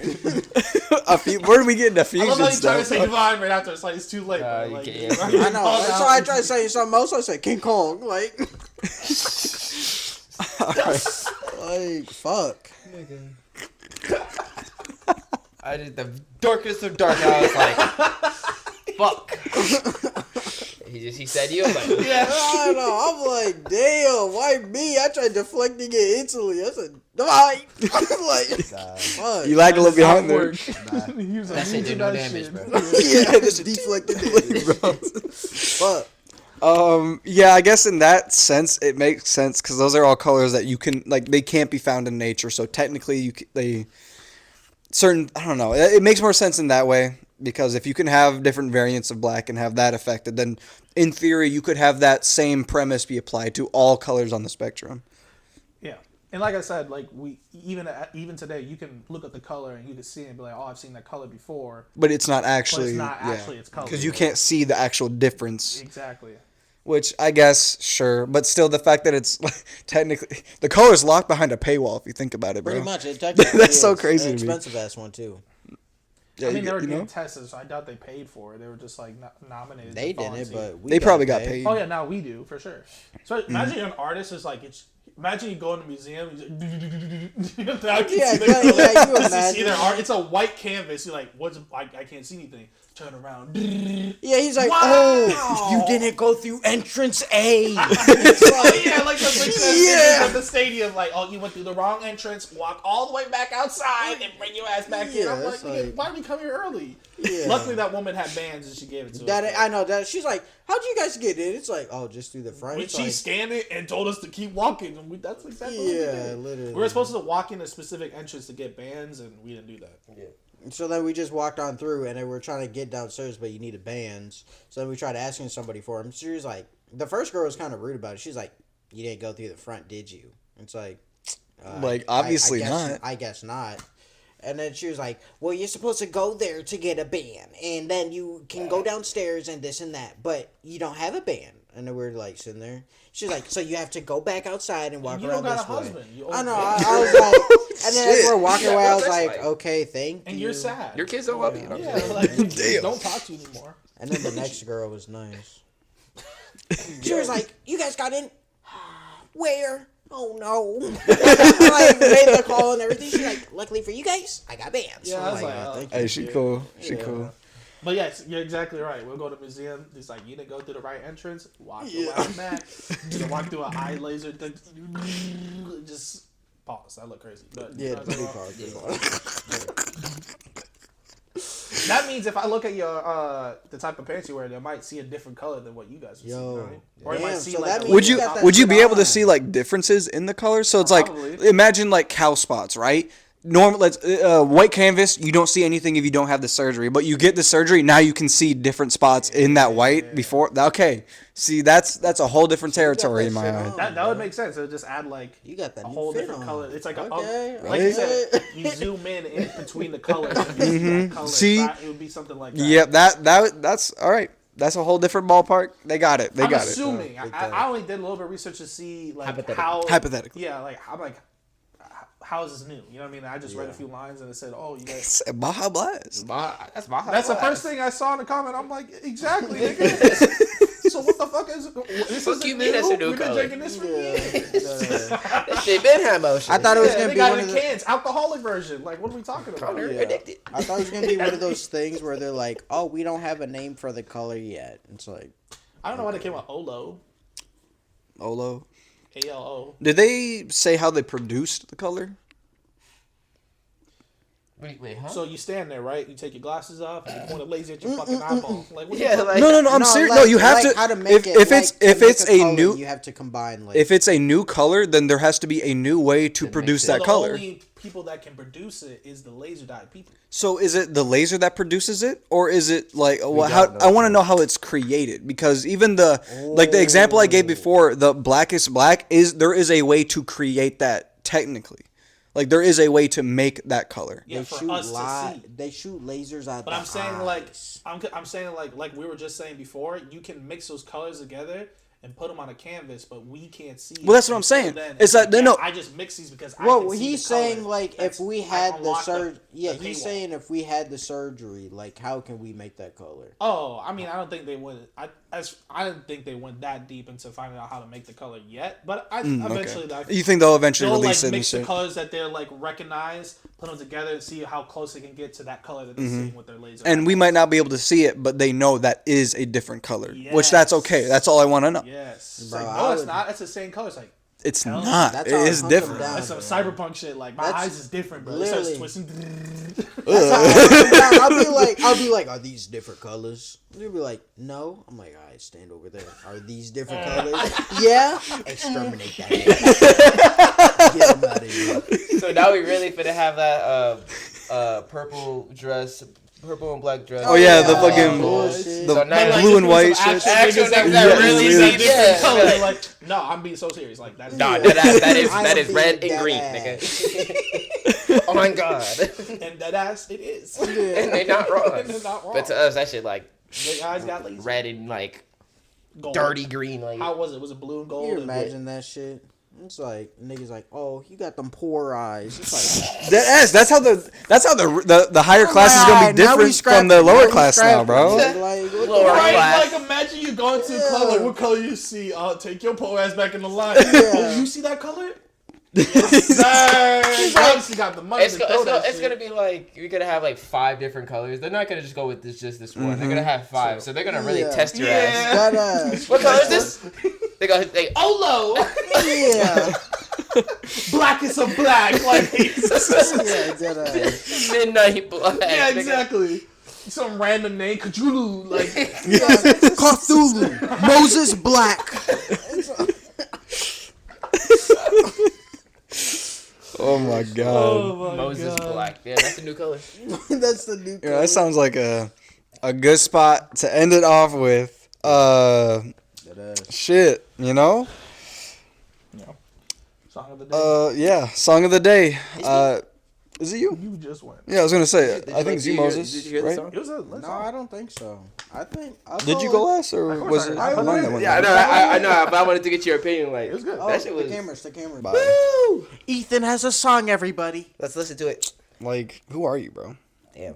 Where do we get into I fusion love how you try to stuff? say divine right after. It's like it's too late. bro. you Like, can't- it's I already know. called So out. I tried to say something else. I said King Kong. Like, like fuck. I did the darkest of dark. I was like, fuck. He said you. I'm like, I don't know. I'm like, damn, why me? I tried deflecting it instantly. I said, Divine. I'm like, fuck. You lag a little behind there. He was That shit did no damage, bro. Yeah, just deflected it, bro. Fuck. Yeah, I guess in that sense it makes sense because those are all colors that you can like. They can't be found in nature, so technically I don't know. It makes more sense in that way because if you can have different variants of black and have that affected, then in theory you could have that same premise be applied to all colors on the spectrum. Yeah, and like I said, like we even today, you can look at the color and you can see it and be like, oh, I've seen that color before. But it's not actually. But it's not actually its color. Because you can't see the actual difference. Exactly. Which I guess sure, but still the fact that it's like, technically the color's locked behind a paywall if you think about it, bro. Pretty much. It technically That's so is. crazy An to me. expensive ass one too. Yeah, I mean, they were you getting know? tested, so I doubt they paid for it. They were just like nominated. They to didn't, volunteer. but we They probably got paid. Oh yeah, now we do for sure. So imagine you're an artist. It's like Imagine you go in a museum. You just, you see their art. It's a white canvas. You're like, what's? I can't see anything. Turn around. Yeah, he's like, Wow. oh, you didn't go through entrance A. Yeah, like the princess at the stadium. Like, oh, you went through the wrong entrance. Walk all the way back outside and bring your ass back in. Yeah, I'm like, it's like- why did we come here early? Yeah. Luckily, that woman had bands and she gave it to us. That I know that she's like, how'd you guys get in? It's like, oh, just through the front. When It's she like, scanned it and told us to keep walking, and that's exactly what we yeah, did. literally. We were supposed to walk in a specific entrance to get bands, and we didn't do that. Yeah. So then we just walked on through, and then we're trying to get downstairs, but you needed bands. So then we tried asking somebody for them. She was like, the first girl was kind of rude about it. She's like, you didn't go through the front, did you? It's like, obviously I not. I guess not. And then she was like, well, you're supposed to go there to get a band, and then you can go downstairs and this and that, but you don't have a band. And then we're like sitting there. She's like, so you have to go back outside and walk You around don't got this a way. husband. You I know. old I was like, and then as we're walking Yeah, away, I was that's like, like- okay, thank and you. you're sad. Your kids don't love you. Yeah, like Damn. don't talk to you anymore. And then the next girl was nice. She was like, you guys got in? Where? Oh no. Like, made the call and everything. She's like, luckily for you guys, I got bands. Yeah, I'm I was like, "Oh, oh, thank Hey, you." she cool. She Yeah. cool. But yes, you're exactly right. We'll go to the museum. It's like you didn't go through the right entrance. Walk around back. You walk through an eye laser. Just pause. That look crazy. But Yeah, you know what I'm pretty talking hard. That means if I look at your the type of pants you wear, I might see a different color than what you guys would see. You know what I mean? Or you might Damn, see so like that a means Would you you got that would you shit be able to on. see like differences in the colors? So it's like Probably. imagine like cow spots, right? Normal, let's white canvas. You don't see anything if you don't have the surgery, but you get the surgery. Now you can see different spots in that white before. Okay, see that's a whole different territory that in my shit eye. on. that would make sense. It would just add like You got that a new whole fit different on. color. It's like Okay, like you right. said, you zoom in between the colors. And you see that color. See? It would be something like that. Yep, that's all right. That's a whole different ballpark. They got it. They I'm got it. assuming. I only did a little bit of research to see like Hypothetically. how Hypothetically. Yeah, like I'm like, how is this new? You know what I mean? I just read a few lines and it said, "Oh, you guys." Baja Blast. That's my. That's the first thing I saw in the comment. I'm like, exactly, nigga. So what the fuck is this? Fuck Is you new? mean that's a new We've been color? drinking this for years. That shit been had motion. I thought it was Yeah, gonna they be got one it of in the. cans, alcoholic version. Like, what are we talking about? Connor Yeah. addicted. I thought it was gonna be one of those things where they're like, "Oh, we don't have a name for the color yet." It's like, I don't know why they came out Olo, Olo. ALO. Did they say how they produced the color? Wait, huh? So you stand there, right? You take your glasses off and you point a laser at your fucking eyeball. Like, what Yeah, the fuck? like- No, I'm serious. No, you have like to. how to make If it, it's like, to if make it's a a color, new you have to combine like. if it's a new color, then there has to be a new way to produce it. that the color. only people that can produce it is the laser dye people. So is it the laser that produces it, or is it like don't how? know. I want to know how it's created because even the like the example I gave before, the blackest black there is a way to create that technically, like there is a way to make that color. Yeah, they for shoot us to see. They shoot lasers out. But the I'm saying eyes. I'm saying like we were just saying before, you can mix those colors together and put them on a canvas, but we can't see. Well, that's what I'm until saying. then. It's like, no. I just mix these because I Well, can see he's the color. saying like That's- if we I had the unlocked surgery, yeah, the he's paywall. saying if we had the surgery, like how can we make that color? Oh, I mean, I don't think they would. I didn't think they went that deep into finding out how to make the color yet. But eventually, Okay. You think they'll eventually they'll release like it? and mix the shit? colors that they're like recognize, put them together, and see how close they can get to that color that they're seeing with their laser. And we might not be able to see it, but they know that is a different color, which Yes. that's okay. That's all I want to know. Yes. It's Bro, like, I no, it's would- not. It's the same color. It's like It's Hell, not. that's It how I is hunt them different. down. that's some bro. cyberpunk shit. Like my That's eyes is different, bro. It literally- starts twisting. That's how I hunt them down. I'll be like, are these different colors? You'll be like, no. I'm like, all right, stand over there. Are these different colors? Yeah. Exterminate that. nigga. Get him out of here. So now we really finna have that purple and black dress. Oh yeah, the Yeah. fucking Bullshit. the So now- blue and white shit. Actual niggas that Yeah, really really. see different colors. Yeah. Like, no, I'm being so serious. Like that's Nah, Yeah. that I is am red being and green, dead nigga. Oh my god. and that ass it is. And they're not wrong. And they're not wrong. But to us, that shit like the eyes got laser. red and like Gold. dirty green. Like How was it? Was it blue and gold? Can you and- imagine that shit? It's like niggas like, oh, you got them poor eyes. It's like That's how the higher class is gonna be different from the lower class now, bro. Like, what Lower Right, class. like imagine you going to a club, like, what color you see? Take your poor ass back in the line. Yeah. Oh, you see that color? Yes, sir. You obviously got the money to throw that It's shit. gonna be like you're gonna have like 5 different colors. They're not gonna just go with this one. They're gonna have 5, so they're gonna really Yeah. test your ass. Yeah. that ass. What color is this? They Olo. Yeah. Blackest of black. Like, Yeah, that ass. midnight black. yeah, exactly. Some random name, Cthulhu. Like, Cthulhu. Moses Black. Oh my god. my Moses black. Yeah, that's a new color. That's the new. Yeah, that sounds like a good spot to end it off with. That ass. Shit, you know. Song of the day. Yeah, song of the day. Is it you? You just went. Yeah, I was gonna say. Did I think it's you, Moses. Did you hear the right? song? It was a lit No, song. I don't think so. I think. Did you go last, or Of course was I it heard. I Lon that heard went Yeah, I last? know, but I wanted to get your opinion. Like, It was good. Oh, that shit was. the camera. Bye. Woo! Ethan has a song, everybody. Let's listen to it. Like, who are you, bro? Damn.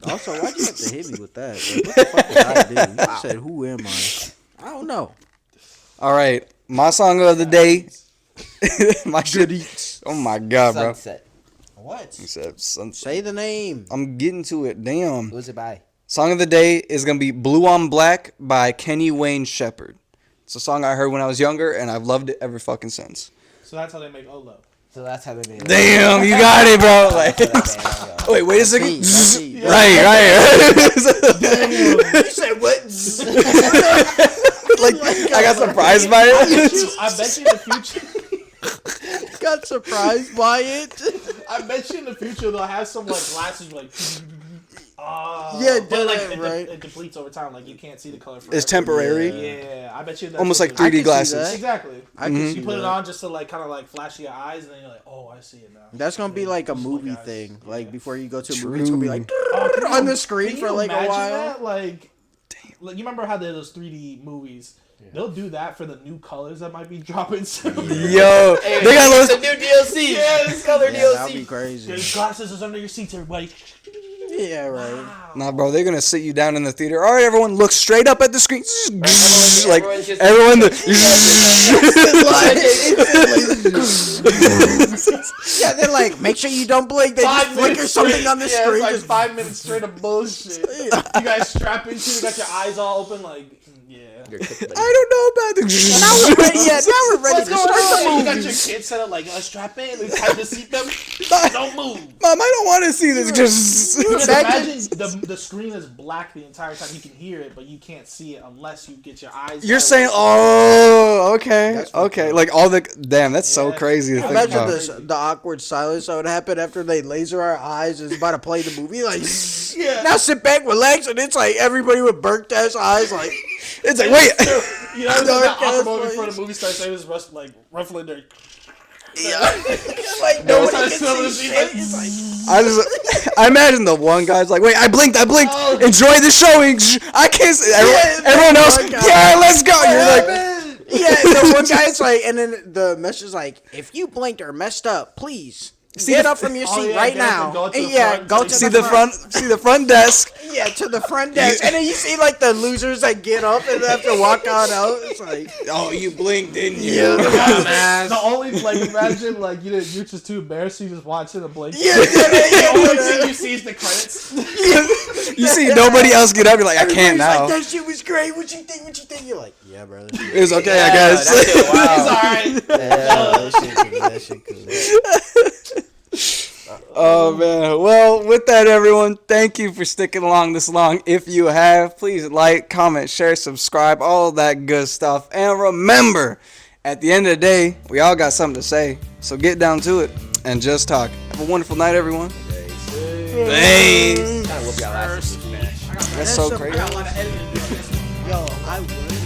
Also, why'd you have to hit me with that? Like, what the fuck did I do? You said, who am I? I don't know. All right, my song of the day. My shit. Oh my god, bro. Sunset. What? He said sunset. Say the name. I'm getting to it. Damn. Who's it by? Song of the day is gonna be "Blue on Black" by Kenny Wayne Shepherd. It's a song I heard when I was younger, and I've loved it ever fucking since. So that's how they make Olo. So that's how they made it. Damn, you got it, bro. Like, wait a second. That's it. Right. You said what? Like, I got surprised by it. I bet you in the future. Got surprised by it. I bet you in the future they'll have some like glasses like. Yeah, but like right. it depletes over time. Like you can't see the color. It's forever. temporary. Yeah, I bet you. That's Almost what like they're- 3D can see glasses. that. Exactly. I can see You put it that. on just to like kind of like flash your eyes, and then you're like, oh, I see it now. That's gonna be like a Just movie guys. thing. Like Yeah. before you go to a movie, it's gonna be like Can you- on the screen can for you like a imagine while. That? Like you remember how they had those 3D movies? They'll do that for the new colors that might be dropping soon. Yo, Hey, they got it's those. a new DLC. Yes. Color Yeah, that'd be DLC. crazy. Your glasses is under your seats, everybody. Yeah, right. Nah, bro, they're gonna sit you down in the theater. All right, everyone, look straight up at the screen. Like everyone's just- everyone. Yeah, they're like, make sure you don't blink. They just flicker something on the yeah, screen. It's like just 5 minutes straight of bullshit. You guys strap into, you got your eyes all open, like, yeah. I don't know about the. now we're ready. Yeah, now we're ready What's to going start the on? You movie. got your kids set up like, strap in, it's time to seat them. Don't move. Mom, I don't want to see this. Just Because Imagine- imagine the screen is black the entire time. You can hear it, but you can't see it unless you get your eyes. you're out. saying, oh, okay, That's fucked okay, up. like all the damn. That's so Yeah. crazy to think Imagine about. this, the awkward silence that would happen after they laser our eyes and is about to play the movie. Like, Yeah. now sit back, relax, and it's like everybody with burnt ass eyes. Like, It's like wait. You know, it's Dark that awkward ass moment place. before the movie starts. They was ruffling their. yeah, like Every time nobody it's filming, can it's see like- shit. It's like, I imagine the one guy's like, wait, I blinked. Oh. Enjoy the showing. I can't. See. Yeah, Everyone that else, one guy. yeah, let's go. You're like, yeah, the one guy's like, and then the message is like, if you blinked or messed up, please get up from your Oh, seat yeah, right get up now. and go to And the yeah, front. go to see the front desk. Yeah, to the front desk, and then you see like the losers that get up and have to walk on out. It's like, Oh, you blinked, didn't you? yeah, The only like imagine like you're just too embarrassed. You just watching a blink. yeah, The only thing you see is the credits. You see nobody else get up. You're like, I can't Everybody's now. Like, that shit was great. What you think? What you think? You're like, yeah, brother. It was okay, I Yeah, guess. that shit, wow. It's alright. That shit cool. Oh man. Well, with that, everyone, thank you for sticking along this long. If you have, please like, comment, share, subscribe, all that good stuff. And remember, at the end of the day, we all got something to say. So get down to it and just talk. Have a wonderful night, everyone. Thanks. Kinda whoop y'all ass. That's so crazy. Yo, I would.